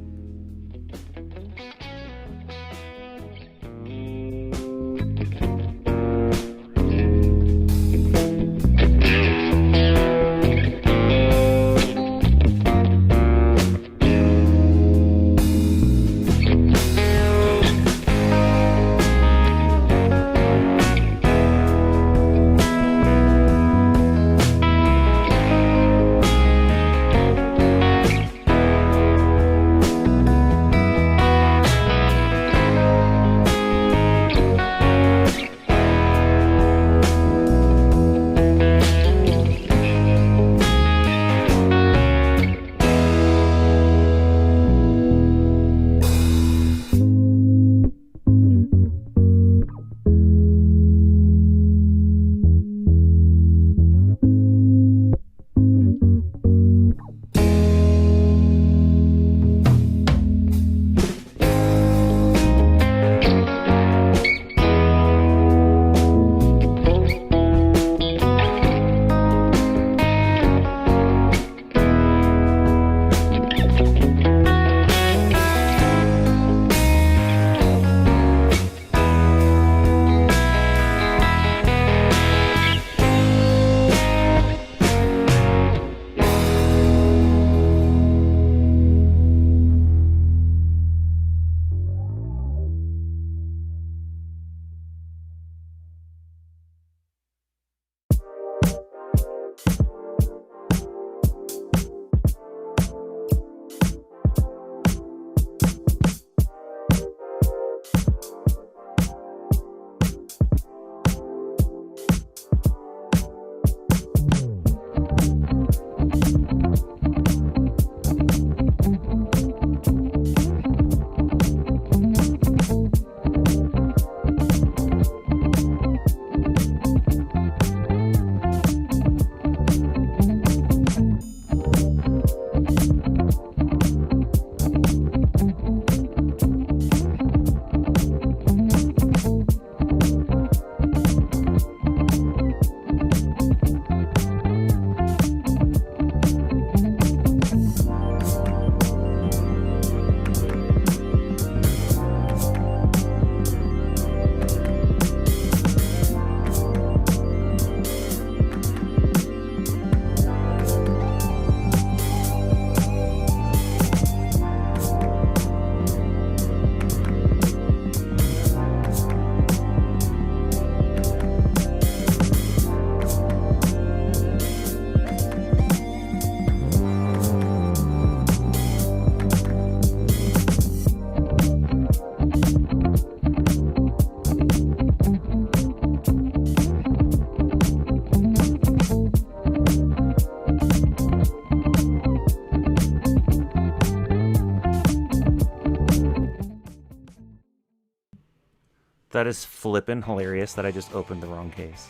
That is flippin' hilarious that I just opened the wrong case.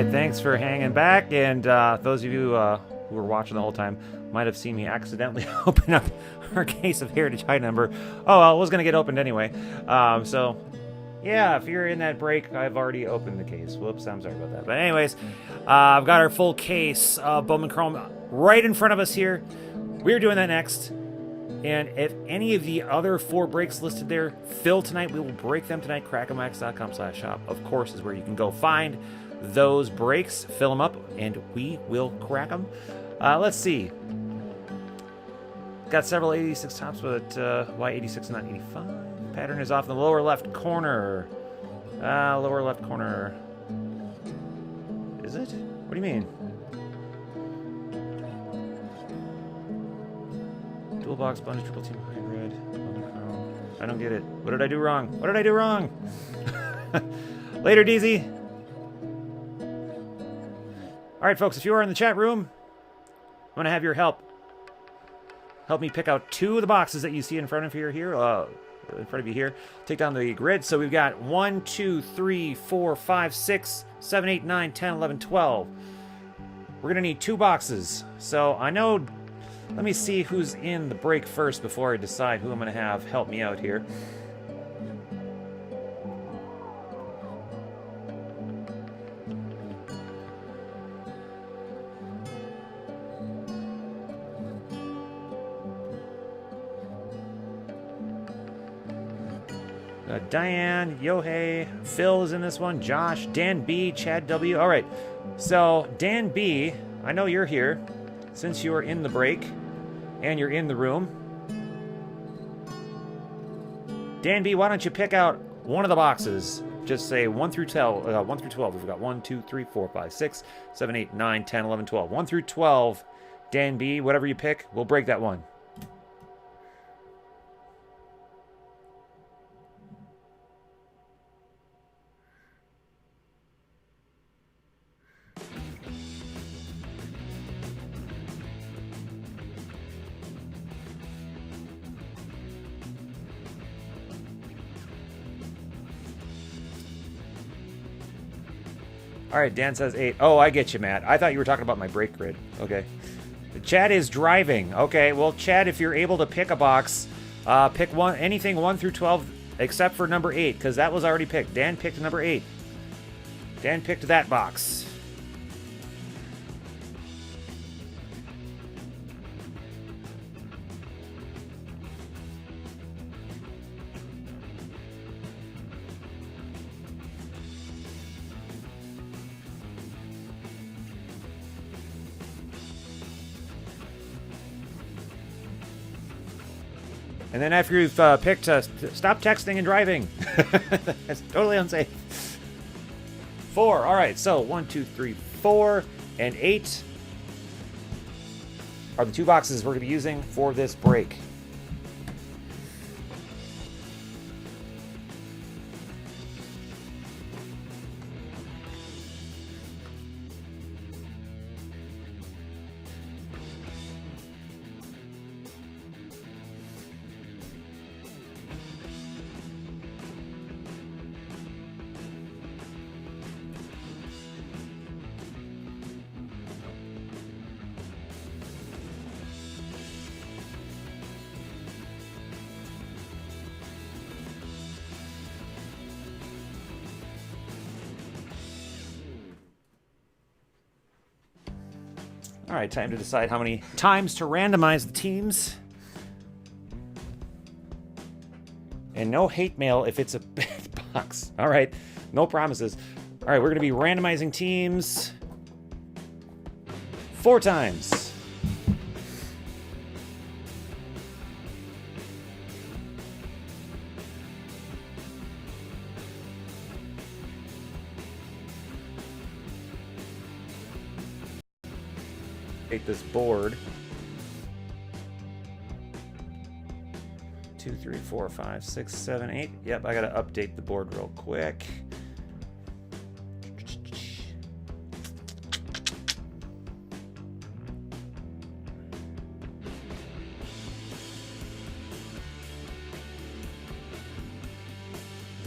right, thanks for hanging back, and those of you who were watching the whole time might have seen me accidentally open up our case of Heritage High Number. Oh, well, it was going to get opened anyway. So, yeah, if you're in that break, I've already opened the case. Whoops, I'm sorry about that. But anyways, I've got our full case of Bowman Chrome right in front of us here. We're doing that next. And if any of the other 4 breaks listed there fill tonight, we will break them tonight. crackinwax.com/shop, of course, is where you can go find those breaks, fill them up, and we will crack them. Let's see. Got several 86 tops, but why 86 and not 85? Pattern is off in the lower left corner. Lower left corner. Is it? What do you mean? Dual box, sponge, triple team hybrid. I don't get it. What did I do wrong? What did I do wrong? Later, DZ. All right, folks, if you are in the chat room, I'm going to have your help. help me pick out 2 of the boxes that you see in front of you here. In front of you here. Take down the grid. So we've got 1, 2, 3, 4, 5, 6, 7, 8, 9, 10, 11, 12. We're going to need 2 boxes. So I know... Let me see who's in the break first before I decide who I'm going to have help me out here. Diane, Yohei, Phil is in this one, Josh, Dan B, Chad W. All right, so Dan B, I know you're here since you are in the break and you're in the room. Dan B, why don't you pick out one of the boxes? Just say 1 through 12. 1 through 12. We've got 1, 2, 3, 4, 5, 6, 7, 8, 9, 10, 11, 12. 1 through 12. Dan B, whatever you pick, we'll break that one. All right, Dan says 8. Oh, I get you, Matt. I thought you were talking about my break grid. Okay. Chad is driving. Okay, well, Chad, if you're able to pick a box, pick anything 1 through 12 except for number 8, because that was already picked. Dan picked number 8. Dan picked that box. And then after you've picked, stop texting and driving. That's totally unsafe. 4. All right, so 1, 2, 3, 4, and 8 are the 2 boxes we're going to be using for this break. All right, time to decide how many times to randomize the teams. And no hate mail if it's a bad box. All right, no promises. All right, we're going to be randomizing teams 4 times. Take this board. 2, 3, 4, 5, 6, 7, 8. Yep, I gotta update the board real quick.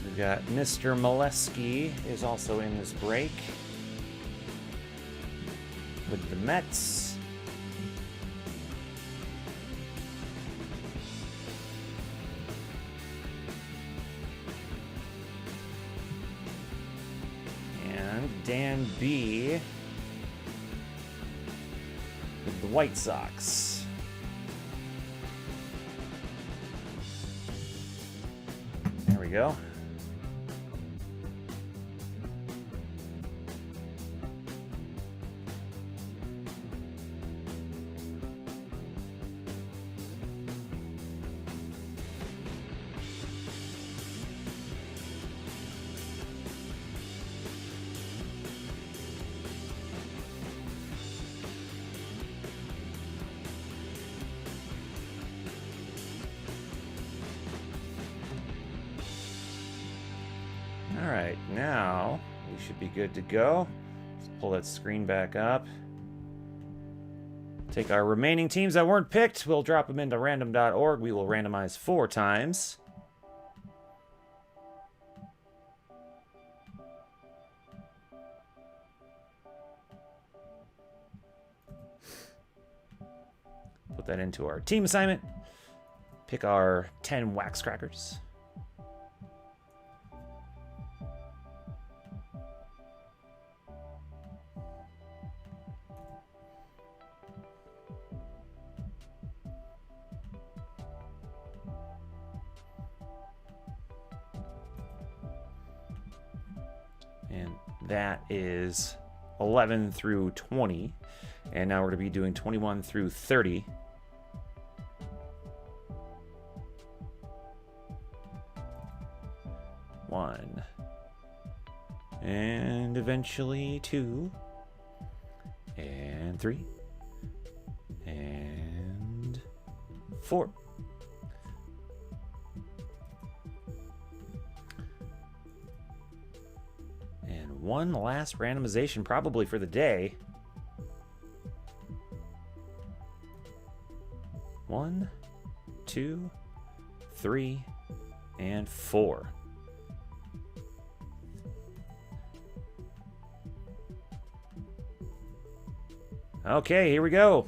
We've got Mr. Molesky is also in this break with the Mets. Dan B with the White Sox. There we go. All right, now we should be good to go. Let's pull that screen back up. Take our remaining teams that weren't picked. We'll drop them into random.org. We will randomize 4 times. Put that into our team assignment. Pick our 10 wax crackers. And that is 11 through 20. And now we're going to be doing 21 through 30. One. And eventually 2. And 3. And 4. And one last randomization, probably for the day. 1, 2, 3, and 4. Okay, here we go.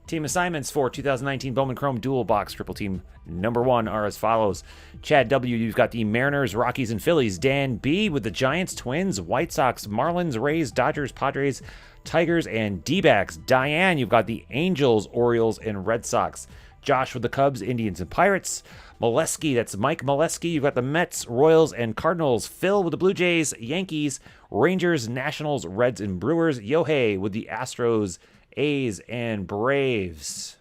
Team assignments for 2019 Bowman Chrome Dual Box Triple Team number 1 are as follows. Chad W., you've got the Mariners, Rockies, and Phillies. Dan B. with the Giants, Twins, White Sox, Marlins, Rays, Dodgers, Padres, Tigers, and D-backs. Diane, you've got the Angels, Orioles, and Red Sox. Josh with the Cubs, Indians, and Pirates. Molesky, that's Mike Molesky. You've got the Mets, Royals, and Cardinals. Phil with the Blue Jays, Yankees, Rangers, Nationals, Reds, and Brewers. Yohei with the Astros, A's, and Braves.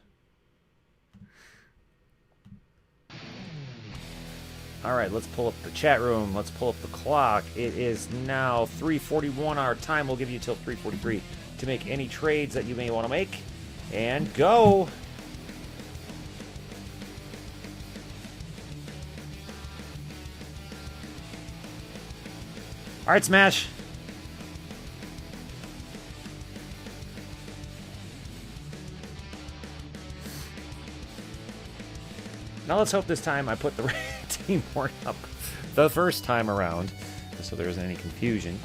All right, let's pull up the chat room. Let's pull up the clock. It is now 3:41. Our time will give you till 3:43 to make any trades that you may want to make. And go. All right, Smash. Now let's hope this time I put the right team board up the first time around, so there isn't any confusion.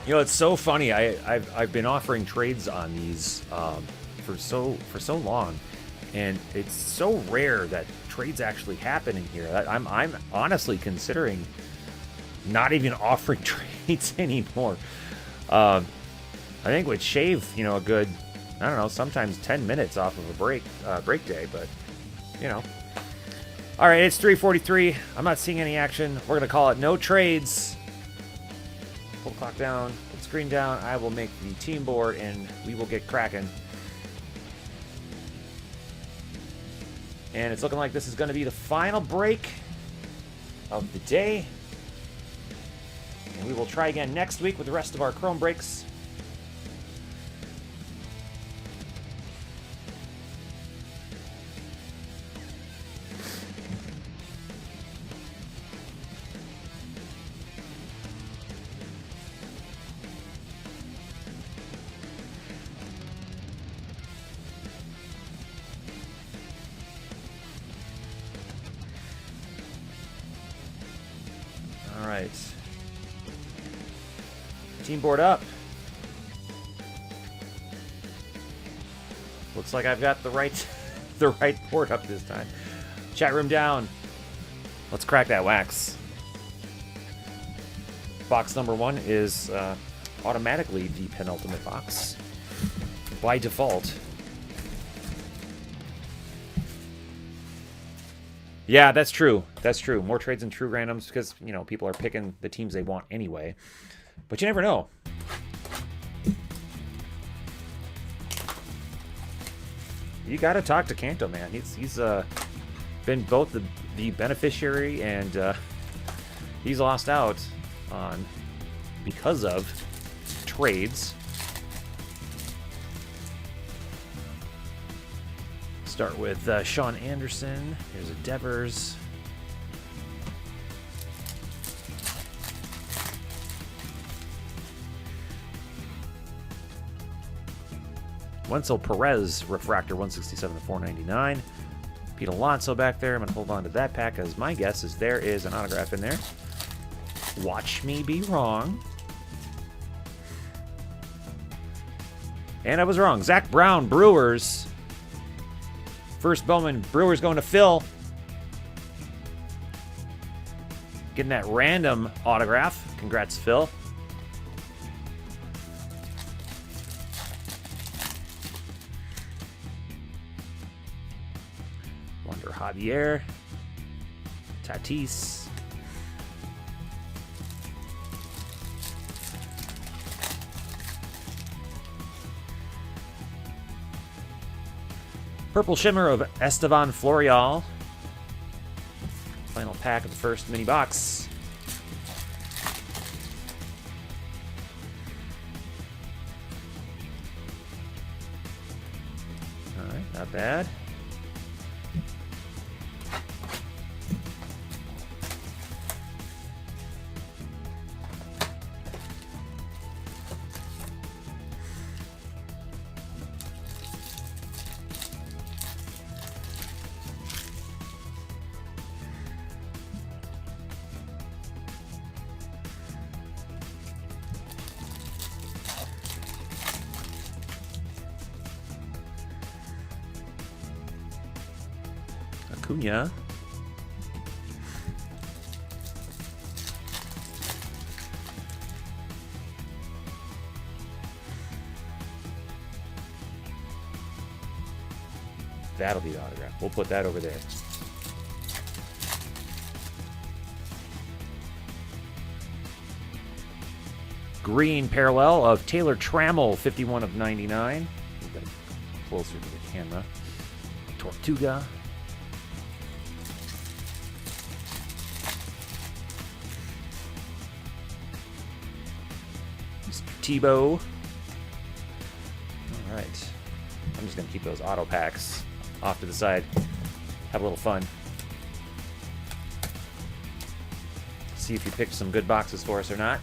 You know, it's so funny. I've been offering trades on these for so long, and it's so rare that trades actually happen in here. I'm honestly considering not even offering trades anymore. I think would shave, you know, a good, I don't know, sometimes 10 minutes off of a break day, but you know. All right, it's 3:43. I'm not seeing any action. We're gonna call it no trades. Pull the clock down, put the screen down. I will make the team board, and we will get cracking. And it's looking like this is going to be the final break of the day. And we will try again next week with the rest of our Chrome breaks. All right. Team board up. Looks like I've got the right the right board up this time. Chat room down. Let's crack that wax. Box number 1 is automatically the penultimate box by default. Yeah, that's true. That's true. More trades and true randoms because, you know, people are picking the teams they want anyway. But you never know. You got to talk to Kanto, man. He's been both the beneficiary and he's lost out on because of trades. Start with Sean Anderson. Here's a Devers. Wenzel Perez, refractor 167 to 499. Pete Alonso back there. I'm going to hold on to that pack as my guess is there is an autograph in there. Watch me be wrong. And I was wrong. Zach Brown, Brewers. First Bowman, Brewers going to Phil. Getting that random autograph. Congrats, Phil. Wander Javier. Tatis. Purple Shimmer of Estevan Florial. Final pack of the first mini box. Alright, not bad. Acuna. That'll be the autograph. We'll put that over there. Green parallel of Taylor Trammell, 51 of 99. We'll get closer to the camera. Tortuga. Mr. Tebow. All right. I'm just going to keep those auto packs off to the side. Have a little fun. See if you picked some good boxes for us or not.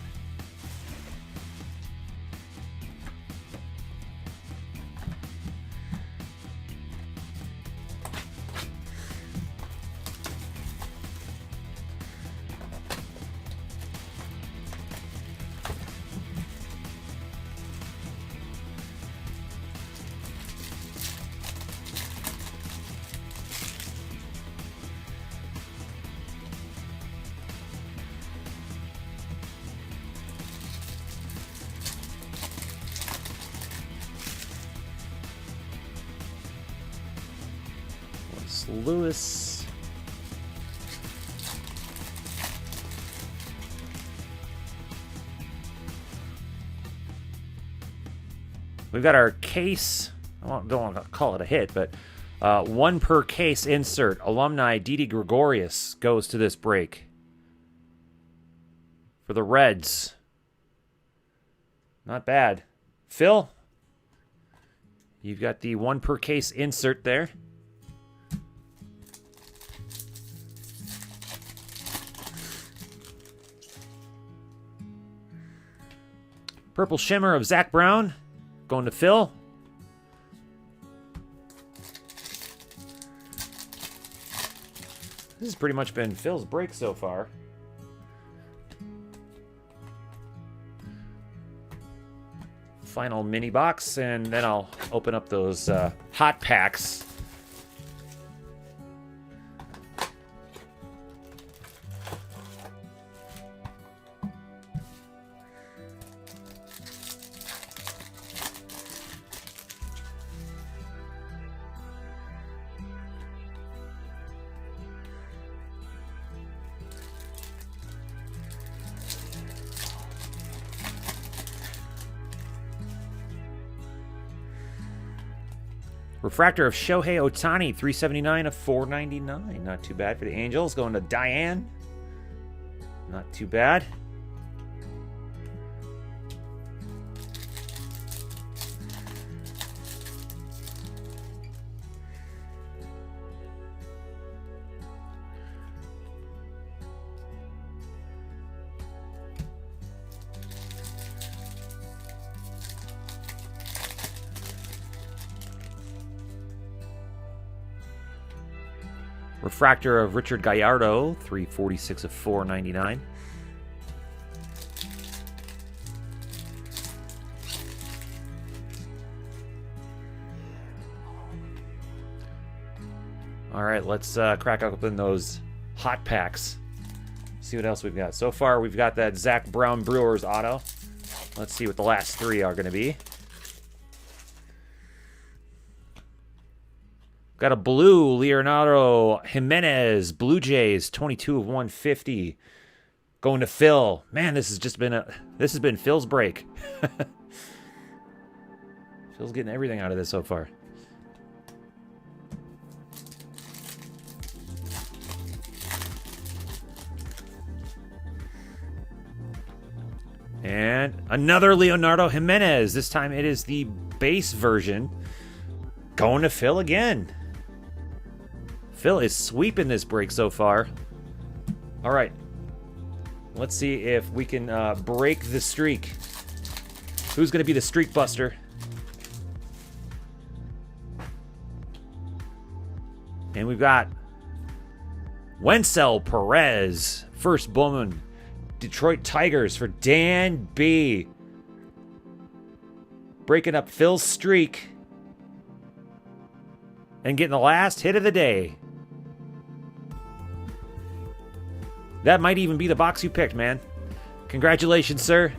Lewis. We've got our case. I don't want to call it a hit, but one per case insert. Alumni Didi Gregorius goes to this break. For the Reds. Not bad. Phil, you've got the one per case insert there. Purple Shimmer of Zach Brown going to Phil. This has pretty much been Phil's break so far. Final mini box, and then I'll open up those hot packs. Refractor of Shohei Ohtani, 379 of 499. Not too bad for the Angels. Going to Diane. Not too bad. Refractor of Richard Gallardo, 346 of 499. All right, let's crack open those hot packs. See what else we've got. So far, we've got that Zach Brown Brewers auto. Let's see what the last three are going to be. Got a blue Leonardo Jimenez, Blue Jays, 22 of 150. Going to Phil. Man, this has been Phil's break. Phil's getting everything out of this so far. And another Leonardo Jimenez. This time it is the base version. Going to Phil again. Phil is sweeping this break so far. All right. Let's see if we can break the streak. Who's going to be the streak buster? And we've got Wencel Perez. First Bowman. Detroit Tigers for Dan B. Breaking up Phil's streak. And getting the last hit of the day. That might even be the box you picked, man. Congratulations, sir.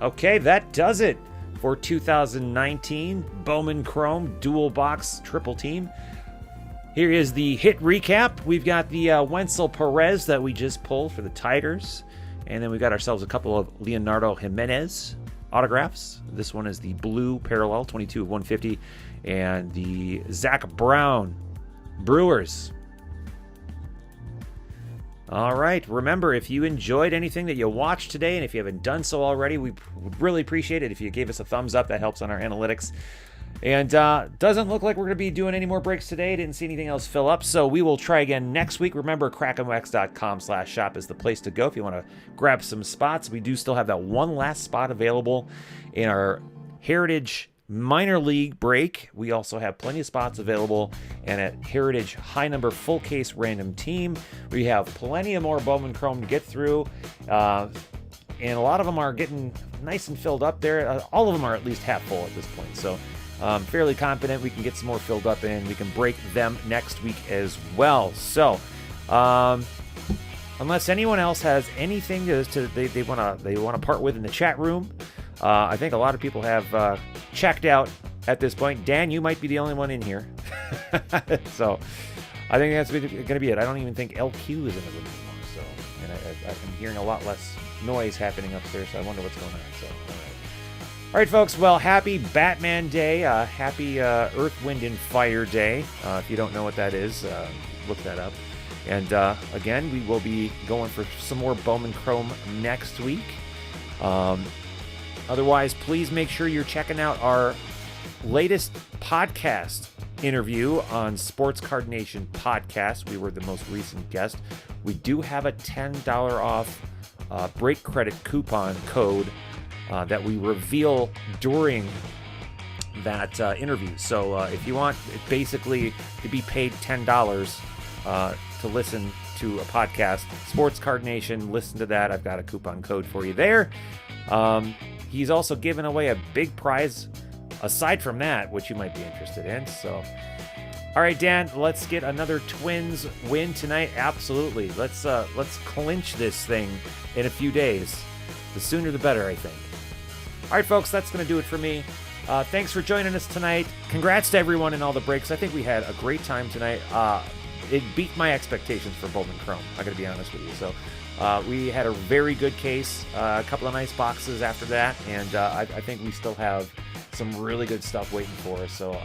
Okay, that does it for 2019 Bowman Chrome Dual Box Triple Team. Here is the hit recap. We've got the Wencel Perez that we just pulled for the Tigers. And then we got ourselves a couple of Leonardo Jimenez autographs. This one is the blue parallel, 22 of 150. And the Zach Brown Brewers. All right. Remember, if you enjoyed anything that you watched today, and if you haven't done so already, we would really appreciate it if you gave us a thumbs up. That helps on our analytics. And doesn't look like we're going to be doing any more breaks today. Didn't see anything else fill up, so we will try again next week. Remember, crackinwax.com/shop is the place to go if you want to grab some spots. We do still have that one last spot available in our Heritage Minor League break. We also have plenty of spots available, and at Heritage High Number Full Case Random Team, we have plenty of more Bowman Chrome to get through. And a lot of them are getting nice and filled up there. All of them are at least half full at this point, so fairly confident we can get some more filled up and we can break them next week as well. So, unless anyone else has anything they want to part with in the chat room, I think a lot of people have checked out at this point. Dan, you might be the only one in here. So, I think that's going to be it. I don't even think LQ is in the room anymore. So, and I'm hearing a lot less noise happening upstairs. So I wonder what's going on. So, all right, folks. Well, happy Batman Day. Happy Earth, Wind, and Fire Day. If you don't know what that is, look that up. And again, we will be going for some more Bowman Chrome next week. Otherwise, please make sure you're checking out our latest podcast interview on Sports Card Nation podcast. We were the most recent guest. We do have a $10 off break credit coupon code that we reveal during that interview. So if you want basically to be paid $10 to listen to a podcast, Sports Card Nation, listen to that. I've got a coupon code for you there. He's also giving away a big prize aside from that, which you might be interested in. So, all right, Dan, let's get another Twins win tonight. Absolutely. Let's clinch this thing in a few days. The sooner the better, I think. All right, folks, that's going to do it for me. Thanks for joining us tonight. Congrats to everyone in all the breaks. I think we had a great time tonight. It beat my expectations for Bowman Chrome, I got to be honest with you. So we had a very good case, a couple of nice boxes after that, and I think we still have some really good stuff waiting for us. So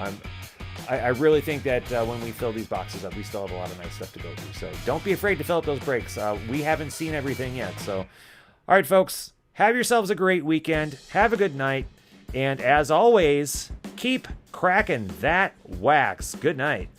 I really think that when we fill these boxes up, we still have a lot of nice stuff to go through. So don't be afraid to fill up those breaks. We haven't seen everything yet. So, all right, folks, have yourselves a great weekend. Have a good night. And as always, keep cracking that wax. Good night.